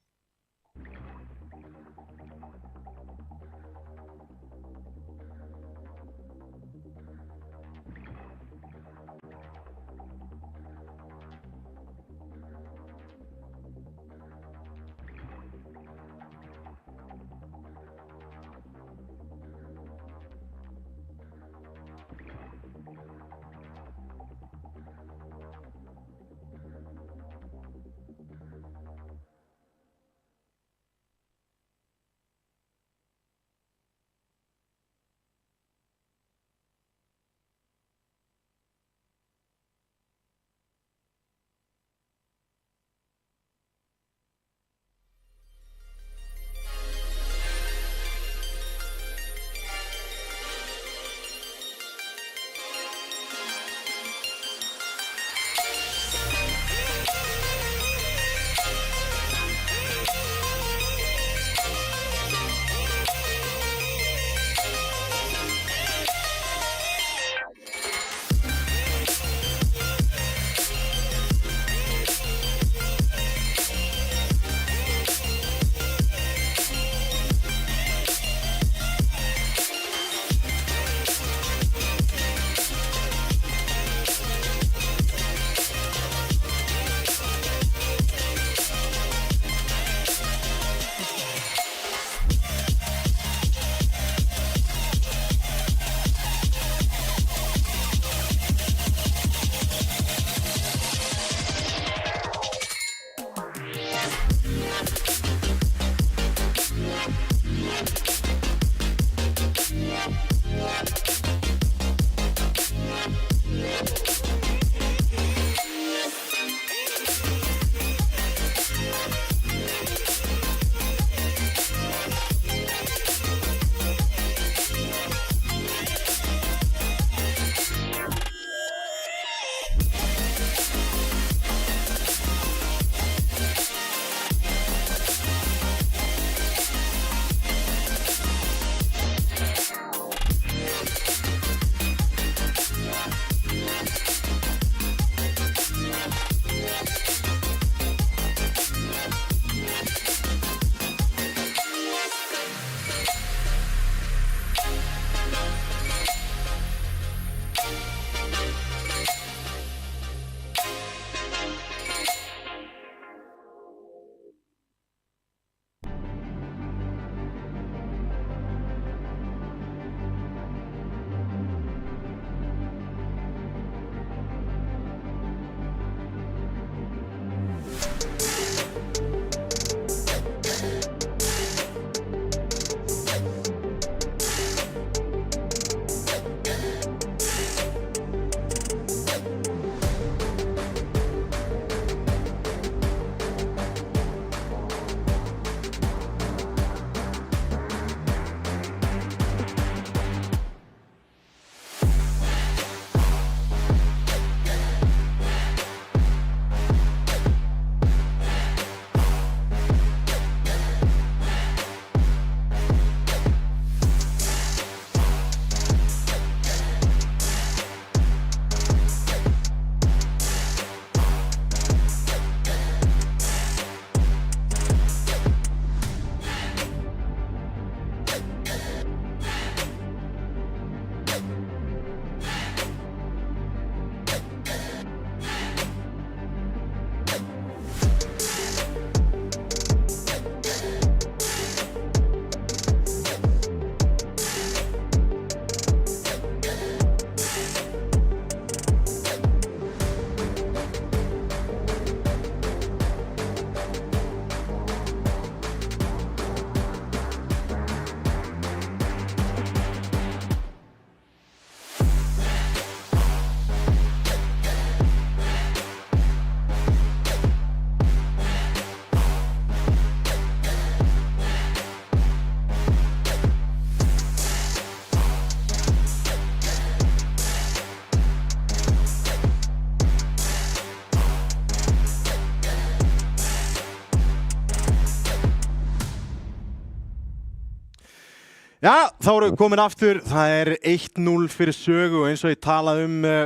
Já, þá erum við komin aftur. Það er 1-0 fyrir Sögu og eins og ég talaði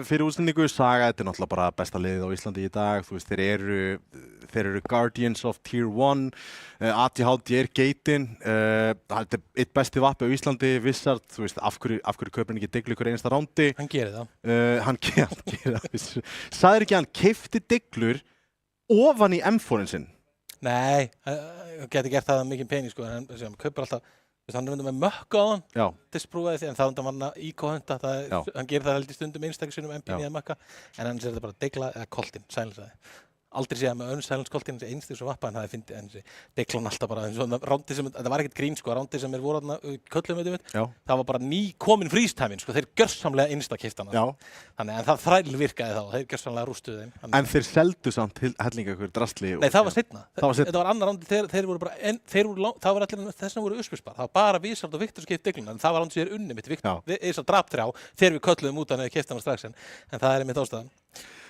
fyrir útsendingu. Saga, þetta er náttúrulega bara besta liðið á Íslandi í dag. Þú veist, þeir eru Guardians of Tier 1. ATHD er geitin. Þetta er eitt besti vappi á Íslandi. Vissart, þú veist, af hverju kaupir hann ekki Diglu ykkur einasta rándi? Hann gerir það. Hann gerir það. Sagðir ekki að hann keypti Diglur ofan í M4-in sinn? Nei, hann geti gert það mikið pening, sko, en hann kaupir alltaf. Hann er með mökku á hann, disprúfaði því, en það var hann íkóhunda, hann gerir það held í stundum einstaklega MP eða mökka, en hann sér þetta bara Digla eða Coltin, silenceaði. Aldrei séð með silence Coltin, einstaklega svo vappa, en það fyndi, en Diglan alltaf bara, þetta var ekkert grín, sko, rándið sem voru þarna köllum við, það var bara ný komin freeze-timing, sko, þeir gjörsamlega insta-keyptu hana. Þannig að það þræl virkaði þá, þeir gjörsamlega rústuðu þeim. En þeir seldu samt hellinga ykkur drasli? Nei, það var seinna. Þetta var annar rándið, þeir voru bara, það var allir þess vegna voru Uspurspar, það var bara Vissart og Viktor sem keyptu Digluna, en það var rándið sem unni mitt, Vissart drap 3 þegar við kölluðum út hann eða keyptu hana strax, en það er einmitt ástæðan.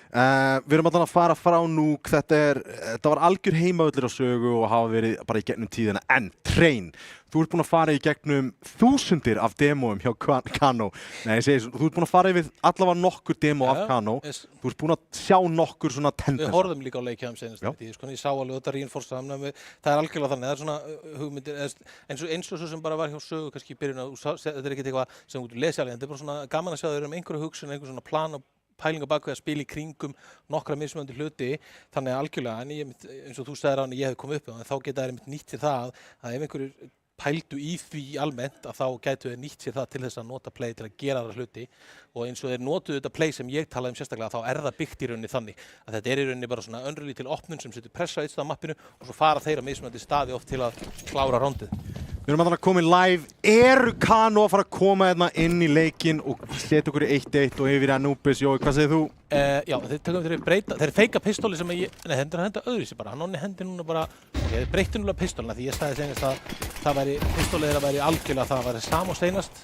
Við erum allan að fara frá Núk, þetta var algjör heimavöldur á Sögu og hafa verið bara í gegnum tíðina, en Train, þú ert búin að fara í gegnum þúsundir af demóum hjá Kano. Nei, ég segi, þú ert búin að fara yfir allavega nokkur demó af Kano, þú ert búin að sjá nokkur svona tendens. Við horfðum líka á leikjaðum senast tíð, sko, ég sá alveg þetta reinforce samnæmi, það er algjörlega þannig, það er svona hugmyndir, eins og svo sem bara var hjá Sögu kannski í byrjun, þetta er ekkert eitthvað sem þú lesi alveg, þetta er bara svona gaman að sjá þeir einhverju hugsun, einhver svona plan og pælinga bak við að spila í kringum nokkra mismunandi hluti, þannig að algjörlega, en eins og þú sagðir á hann, ég hef komið upp en þá geta þeir nýtt sér það að ef einhverjur pældu í því almennt að þá gætu þeir nýtt sér það til þess að nota play til að gera það hluti og eins og þeir notuðu þetta play sem ég talaði sérstaklega þá er það byggt í rauninni þannig að þetta er í rauninni bara svona önrulítil opnun sem setur pressa eitt stað á mappinu og svo fara þeir á mismunandi staði oft til að klára rándið. Við erum að koma live, eru Kano að fara að koma hérna inn í leikinn og setja okkur í 1-1 og yfir Anubis, Jói, hvað segir þú? Já, þeir feika pistóli sem nei, hendur að henda öðruvísi bara, hann hendi núna bara, þeir breytti núna pistólina því ég sagði senast að það væri, pistólið þeirra væri algjörlega það væri sam og seinast.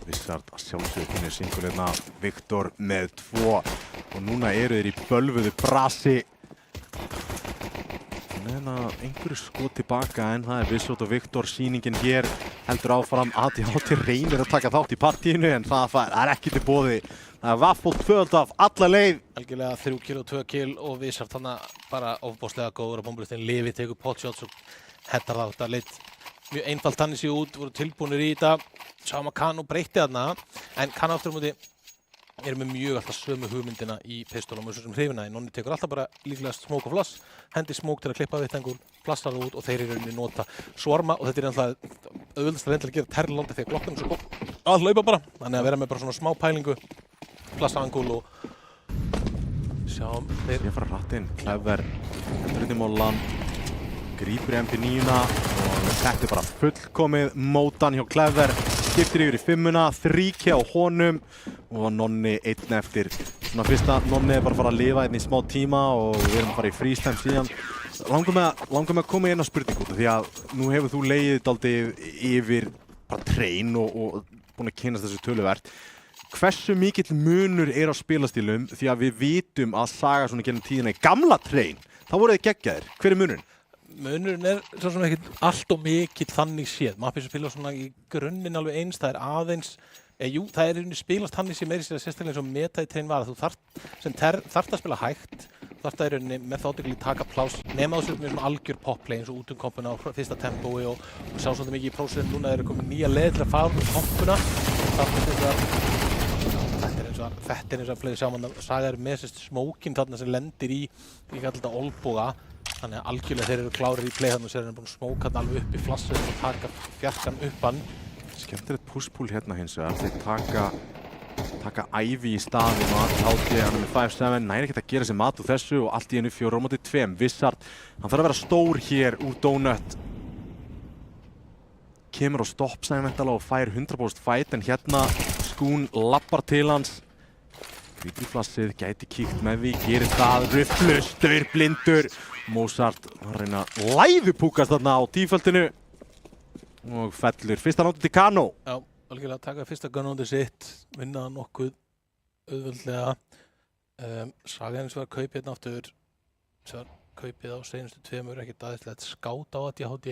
Vissart að sjálfsögðu finnir singulirna, Viktor með 2 og núna eru þeir í bölvuðu brasi. Einhverju skot tilbaka en það er Vissart og Viktor, sýningin hér heldur áfram, ATHD reynir að taka þátt í partíinu en það er ekki til boði. Það er vaffólt tvöld af alla leið. Algjörlega 3 kill og 2 kill og Vissart þannig bara ofbáslega góður á bombulistinn, Livi tekur potshots og hettar það. Þetta leit mjög einfalt þannig sér út, voru tilbúinir í þetta, sáum að Kano breytti þarna en Kano aftur á móti er með mjög alltaf sömu hugmyndina í pistólum og þessum hrifinaði. Nonni tekur alltaf bara líklega smoke og flass, hendi smoke til að klippa vittengur, flassar það út og þeir í rauninni nota swarma og þetta er alltaf auðvitað reynd til að gera terrlandi þegar klokkan er svo að hlaupa bara. Þannig að vera með bara svona smá pælingu, flassangul og sjáum þeir. Ég fara hratt inn, Clever, hendur inn í mollan, grípur í MP9-na og þetta er bara fullkomið mótan hjá Clever. Skiptir yfir í 5-una, 3K á honum og Nonni einn eftir. Svona fyrsta, Nonni er bara að fara að lifa einn í smá tíma og við erum að fara í freeze-time síðan. Langar mig að koma í eina spurning út því að nú hefur þú legið dálítið yfir bara Train og búin að kynnast þessu töluvert. Hversu mikill munur er á spilastílum því að við vitum að Saga svona gennum tíðina í gamla Train, þá voru þið geggjaðir. Hver er munurinn? Munurinn er svo sem ekkert allt og mikill þannig séð. Mappið sem spila svona í grunninn alveg eins, það er aðeins, jú, það er í spilast þannig sem meiri sér að sérstaklega eins og meta í Train var að þú þarft að spila hægt, þarft að í rauninni methodically taka pláss, nema þessu með svona algjör popplay eins og út kompuna á fyrsta tempói og sjá svolítið mikið í prósinu núna eru komið nýja leið til að fara um kompuna. Þetta er eins og að fleiri sjá mann að Saga er með sérst smókin þarna sem lendir í, ég kallar þetta olboga. Þannig að algjörlega þeir eru klárir í play þannig að þeir eru búin að smóka hann alveg upp í flassu og taka fjarkan upp hann. Skemmtilegt push-pull hérna hins vegar. Þeir taka Ivy í staðinn og ATHD, hann er með 5-7, næri ekkert að gera sér mat úr þessu og allt í einu 4-2. Vissart, hann þarf að vera stór hér úr Donut. Kemur á stopp sæmventala og fær 100% fight en hérna Skún lappar til hans. Grípur í flassið, gæti kíkt með því, gerir það, Rufflus, staur blindur. Mozart reyna að læðupúkast þarna á tíföldinu og fellur fyrsta náttúr til Kano. Já, algjörlega taka fyrsta gunnándi sitt, vinna nokkuð auðveldlega. Saga eins og var kaupið hérna aftur, kaupið á seinustu 2, ekkert aðeinslegt skát á ATHD.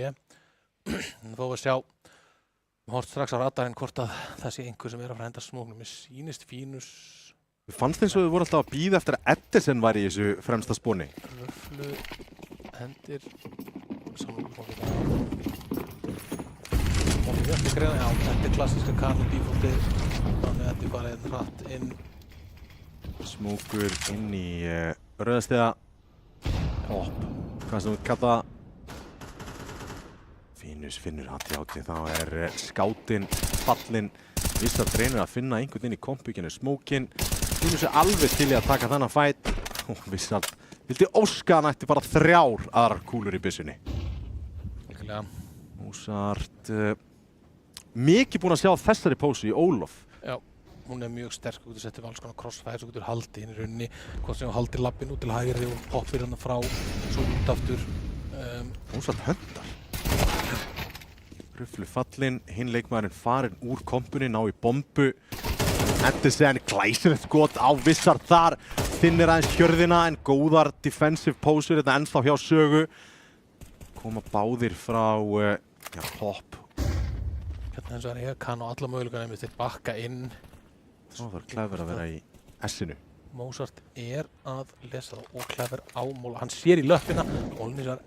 Þá var að sjá Hort strax á radarinn hvort að það sé einhver sem að fara að henda smóknum. Mér sýnist Fínus Við fannst eins og þau voru alltaf að bíða eftir að Edison var í þessu fremsta spóni. Röflu hendir og við ætlum greina, já, þetta klassíska Kano defaultið, þannig að þetta bara hratt inn. Smókur inn í rauðastiða. Hopp, hvað sem við kalla það. Fínus finnur AT-80, þá skátinn fallinn. Vissar reynir að finna einhvern inn í kompbygginu smókinn. Fínus alveg til í að taka þennan fætt. Og Vissar vildi óska hann ætti bara 3 aðrar kúlur í byssunni. Algjörlega. Mozart mikið búinn að sjá þessari pósu í Olof. Já, hún mjög sterk, þú getur sett upp alls konar crossfire, þú getur haldið inn í rauninni, hvort sem þú haldir lappinn út til hægri og poppir hann frá, svo út aftur. Mozart höndar. Röflu fallinn, hinn leikmaðurinn farinn úr kompunni, ná í bombu. Edison glæsilegt skot á Vissar þar, finnir aðeins hjörðina en góðar defensive pósur, þetta ennþá hjá Sögu. Koma báðir frá Hopp. Hérna eins og ég kann á alla möguleikana einmitt þeir bakka inn. Það var Clever að vera í S-inu. Mozart að lesa það og Clever á móla. Hann sér í löppina, Olnisar.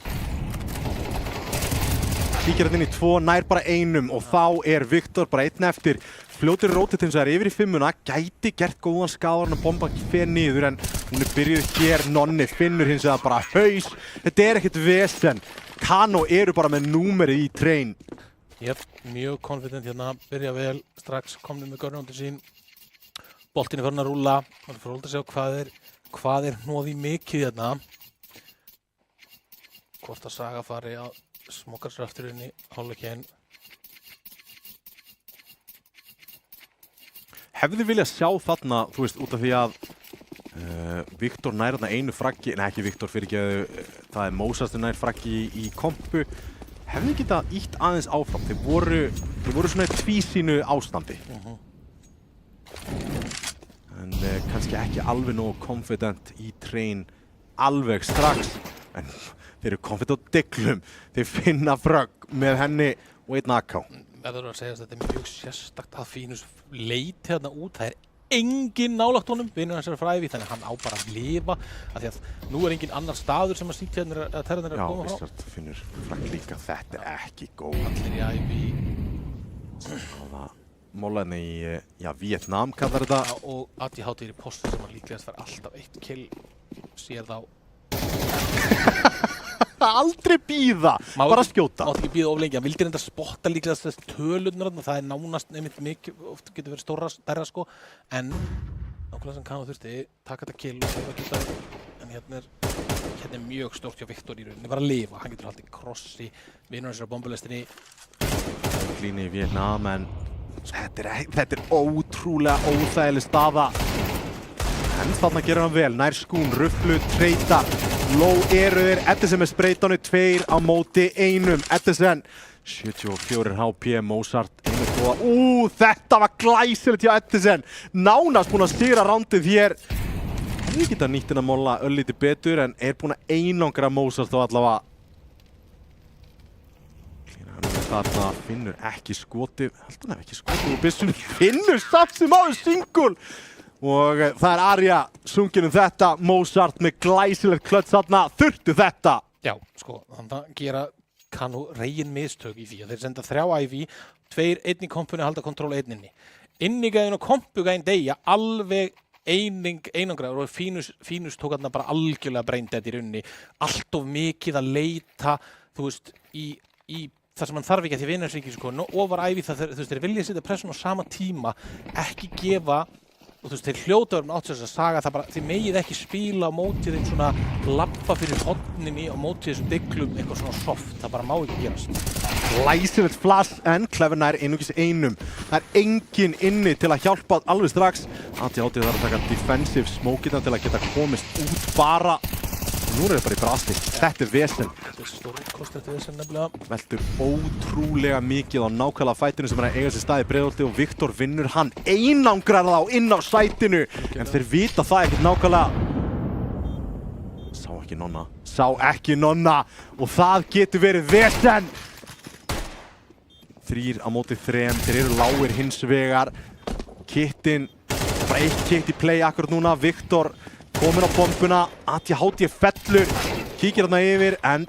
Kíkir hann inn í 2, nær bara 1 og þá Viktor bara 1 eftir. Fljótur rótið hins vegar yfir í 5-una, gæti gert góðan skaðar en bomba fer niður en hún byrjuð hér. Nonni finnur hins vegar bara haus. Þetta ekkert vesen. Kano bara með númerið í train. Jep, mjög confident hérna, byrja vel, strax komnir með görnundir sín. Boltinn farin að rúlla, hann fyrir að sjá hvað hnoði mikið hérna. Hvort að Saga fari að smokka sér aftur inn í hálfleikinn. Hefði viljað sjá þarna, þú veist, út af því að Viktor nær þarna einu fraggi, nei ekki Viktor fyrirgeðu, það Mozart sem nær fraggi í kompu. Hefði getað ítt aðeins áfram, þeir voru svona í tvísýnu ástandi. En kannski ekki alveg nógu confident í train alveg strax. En þeir eru confident á diglum, þeir finna frögg með henni og einn AK. Verður að segja að þetta mjög sérstakt að Fínus leit hérna út, það engin nálægt honum, vinur hans frá Ævi, þannig að hann á bara að lifa af því að nú engin annar staður sem að sýnt hérna að terðan að koma frá. Já, Vissart finnur fragg líka, þetta ekki góð. Allir í Ævi. Það mólaðinni í Vietnam kallar þetta. Já, og AT-80 í postu sem að líklegast var alltaf 1 kill, sér þá. Aldrei bíða, bara skjóta. Mátt ekki bíða of lengi, hann vildi reynda spotta líklegast þess tölurnar, það nánast einmitt mikið, oft getur verið stærra sko, en nákvæmlega sem Kano þurfti, taka þetta kill og geta, en hérna mjög stórt hjá Viktor í rauninni, bara að lifa, hann getur haldið krossi, vinur hans á bombulestinni. Klíni í Vietnam, en þetta ótrúlega óþægileg staða. En þarna gerir hann vel, nær skún, Röflu, treyta. Low þeir, Edison með spreytánu, 2 á móti 1. Edison, 74 HP, Mozart, 1 góða. Þetta var glæsilegt hjá Edison. Nánast búinn að sigra rándið hér. Hefði getað nýtt inn að móla örlítið betur, en búinn að einangra Mozart þó allavega. Þarna finnur ekki skotið, heldur hann ekki skotið úr byssunni. Finnur samt sem áður singul. Og það Arja sungin þetta, Mozart með glæsilegt klöts þarna, þurftu þetta. Já, sko, þannig að gera Kano regin mistök í því að þeir senda 3 Ævi, 2 einn í kompunni halda kontról 1 inni. Innigæðin og kompugæðin deyja alveg einangraður og Fínus tók þarna bara algjörlega braindead í rauninni. Allt of mikið að leita, þú veist, í það sem hann þarf ekki að því vinnarsvíki, sko, ofar Ævi það, þú veist, þeir vilja setja pressun á sama tíma, ekki gefa. Og þú veist, þeir hljóta verðum átt þess að Saga, það bara, þið megið ekki spila á mótið þeim svona labba fyrir hodninni á mótið þessum diglum, eitthvað svona soft, það bara má ekki gerast. Glæsilegt flash, en Clever nær einungis 1. Það enginn inni til að hjálpa alveg strax. AT-80 þarf að taka defensive smoke-ina til að geta komist út bara. Nú þeir bara í brasti, þetta vesen. Þetta stóri kost eftir vesen nefnilega. Veltur ótrúlega mikið á nákvæmlega fætinu sem eiga sér stað í Breiðholti og Viktor vinnur hann, einangrar þá inn á sætinu. En þeir vita það ekkert nákvæmlega. Sá ekki nonna og það getur verið vesen. 3 á móti 3, þeir eru lágir hins vegar. Kittin, bara 1 kitt í play akkurat núna. Viktor komin á bombuna, ATHT fellur, kíkir þarna yfir en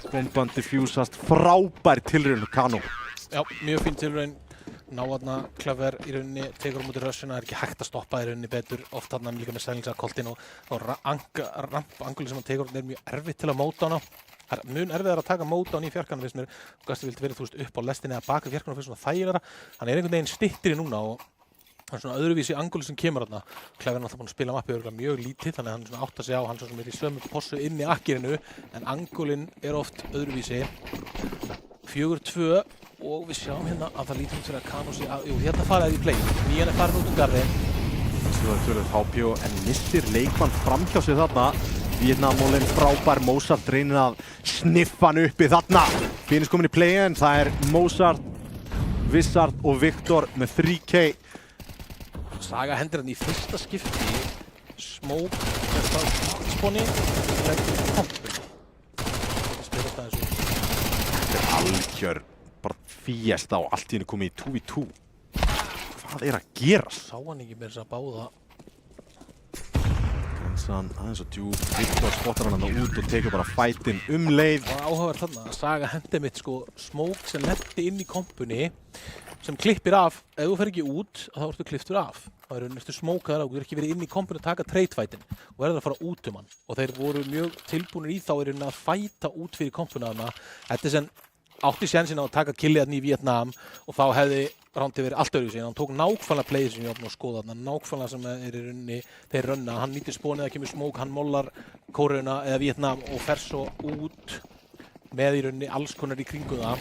bomban diffusast, frábær tilraun Kano. Já, mjög fín tilraun. Ná þarna Clever í rauninni, tekur á móti rushuna, er ekki hægt að stoppa í rauninni betur. Oft þarna líka með stælingsarkoltin og rampanguli sem hann tekur er mjög erfitt til að móta hana. Það er mun erfiðar að taka móta hann í fjarkanum, finnst mér. Gasti vildi verið, þú veist, upp á lestinni eða baka fjarkanum fyrir svona þægilega. Hann er einhvern veginn styttri núna og hann er svona öðruvísi anguli sem kemur þarna. Clever er náttúrulega búinn að spila mappi örugglega mjög lítið, þannig að hann svona áttar sig á, hann svo sem er í sömu possu inni akkirinu, en angulinn er oft öðruvísi. 4-2 og við sjáum hérna að það lítur út fyrir að Kano sé að, jú, hérna faraði í play. Nýjan er farin út garðinn. Töluð HP en missir leikmann framhjá sig þarna. Vietnamólinn frábær, Mozart reynir að sniffa hann uppi þarna. Finnst komin í play-in, það er Mozart, Wizard og Viktor með 3K. Saga hendir hann í fyrsta skipti. Smoke, þetta sponni, leggur kompun. Spilast það eins og. Þetta er algjör, bara fiesta og allt í henni komið í 2v2. Hvað er að gerast? Sá hann ekki með þess að báða. Grensan aðeins og djúp, Viktor spottar hann út og tekur bara fætinn leið. Það var áhugaverð þarna að Saga hendi mitt sko Smoke sem lendi inn í kompunni sem klippir af, ef þú fer ekki út þá ertu klipptur af. Það eru næstu smókaðar á, þú er ekki verið inn í kompunni að taka trade-fætin og verður að fara út hann. Og þeir voru mjög tilbúinir í þá að fæta út fyrir kompunna þarna. Þetta er sem átti sénsinn á að taka killið þarna í Vietnam og þá hefði rándið verið allt öðruvísi. Hann tók nákvæmlega playið sem ég opna og skoða þarna, nákvæmlega sem er í rauninni þeir rönna. Hann nýtir spónið, það kemur Smoke, hann mollar Kóreuna eða Vietnam og fer svo út með í rauninni alls konar í kringu það.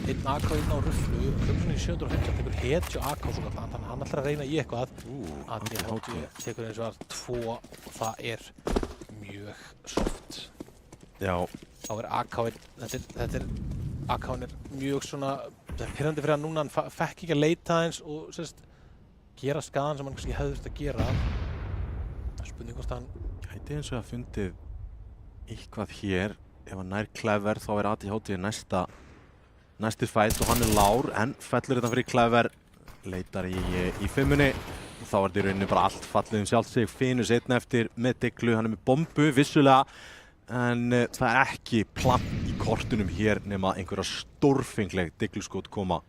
Einn AK inn á ruflu, hljómsveit í 750 tekur hetju AK svo kallan, þannig að hann ætlar að reyna í eitthvað. ATHT tekur eins og var 2 og það er mjög soft. Já. Þá er AK-inn, AK-inn er mjög svona, það er pirrandi fyrir hann núna, hann fekk ekki að leita eins og sérst, gera skaðan sem hann kannski hefði þurft að gera. Spurning hvort hann Gæti eins og að fundið eitthvað hér, ef hann nær Clever þá er ATHT næsti fætt og hann er lár en fellur þetta fyrir Clever, leitar í fimmunni og þá er þetta í rauninni bara allt fallið sjálft sig. Finus einn eftir með Diglu, hann er með bombu vissulega en það er ekki plan í kortunum hér nema einhverja stórfengleg Digluskot koma.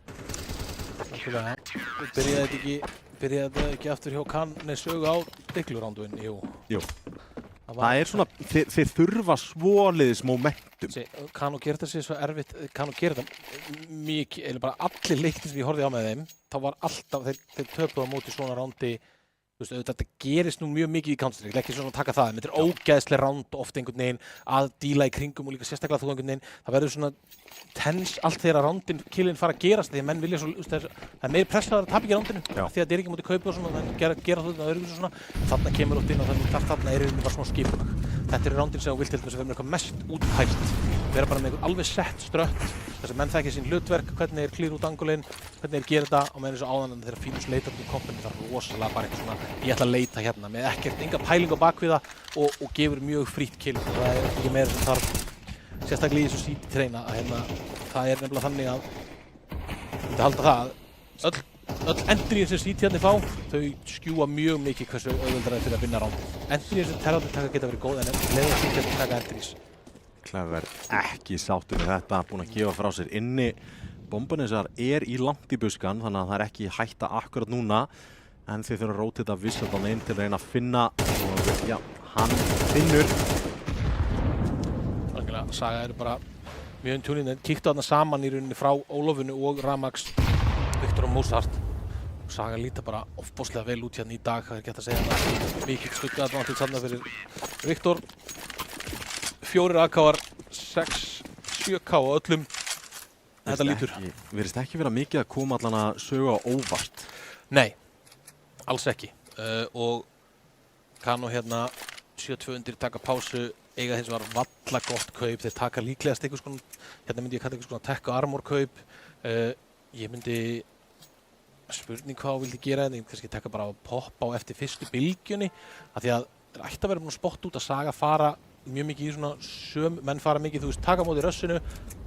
Byrjaði þetta ekki aftur hjá Kanni sögu á Diglu-ránduinn? Jú. Það er svona, þeir þurfa svoliðis momentum. Kano gerir þetta sér svo erfitt, Kano gerir þetta mikið, eða bara allir leiktir sem ég horfði á með þeim, þá var alltaf, þeir töpuðu á móti svona rándi. Þú veist, þetta gerist nú mjög mikið í Counter-Strike, ekki svona að taka það, en þetta er ógeðslega ránd oft einhvern veginn að díla í kringum og líka sérstaklega þú einhvern veginn, það verður svona tens allt þegar rándin, killin fara að gerast því að menn vilja svo, það er meiri pressaður að tapa ekki rándinu, því að þetta er ekki mútið kaupa og svona, þannig gera það öðruvísi og svona, þarna kemur oft inn og þarna er bara svona skipulag. Þetta er rándin sem þú vilt til þess að vera með eitthvað mest útpælt, vera bara með einhvern alveg sett strött, þess að menn þekkja sín hlutverk, hvernig er klír út angulinn, hvernig er gera þetta og með eins og áðan þegar Finus leitar út í kompunni, það er rosalega bara eitthvað svona, ég ætla að leita hérna með ekkert, enga pæling á bakviða og gefur mjög frýtt kill. Það er ekki meira sem þarf, sérstaklega í þessu CT treyna, að hérna, það er nefnilega þannig að, ég myndi halda það að öll endurinn sem CT hérna fá, þau skjúa mjög mikið hversu auðveldara fyrir að vinna ránd. Endurinn sem Terrornir taka geta verið góð en leiða CT að taka endurins. Clever ekki sáttur með þetta, búinn að gefa frá sér inni. Bombanesar er í langt í buskan, þannig að það er ekki hætta akkurat núna. En þeir þurfa að rótita Wizard inn til að reyna að finna og já, hann finnur. Saga eru bara mjög tjúnin, en kíktu þarna saman í rauninni frá Ólafunu og Ramax, Viktor og Mozart. Saga líta bara ofboðslega vel út hérna í dag, það er ekki hægt að segja það. Mikið stuggaðadvantage þarna fyrir Viktor. 4 AK-ar, 6-7K á öllum. Þetta lítur. Virðist ekki vera mikið að koma allan að sögu á óvart. Nei, alls ekki. Og Kano hérna 7-2 undir, taka pásu, eiga hins var valla gott kaup. Þeir taka líklegast einhvers konar, hérna myndi ég kalla einhvers konar tech og armor kaup. Ég myndi, spurning hvað vildi gera en ég kannski taka bara að poppa á eftir fyrstu bylgjunni. Af því að þeir ætti að vera búin að spotta út að Saga fara mjög mikið í svona menn fara mikið, þú veist, taka á móti rössinu,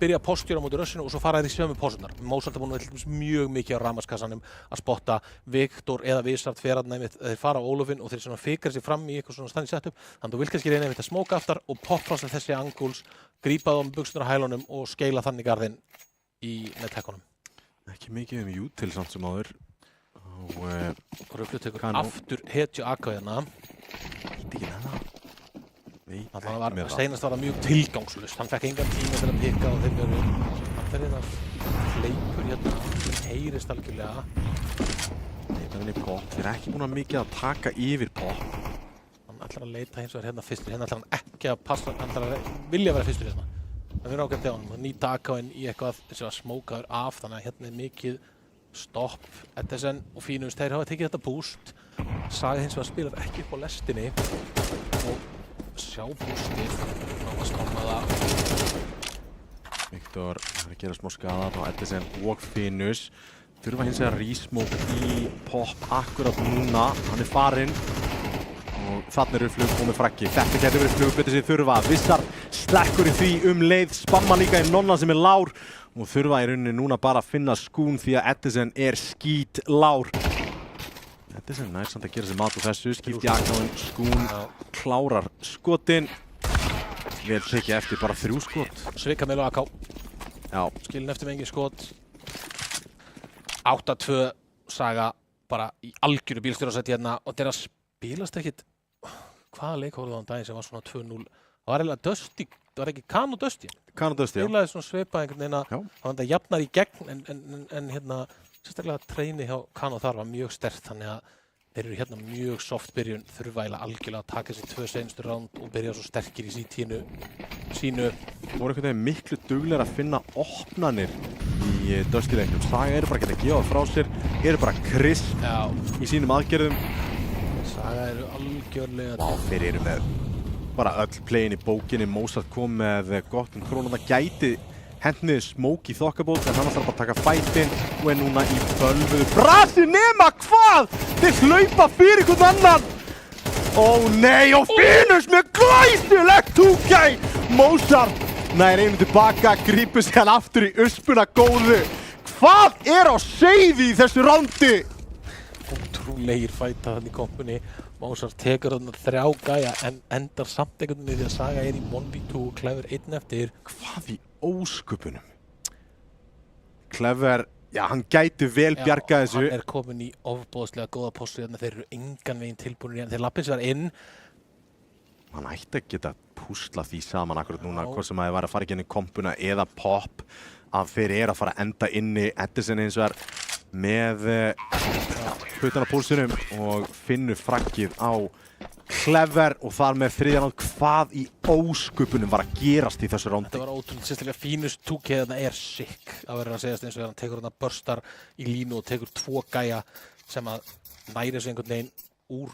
byrja að postjóra á móti rössinu og svo fara þeir í sömu pósunar. Mozart er búin að vera mjög mikið á rafmagnskassanum að spotta Viktor eða Vissart fer þarna einmitt, þeir fara á Ólafinn og þeir svona fikra sig fram í eitthvað svona standing setup. Þannig þú vilt kannski reyna einmitt að smóka aftar og poppa þessi angúls, grípa þá með buxurnar á hælunum og skeila þannig garðinn með tekkunum. Ekki mikið util samt sem áður. Og Rögglu tekur aftur hetju AK hérna. Seinast var það mjög tilgangslust, hann fekk engan tíma til að pikka og þeir veru, hann fer hérna hleypur hérna, heyrist algjörlega. Leitar inn í pop, þeir ekki búin að mikið að taka yfir pop. Hann ætlar að leita hins vegar hérna fyrstur, hérna ætlar hann ekki að passa, hann ætlar að vilja vera fyrstur hérna. Það verður ágætt hjá hann, nýta AK-inn í eitthvað sem var smókaður af, þannig að hérna mikið stopp, Edison og Fínus, þeir hafa tekið þetta boost. Saga hins vegar spilar ekki upp á lestinni og sjá boostið, ná að skáma það. Viktor er að gera smá skaðan á Edison og Fínus. Þurfa hins vegar resmoke í pop akkurat núna, hann er farinn. Og þarna eru flug og með fraggi. Þetta getur verið flugbyrði sem þurfa. Vissart slekkur í því leið, spamma líka í nonna sem er lár. Og þurfa í rauninni núna bara að finna skún því að Edison er skít lár. Edison nær samt að gera sér mat úr þessu, skipti AK-inn, skún, klárar skotin. Vel tekið eftir bara 3 skot. Svika með AK. Já. Skilin eftir með engin skot. 8-2 Saga bara í algjöru bílstjórasæti hérna og þeirra spilast ekkit. Hvaða leik hóruð á daginn sem var svona 2-0? Það var eiginlega Dusty, það var ekki Khan og Dusty. Khan og Dusty, já. Spilaði svona svipað einhvern veginn að það jafnar í gegn en hérna sérstaklega treyni hjá Khan og þar var mjög sterkt þannig að þeir eru hérna mjög soft byrjun, þurfa eiginlega algjörlega að taka þessi 2 seinustu ránd og byrja svo sterkir í sínu. Voru einhvern veginn miklu duglegir að finna opnanir í Dusty-leiknum. Saga eru bara ekki að gefa frá sér, eru bara crisp í sínum aðgerðum. Saga eru algjörlega... Þeir eru með bara öll playin í bókinni. Mozart kom með gott krónu. Það gæti henniði smók í þokkabót en hann ætlar bara að taka fætinn og er núna í bölvuðu brasi nema hvað? Þeir hlaupa fyrir hvern annan! Ó nei, og Fínus með glæsilegt 2K! Mozart nær einu tilbaka, grípur sig hann aftur í uspuna góðu. Hvað er á seiði í þessu rándi? Ótrúlegir fæta þannig í kompunni. Mozart tekur þarna 3 gæja en endar samt einhvern veginn því að Saga er í 1v2 og Clever 1 eftir. Hvað í ósköpunum? Clever, já hann gæti vel bjargað þessu. Hann er komin í ofboðslega góða postu hérna, þeir eru engan veginn tilbúinir hérna, þeir lappin sér inn. Hann ætti að geta púsla því saman akkurat núna, hvort sem að það var að fara ekki inn í kompuna eða pop, að þeir eru að fara að enda inni. Edison eins og er með hutana púlsunum og finnur fraggið á Clever og þar með 3. ránd. Hvað í ósköpunum var að gerast í þessu rándi? Þetta var ótrúlega sérstaklega Fínus 2K þarna er sick að vera að segjast eins og hann tekur þarna burstar í línu og tekur 2 gæja sem að næri sig einhvern veginn úr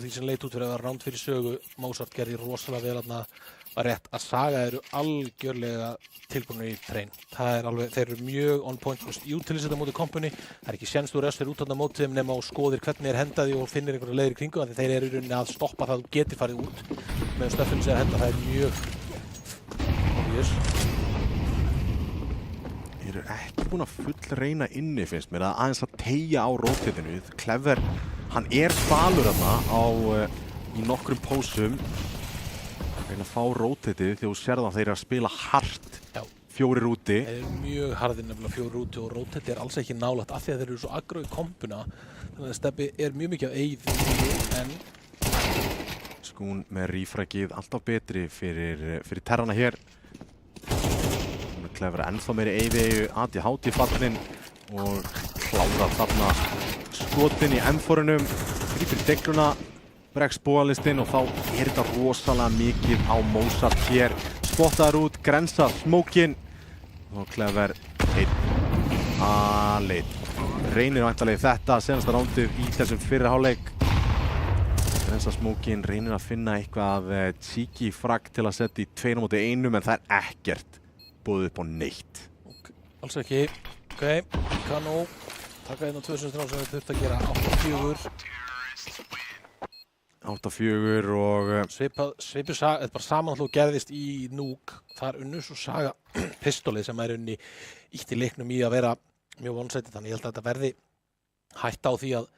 því sem leit út fyrir að vera ránd fyrir sögu. Mozart gerði rosalega vel þarna, var rétt að Saga eru algjörlega tilbúinir í trein. Það er alveg, þeir eru mjög on point og utilize þetta móti kompunni. Það er ekki séns þú röstir út þarna mótið þeim nema og skoðir hvernig hendaði og finnir einhverja leiðir í kringu þannig þeir eru í rauninni að stoppa það þú getur farið út með stöffinu sem henda. Það er mjög obvious. Þeir eru ekki búin að full reyna inni finnst mér að aðeins að teygja á rótitinu. Clever, hann er falur þarna í nokkrum pósum. Reyna að fá rótitið þegar þú sérð að þeir eru að spila hart 4 úti. Þeir eru mjög harðir nefnilega 4 úti og rótitið er alls ekki nálægt af því að þeir eru svo aggro í kompuna. Þannig að Stebbi er mjög mikið af eyð en... Skún með rífrækið alltaf betri fyrir terrana hér. Clever ennþá meiri eyði aðti háti fallin og klárar þarna skotin í M4-unum. Grípir degluna. Bregst bóalistinn og þá er þetta rosalega mikið á Mozart hér. Spottaður út, grensa smókin og Clever einn aleinn. Reynir væntanlega þetta senasta rándið í þessum fyrri hálfleik. Grensa smókin, reynir að finna eitthvað cheeky fragg til að setja í 2-1 en það er ekkert boðið upp á neitt. Alls ekki. Ok, Kano taka inn á 2 sem við þurfum að gera 8-4. 8-4 og Svipuð saga, þetta er bara saman hlú gerðist í Núk, þar unnu svo saga pistolið sem er unni ítt í leiknum í að vera mjög vonsætið, þannig ég held að þetta verði hætta á því að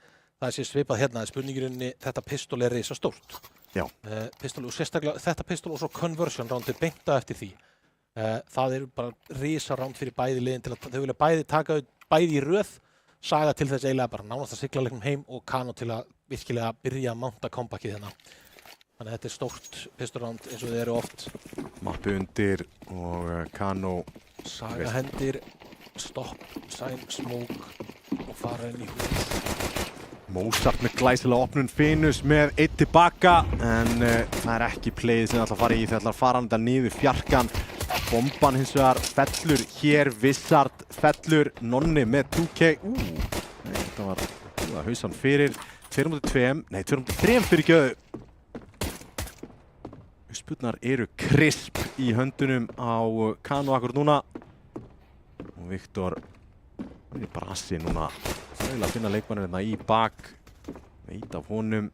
það sé svipað hérna, spurningir unni þetta pistol er risa stórt. Já. Pistol og sérstaklega þetta pistol og svo conversion roundið beinta eftir því. Það eru bara risa round fyrir bæði liðin til að þau vilja bæði taka bæði í röð, saga til þess eiginlega bara nánast að sigla leiknum heim og Kano til að virkilega byrja að mánta kompakið hérna. Þannig að þetta er stórt pistol round eins og þið eru oft. Mappi undir og Kano Saga hendir, stopp, sæn, smók og fara inn í hús. Mozart með glæsilega opnun, Finus með 1 tilbaka en það er ekki playið sem það ætla að fara í, það ætla að fara hann þetta niður fjarkan. Bomban hins vegar fellur hér, Wizard fellur, Nonni með 2K. Þetta var hausan fyrir 2-3 fyrir gjöðu. Spurnar eru krisp í höndunum á Kano akkur núna. Og Viktor er í brasi núna. Það er að finna leikmannir hérna í bak. Veit af honum.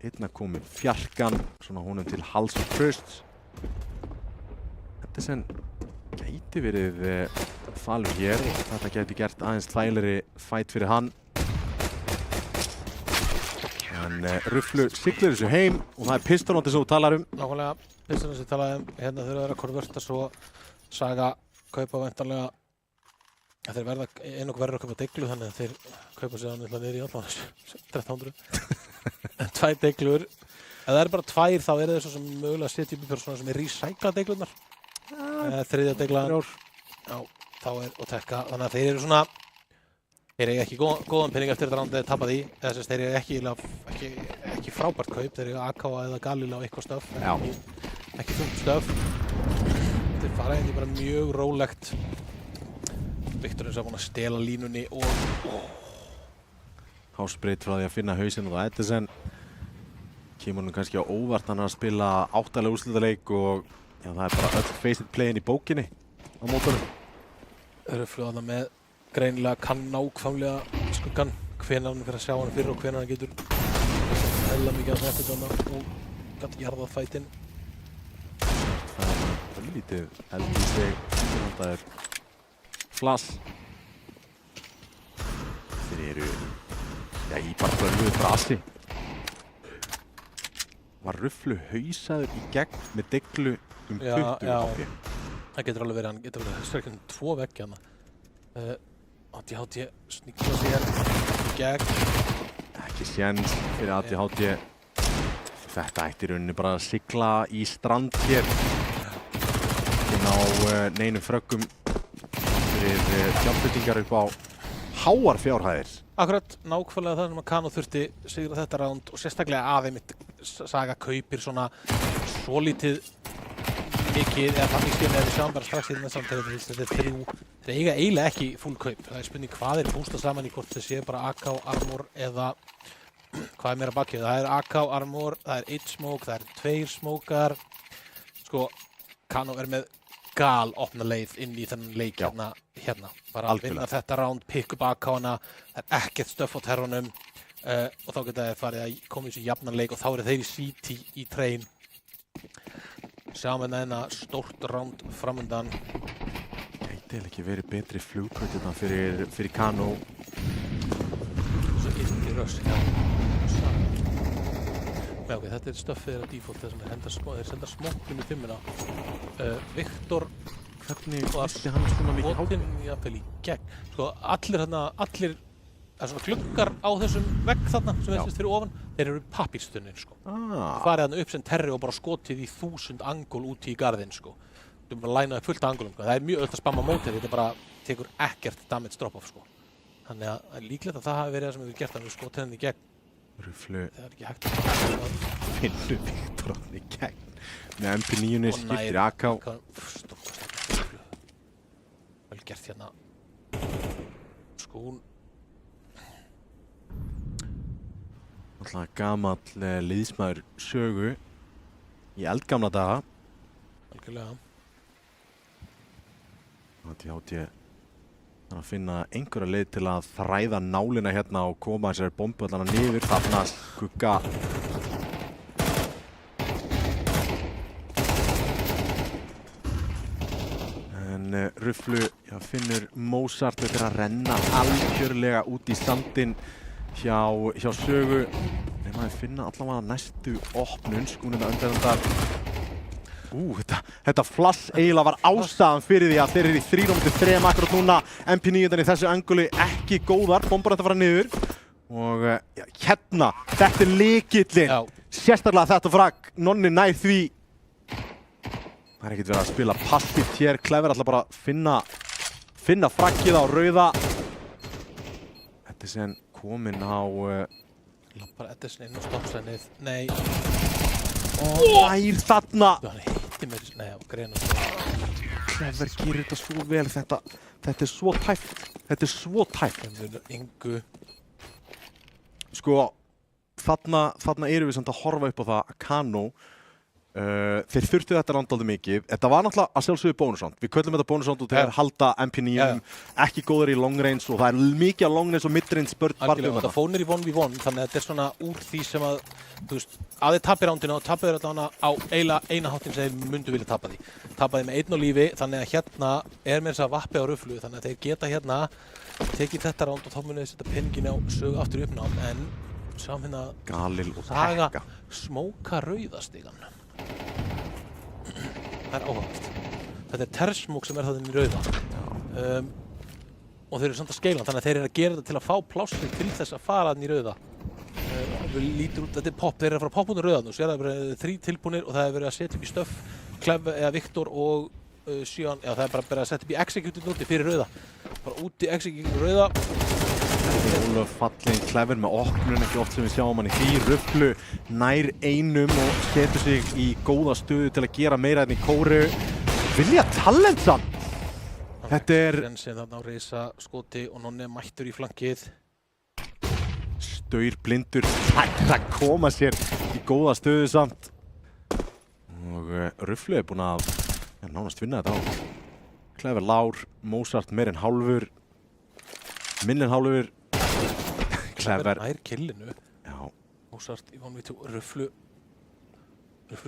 Einna komið fjarkan, svona honum til hals og tröst. Þetta sem gæti verið falur hér. Þetta gæti gert aðeins þægilegri fight fyrir hann. En Rufflu siglir þessu heim og það er pistolóndi sem þú talar um. Nákvæmlega, pistolóndi sem talaði um. Hérna þurfa að vera konverta svo Saga kaupa væntanlega. Þeir verða einhver verður að kaupa deiglu þannig að þeir kaupa sig þannig niður í allan 1300. En 2 deiglur. Ef það eru bara 2 þá eru þeir svo sem mögulega setja upp í persóna sem er recycla deiglunar. 3. deiglan. Já, þá er og tekka. Þannig að þeir eru svona þeir eru ekki góðan pening eftir þetta rándið tapa því. Eða þess að þeir eru ekki frábært kaup. Þeir eru AK eða Galila og eitthvað stöf. Ekki þungt stöf. Þeir fara inn í bara mjög rólegt. Viktor er búinn að stela línunni og Hásbreyt frá því að finna hausinn og Edison kemur hann kannski á óvart, hann er að spila 8-lega úrslitaleik og já, það er bara öll face it playin í bókinni á mótunum. Rufflu þarna með greinilega kann nákvæmlega skuggan hvenær hann fyrir að sjá hann fyrir og hvenær hann getur hella mikið að þetta þarna og gæti jarðað fætinn. Það er lítið held í sig, þetta er flass. Þeir eru í bara börnuðu brasi. Var Rufflu hausaður í gegn með deiglu 20 HP? Það getur alveg verið, hann getur verið strekkin 2 veggi hana. ADHD sníkla sér í gegn. Ekki séns fyrir ADHD. Þetta ætti í rauninni bara að sigla í strand hér. Ekki ná neinum fröggum fyrir fjárflutningar upp á háar fjárhæðir. Akkurat nákvæmlega það sem að Kano þurfti sigra þetta ránd og sérstaklega að einmitt Saga kaupir svona svolítið mikið eða þannig skilja við sjáum bara strax í þennan samtæðu þetta er 3. Þeir eiga eiginlega ekki full kaup. Það er spurning hvað er bústað saman í hvort þeir séu bara AK, Armor eða hvað er meira bakið. Það er AK, Armor, það er 1 smoke, það er 2 smokar. Sko, Kano er með opna leið inn í þennan leik hérna. Bara að vinna þetta round, pick upp AK-na, það er ekkert stöff á terrunum og þá geta þeir farið að koma í þessu jafnan leik og þá eru þeir í CT í train. Sjáum við hérna stórt round framundan. Gæti ekki verið betri flugkvöldina fyrir Kano. Svo inn í rush, Já, ok, þetta er stöffið þeirra default þeir senda smokkin í 5-una. Viktor hvernig visti hann svona mikið hátinn jafnvel í gegn. Sko, allir svona gluggar á þessum vegg þarna sem veitist fyrir ofan, þeir eru pappírstunnin, sko. Farið þarna upp sem terri og bara skotið í 1000 angul úti í garðinn, sko. Þú erum bara að læna upp fullt af angulum, sko. Það er mjög öll að spamma mótið, þetta bara tekur ekkert damage drop-off, sko. Þannig að það er líklegt að það hafi verið það sem við gert að við skotið henni í gegn. Rufflu Það er ekki hægt að finnur Viktor hann í gegn með MP9 skiptir AK. Vel gert hérna. Sko hún Alltaf gamall liðsmaður sögu í eldgamla daga. Algjörlega. ADHD að finna einhverja leið til að þræða nálina hérna og koma þessari bombu allan niður. Þarna skugga En Ruflu finnur Mozart eftir að renna algjörlega út í sandinn hjá Sögu. Nema að finna allavega næstu opnun, Skúnina undirhandar. Þetta flass eiginlega var ástæðan fyrir því að þeir eru í 3-3 akkurat núna. MP9 í þessu anguli ekki góðar, bombar þetta fara niður. Og hérna, þetta er lykillinn. Sérstaklega þetta fragg, Nonni nær því. Það er ekkert verið að spila passíft hér, Clever ætla bara að finna fraggið á rauða. Þetta er síðan kominn á... Lappar Edison inn á stoppsænið, nei. Nær þarna! Hann hitti mér, nei, á greinu. Clever gerir þetta svo vel, þetta er svo tæft. Þetta er svo tæft. Ingu. Sko, þarna erum við samt að horfa upp á það að Kano þeir þurftu þetta round aldrei mikið. Þetta var náttúrulega að sjálfsögðu bónusround. Við köllum þetta bónusround og þeir halda MP9 ekki góður í long range og það er mikið að long range og mid range börn barðum þetta. Fónir í 1v1 þannig að þetta er svona úr því sem að þú veist, að þið tapir roundinu og tapir þetta á eiginlega eina háttin sem þeir myndu vilja tapa því. Tapa því með 1 á lífi þannig að hérna er með þess að vappi á Ruflu þannig að þeir geta hérna tekið þetta round og þá munið þess að penningin á Sögu aftur í uppnám en sjáum hérna Galil og Saga Tekka smóka rauðastigan. Það er áhugavert. Þetta er tersmók sem er það inn í rauða. Og þeir eru samt að skeila þannig að þeir eru að gera þetta til að fá plássi til þess að fara inn í rauða. Við lítur út, þetta er pop, þeir eru að fara að poppa út úr rauðan og sér það er 3 tilbúnir og það er verið að setja upp í stöff Clever eða Viktor og síðan, já það er bara verið að setja upp í execute úti fyrir rauða. Bara út í execute rauða. Ólöf fallin, Clever með opnun, ekki oft sem við sjáum hann í því. Ruflu nær einum og setur sig í góða stöðu til að gera meira enn í kóru. Vilja Talentsan! Þetta er... Rensin þarna á risa skoti og Nonni mættur í flankið. Staur blindur, það koma sér í góða stöðu samt. Og Ruflu er búinn að nánast vinna þetta á. Clever lár, Mozart meir en hálfur. Minn en hálfur. Clever nær killinu. Já. Mozart í 1v2. Ruflu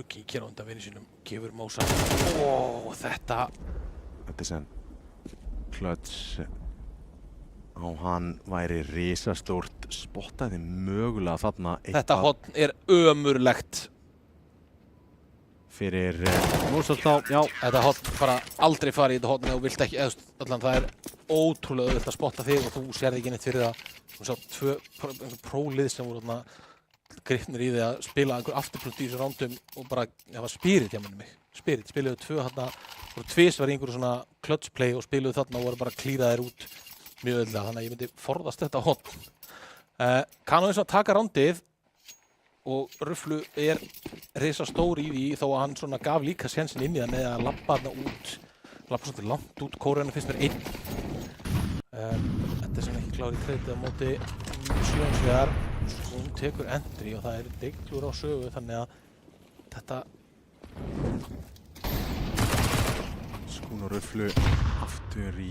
kíkir á undan vinni sínum. Gefur Mozart. Þetta er sem klöts á hann væri risastórt. Spottaði mögulega þarna Þetta hotn er ömurlegt. Fyrir Mozart þá, já. Þetta hotn bara aldrei fara í þetta hotn og vilt ekki, allan það er ótrúlega auðvitað að spotta þig og þú sérði ekki neitt fyrir það. Þú sá 2 prólið sem voru gripnir í því að spila einhver afturplötu í þessu rándum og bara, það var Spirit, ég menni mig. Spirit, spiluðu 2 þarna, voru tvisvar í einhverju svona clutch play og spiluðu þarna og voru bara klíraðir út mjög öðlega, þannig að ég myndi forðast þetta hotn. Kano eins og að taka rándið og Ruflu er risastór í því þó að hann svona gaf líka sénsinn inn í það með að labba þarna út, labba svolítið langt út, kóruðinu finnst mér 1. Þetta er sem ekki klár í treytið á móti Sjönsvegar, hún tekur entry og það er deiglur á Sögu þannig að þetta... Skún og Ruflu aftur í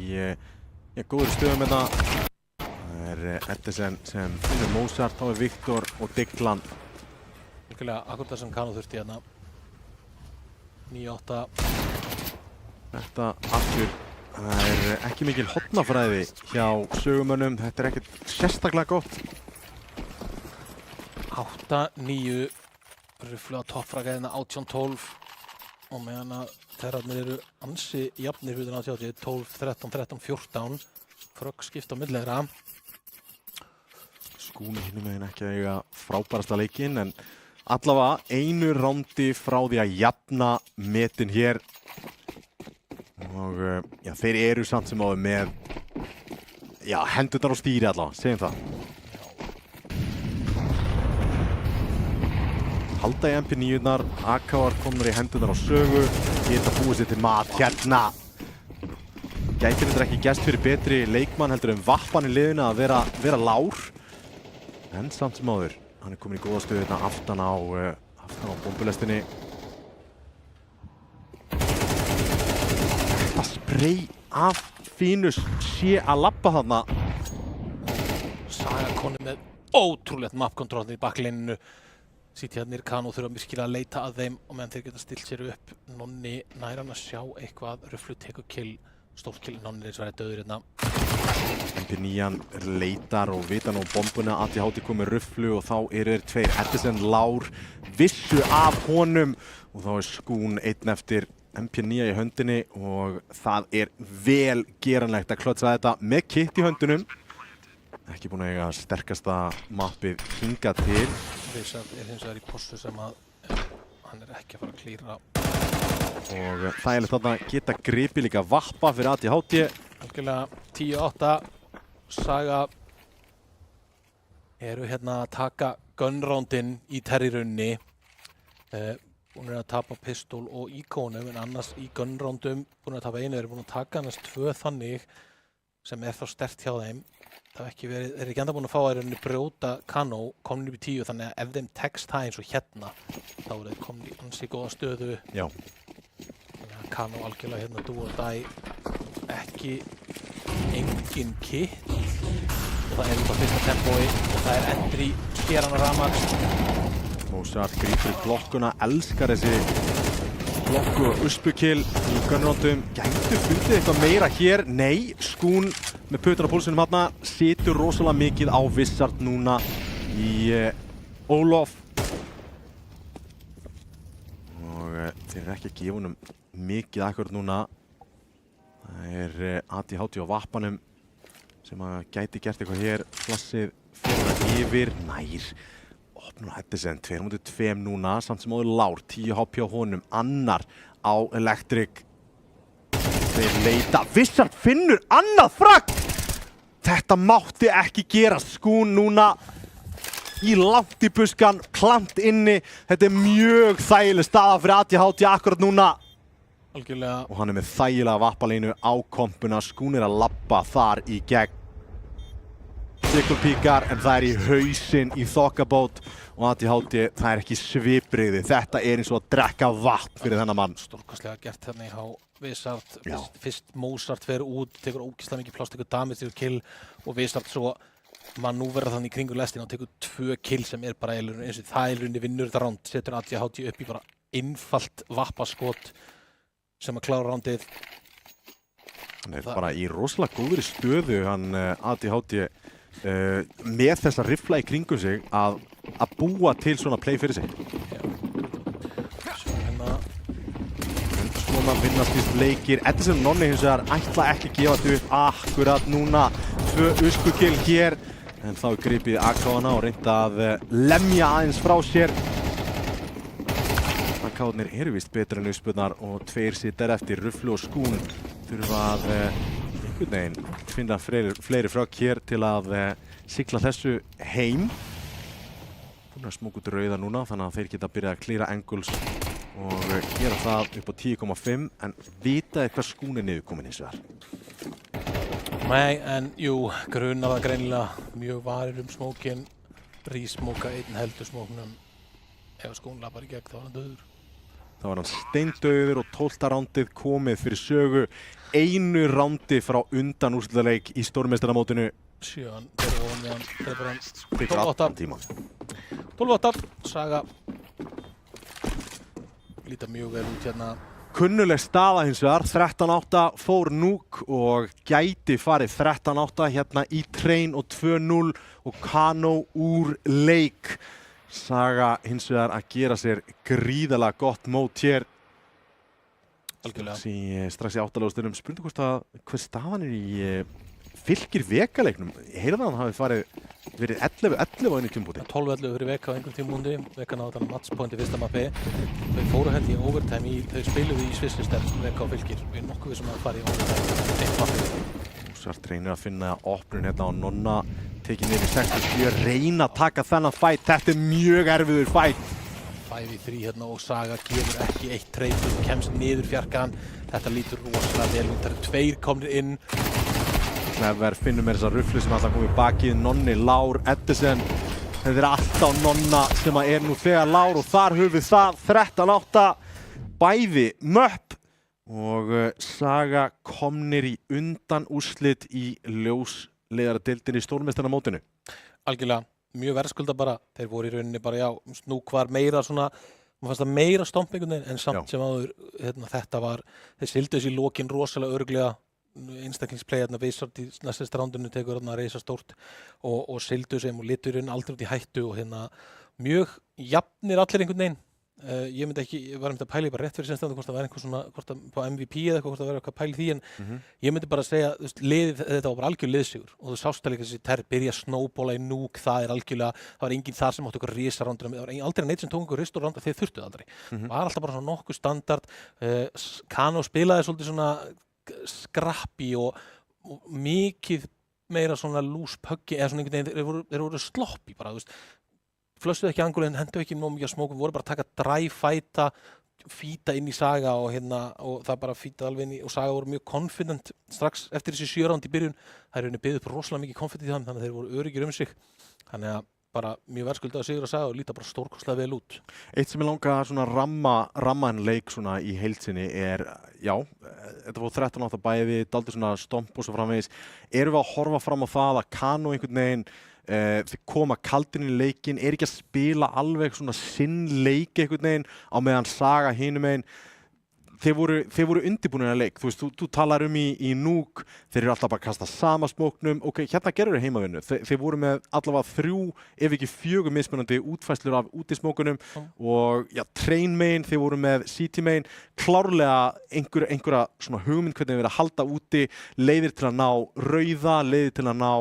góður stöðum hérna. Það er Edison sem finnur Mozart, þá er Viktor og Diglan. Virkilega akkurat það sem Kano þurfti hérna. 9-8. Þetta aftur, það er ekki mikil hotnafræði hjá sögumönnum, þetta er ekkert sérstaklega gott. 8-9, Ruflu á toppfragaðina 18-12 og meðan að þeirrarnir eru ansi jafnir hlutin á 12-13, 13-14. Frögg skipta á millera. Skúni hinum meginn ekki að eiga frábærasta leikinn en allavega einu rándi frá því að jafna metin hér og já, þeir eru samt sem áður með hendurnar á stýri allavega, segjum það. Halda í MP9-nar, AK-ar komur í hendurnar á Sögu, geta búið sér til mat hérna. Gætir þetta ekki gæst fyrir betri leikmann heldur vappan í liðinu að vera lár. En samt sem áður, hann er komin í góða stöðu hérna aftan á bombulestinni. Þetta sprey af Fínus sé að labba þarna. Saga koni með ótrúlegt map-kontroll í baklininu. Sítjarnir Kano þurfa virkilega að leita að þeim og meðan þeir geta stilt sér upp. Nonni nær hann að sjá eitthvað, Rufflu tekur kill, stórt kill, Nonni er eins og verið döður hérna. MP9 leitar og vita nú bombuna ATHT komið Rufflu og þá eru þeir tveir. Edison Lár vissu af honum og þá er Skún einn eftir MP9 í höndinni og það er vel geranlegt að klotsa þetta með Kit í höndunum. Ekki búin að eiga sterkasta mappið hingað til. Vissart er hins vegar í possu sem að hann er ekki að fara að klíra. Og þægilegt þarna geta gripið líka vappa fyrir ATHT. Algjörlega 10-8, Saga eru hérna að taka gunroundin í terrirunni. Hún er að tapa pistol og íkónum en annars í gunroundum búin að tapa einu, þeir eru búin að taka annars 2 þannig sem er þá sterkt hjá þeim. Það hef ekki verið, þeir eru ekki enda búin að fá að rauninni brjóta Kano, komin upp í 10 þannig að ef þeim tekst það eins og hérna þá eru þeir komin í ansi góða stöðu. Já. Þannig að Kano algjörlega hérna do or die, ekki engin Kit og það er líka fyrsta tempói og það er endri skeran að Ramax. Mozart grípur blokkuna, elskar þessi blokku og uspukill í gunroundum. Gætu fundið eitthvað meira hér? Nei, Skún með puttana á púlsunum hérna situr rosalega mikið á Vissart núna í Olof. Og þeir eru ekki að gefa honum mikið akkurat núna. Það er ATHT á vappanum sem að gæti gert eitthvað hér. Flassið fyrir yfir, nær. Opnur Edison, 2-2 núna, samt sem áður Lár, 10 HP á honum, annar á Electric. Þeir leita, Vissart finnur annað fragg! Þetta mátti ekki gera, Skún núna í langt í buskan, plant inni. Þetta er mjög þægileg staða fyrir ATHT akkurat núna. Algjörlega. Og hann er með þægilega vappalínu á kompuna, Skún er að labba þar í gegn. Sikulpíkar en það er í hausinn í þokkabót og ATHT, það er ekki svipbrigði. Þetta er eins og að drekka vatn fyrir þennan mann. Stórkostlega gert hérna hjá Vissart. Já. Fyrst Mozart fer út, tekur ógeðslega mikið pláss, tekur damage, tekur kill og Vissart svo manúverar þannig í kringu lestina og tekur 2 kill sem er bara eins og það vinnur þetta round, setur ATHT upp í bara einfalt vappaskot sem að klára roundið. Hann er bara í rosalega góðri stöðu, hann ATHT. Með þessa riffla í kringum sig að búa til svona play fyrir sig. En svona vinnast víst leikir. Edison og Nonni hins vegar ætla ekki að gefa þetta upp akkurat núna. 2 uspukill hér en þá er gripið AK-ana og reynt að lemja aðeins frá sér. AK-arnir eru víst betur en uspurnar og 2 sittar eftir. Rufflu og Skún þurfa að einhvern veginn finna fleiri frögg hér til að sigla þessu heim. Búin að smóka út rauða núna þannig að þeir geta að byrja að klíra angles og gera það upp á 10,5 en vita hvað Skún er niðurkomin hins vegar. Nei, en jú, grunar það greinilega mjög varir smókin, rísmóka einn heldur smóknum. Ef Skún labbar í gegn þá er hann döður. Þá var hann steindauður og 12. rándið komið fyrir sögu. Einu rándi frá undan úrslitaleik í stórmeistaramótinu. 7, þeir eru ofan við hann, þeir eru bara Tekur allan tíma. 12-8, Saga líta mjög vel út hérna. Kunnuleg staða hins vegar, 13-8 fór Núk og gæti farið 13-8 hérna í Train og 2-0 og Kano úr leik. Saga hins vegar að gera sér gríðarlega gott mót hér. Algjörlega. Strax í 8-lagastundum, spurningu hvað staðan er í Fylkir Veka-leiknum. Heyrðu hann hafi verið 11-11 á einu tímabúti. 12-11 fyrir Veka á einhverjum tímabúndi. Veka náði þannig matchpoint í fyrsta mappi. Þau fóru held í overtime þau spiluðu í Svisslistar, Veka og Fylkir. Við erum nokkuð sem að fara í overtime eitt mappi. Mozart reynir að finna opnun hérna á Nonna. Tekið niður í 67, reyna að taka þennan fight. Þetta er mjög erfiður fight. 5-3 hérna og Saga gefur ekki eitt treyf og kemst niður fjarkan. Þetta lítur rosalega vel út. Það eru 2 komnir inn. Clever finnur með þessa Rufflu sem alltaf komið bakið. Nonni, Lár, Edison. Þetta er alltaf Nonna sem er nú þegar Lár og þar höfum við það 13-8. Bæði möpp og Saga komnir í undan úrslit í ljósleiðaradeildinni í stórmeistaramótinu. Algjörlega. mjög verðskulda bara, þeir voru í rauninni bara, Snook var meira svona, maður fannst það meira stomp einhvern veginn, en samt sem áður, þetta var, þeir sildu þessi í lokin rosalega örglega, einstaklingsplay, Vizard í næstasta rándinu tekur reysa stórt og sildu sem og litur aldrei út í hættu og mjög jafnir allir einhvern veginn. Ég var að pæla bara rétt fyrir semstæðan hvort það var einhver svona, hvort það på MVP eða eitthvað, hvort það var eitthvað pæli því, en ég myndi bara segja, þetta var bara algjör liðsigur og þú sást að líka þessi Terr byrja að snowballa í Nuuk, það algjörlega, það var enginn þar sem átti eitthvað risarándina, það var aldrei neitt sem tók eitthvað risturánda, þeir þurftu aldrei. Var alltaf bara svona nokkuð standard, Kano spilaði svolítið svona skrappi og mikið meira svona loose puggi, eða svona einhvern veginn, þeir voru sloppy bara, flössuðu ekki angulinn, hendu ekki nóg mikið að smókum, voru bara að taka dræfæta, fýta inn í Saga og það bara fýtaði alveg inn í, og Saga voru mjög confident strax eftir þessi 7 ránd í byrjun, það er byggðið upp rosalega mikið confident í þeim, þannig að þeir voru öruggir sig, þannig að bara mjög verðskuldað sigur að Saga og líta bara stórkostlega vel út. Eitt sem ég langa að svona ramma en leik svona í heildsinni þetta fór 13-8 bæði, dálítið svona stomp og svo framvegis, erum við að horfa fram á það að Kano einhvern veginn þeir koma kaldir inn í leikinn, ekki að spila alveg svona sinn leik einhvern veginn á meðan Saga hinum megin. Þeir voru undirbúnir að leik, þú talar í Nuuk, þeir eru alltaf bara að kasta sama smóknum, ok, hérna gerur þeir heimavinnu, þeir voru með allavega 3 ef ekki 4 mismunandi útfærslur af útismókunum og train megin, þeir voru með CT megin, klárlega einhverja svona hugmynd hvernig þeir verið að halda úti, leiðir til að ná rauða, leiðir til að ná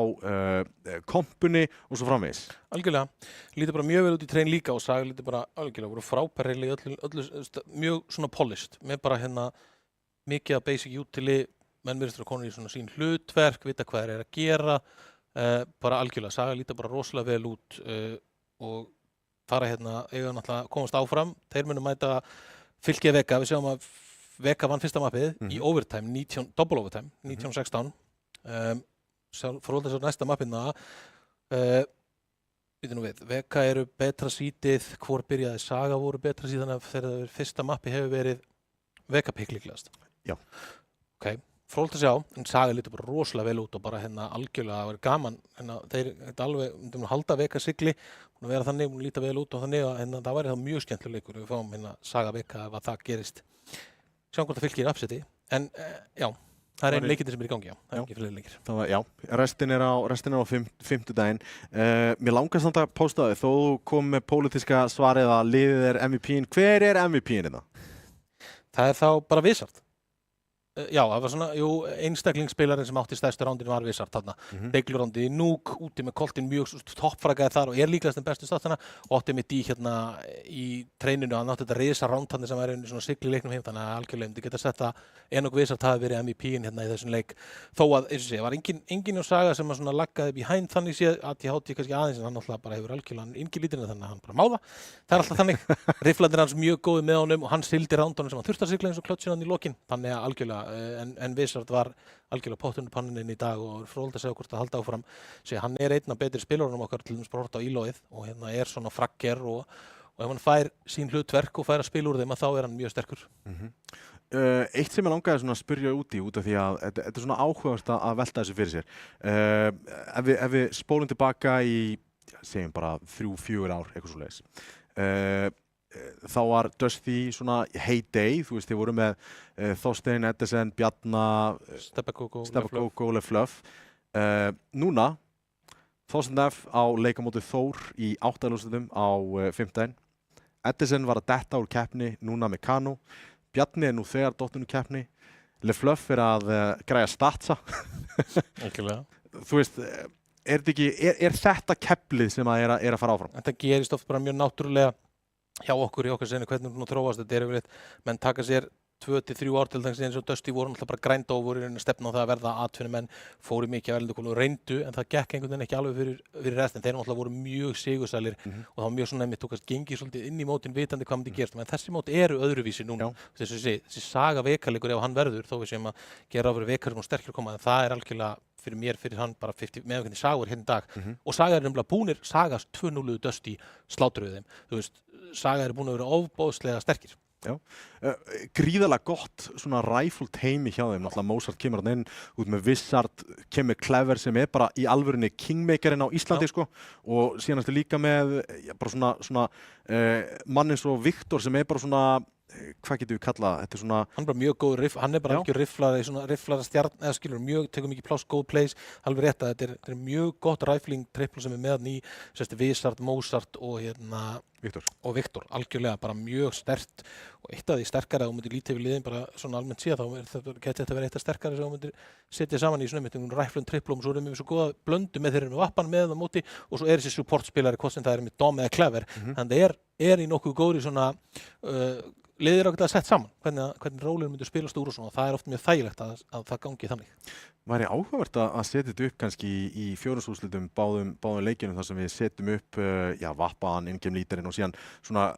kompunni og svo framvegis. Algjörlega, lítið bara mjög vel út í train líka og Saga lítið bara algjörlega, voru frábærri í öllu mjög svona polished, með bara mikið af basic utili, menn virðist konur í svona sín hlutverk, vita hvað þeir eru að gera, bara algjörlega, Saga lítið bara rosalega vel út og fara eiga náttúrulega komast áfram, þeir munu mæta Fylki Vega, við sjáum að Vega vann fyrsta mappið í overtime, double overtime, 19-16, fórhaldið svo næsta mappina, Vega eru betra sítið, hvor byrjaði Saga voru betra síð, þannig að þegar fyrsta mappi hefur verið Vega pick líklegast. Já. Ok, fróðilegt að sjá, en Saga lítur bara rosalega vel út og bara algjörlega, það var gaman, þeir alveg, myndum halda Vega sigli, hún vera þannig, hún líta vel út og þannig að það væri það mjög skemmtileg leikur, við fáum Saga Vega ef að það gerist. Sjáum hvort það Fylkir upseti, en já. Það er einn leikindi sem er í gangi, já. Það er ekki fleiri leikir. Já, restin er á fimmtudaginn. Mér langast samt að pósta þau, þó þú kom með pólitíska svarið að liðið er MVP-in. Hver er MVP-in þetta? Það er þá bara Vizard. Já, það var svona, einstaklingsspilarinn sem átti stærstu rándinu var Vizard þarna. Deiglurándið í Nuuk, úti með Coltin mjög toppfragaði þar og er líklegast den bestu statana og átti mitt í treininu, hann átti þetta risa ránd þarna sem er svona sigli í leiknum heim, þannig að algjörlega myndi geta sett að Enoch Vizard hafi verið MVP-in í þessum leik. Þó að, eins og sé, var engin á Saga sem svona laggaði behind þannig séð, ATHT kannski aðeins, en hann alltaf bara hefur algjörlega yngi lítirinn þannig að hann bara máða. Það er alltaf þannig. Rifflarnir hans mjög góði með honum og hann sildi rándunum sem hann þurfti að sigla eins og klötsin hann í lokin. Þannig að algjörlega en Vizard var algjörlega pottunni pannininn í dag og fróðilegt að segja hvort að halda áfram. Hann er einn af betri spilurunum okkar til þess að horfa á Ílóið og er svona fragger og ef hann fær sín hlutverk og fær að spila úr þeim þá er hann mjög sterkur. Eitt sem ég langaði svona að spyrja út af því að þetta er svona áhugavert að velta þessu fyrir sér. Ef við spólum tilbaka í, segjum bara 3-4 ár, eitthvað svoleiðis. Þá var Dusty svona heyday, þeir voru með Þorstein, Edesen, Bjarna, Steppa Lefluff. Núna, Þorstein F á leikamóti Þór í 8. úrslitum á 5. Edesen var að detta úr keppni núna með Kano. Bjarni er nú þegar dottinn úr keppni. Lefluff er að græja statsa. Er þetta keflið sem að er að fara áfram? Þetta gerist oft bara mjög náttúrulega hjá okkur í okkar senu, hvernig hún þróast þetta er yfirleitt, menn taka sér 2-3 ár til þess eins og Dusty voru náttúrulega bara grænda og voru stefna á það að verða atvinnumenn, fóru mikið að erlendu og reyndu, en það gekk einhvern veginn ekki alveg fyrir restin, þeir náttúrulega voru mjög sigursælir og það var mjög svona einmitt tókast gengið svolítið inn í mótin vitandi hvað myndi gerast, menn þessi mót eru öðruvísi núna, þessi Saga Vega-leikur ef hann verður, þó við séum að gera á fyrir Vega sem sterkir koma, en það er algjörlega fyrir hann bara 50 með hvernig Saga er hérna í dag og Saga er nefnilega búnir, Sagas 2-0 Dusty slátruðu þeim, Saga eru búin að vera ofboðslega sterkir Gríðarlega gott svona rifle teimi hjá þeim, náttúrulega Mozart kemur hann inn út með Wizard, kemur Clever sem bara í alvörunni kingmakerinn á Íslandi sko, og síðan ertu líka með bara svona mann eins og Viktor sem bara svona hvað getum við kallað, þetta svona hann bara mjög góð hann bara algjör rifflari, svona rifflara stjarn eða skilur mjög, tekur mikið pláss, góð plays alveg rétt að þetta er mjög gott rifling triple sem með hann í, Wizard, Mozart og Viktor, algjörlega bara mjög sterkt og eitt af því sterkara og myndir lítið við liðin bara svona almennt síðan þá geti þetta verið eitt af sterkara sem myndir setja saman í svona riflum triple og svo erum við svo góða blöndu með þeir eru með vappan með á móti og svo þessi supportspilari hvort sem það með Dom eða Clever þannig það í nokkuð góðri svona liðir ákveðið að setja saman hvernig rólinn myndir spilast úr og svona og það oft mjög þægilegt að það gangi þannig. Væri áhugavert að setja þetta upp kannski í fjórðungsúrslitum báðum leikjunum þar sem við setjum upp vappan, in-game líderinn og síðan svona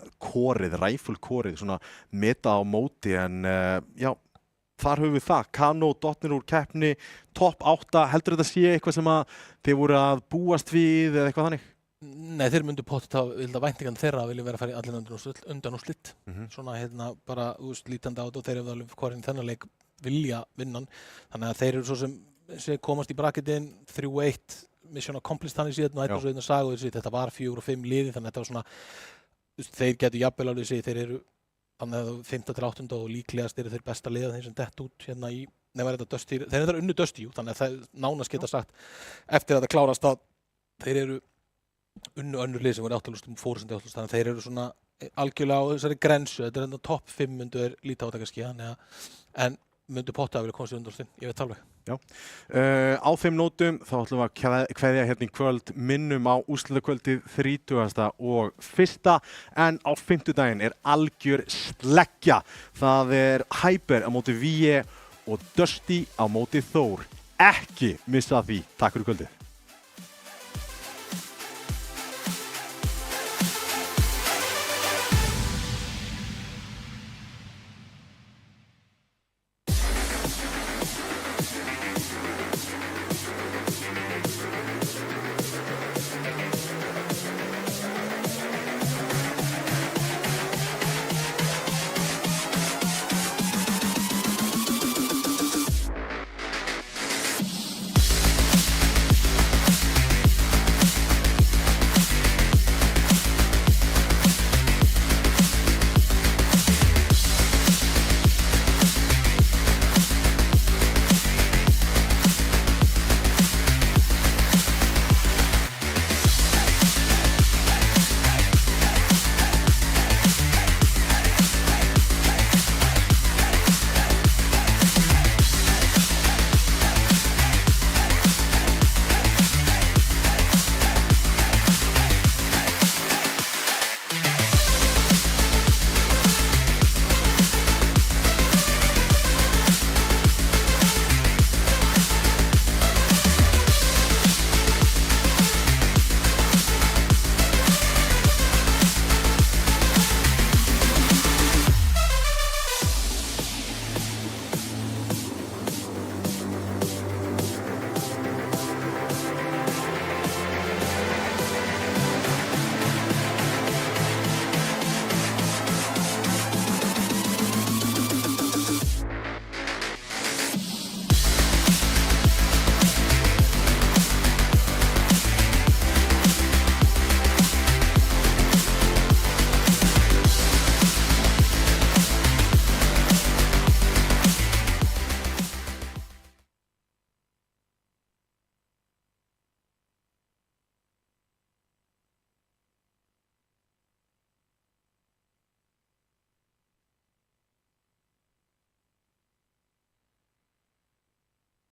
rifle kórið, svona meta á móti en þar höfum við það, Kano, dottnir úr keppni, topp 8, heldur þetta sé eitthvað sem að þið voru að búast við eða eitthvað þannig? Nei, þeir myndu pottet að væntingan þeirra vilja vera að fara í allir undan og slitt svona bara lítandi á þetta og þeir eru alveg hvorinn þennan leik vilja vinnan þannig að þeir eru svo sem komast í bracketin 3-1 mission accomplished þannig síðan og þetta svo sagu þetta var 4 og 5 liði þannig að þetta var svona þeir getur jafnvel alveg sig þeir eru þannig að 5. til 8. og líklegast eru þeir besta liða þeir sem dett út hérna í þeir eru unnu Dusty þannig að það nánast geta sagt eftir að þetta klárast að þeir eru unnu önnur lið sem voru áttalústum fóruðsandi áttalústum þannig að þeir eru svona algjörlega á þessari grensu þetta er enda topp 5 myndu lítið átakaski en myndu potta að vilja komast í undanúrslitin, ég veit alveg. Já, á þeim nótum þá ætlum við að kveðja hérna í kvöld minnum á úrslitakvöldið 30. og 1. en á 5. algjör sleggja það Hyper á móti VE og Dusty á móti Þór ekki missa því, takk fyrir kvöldið.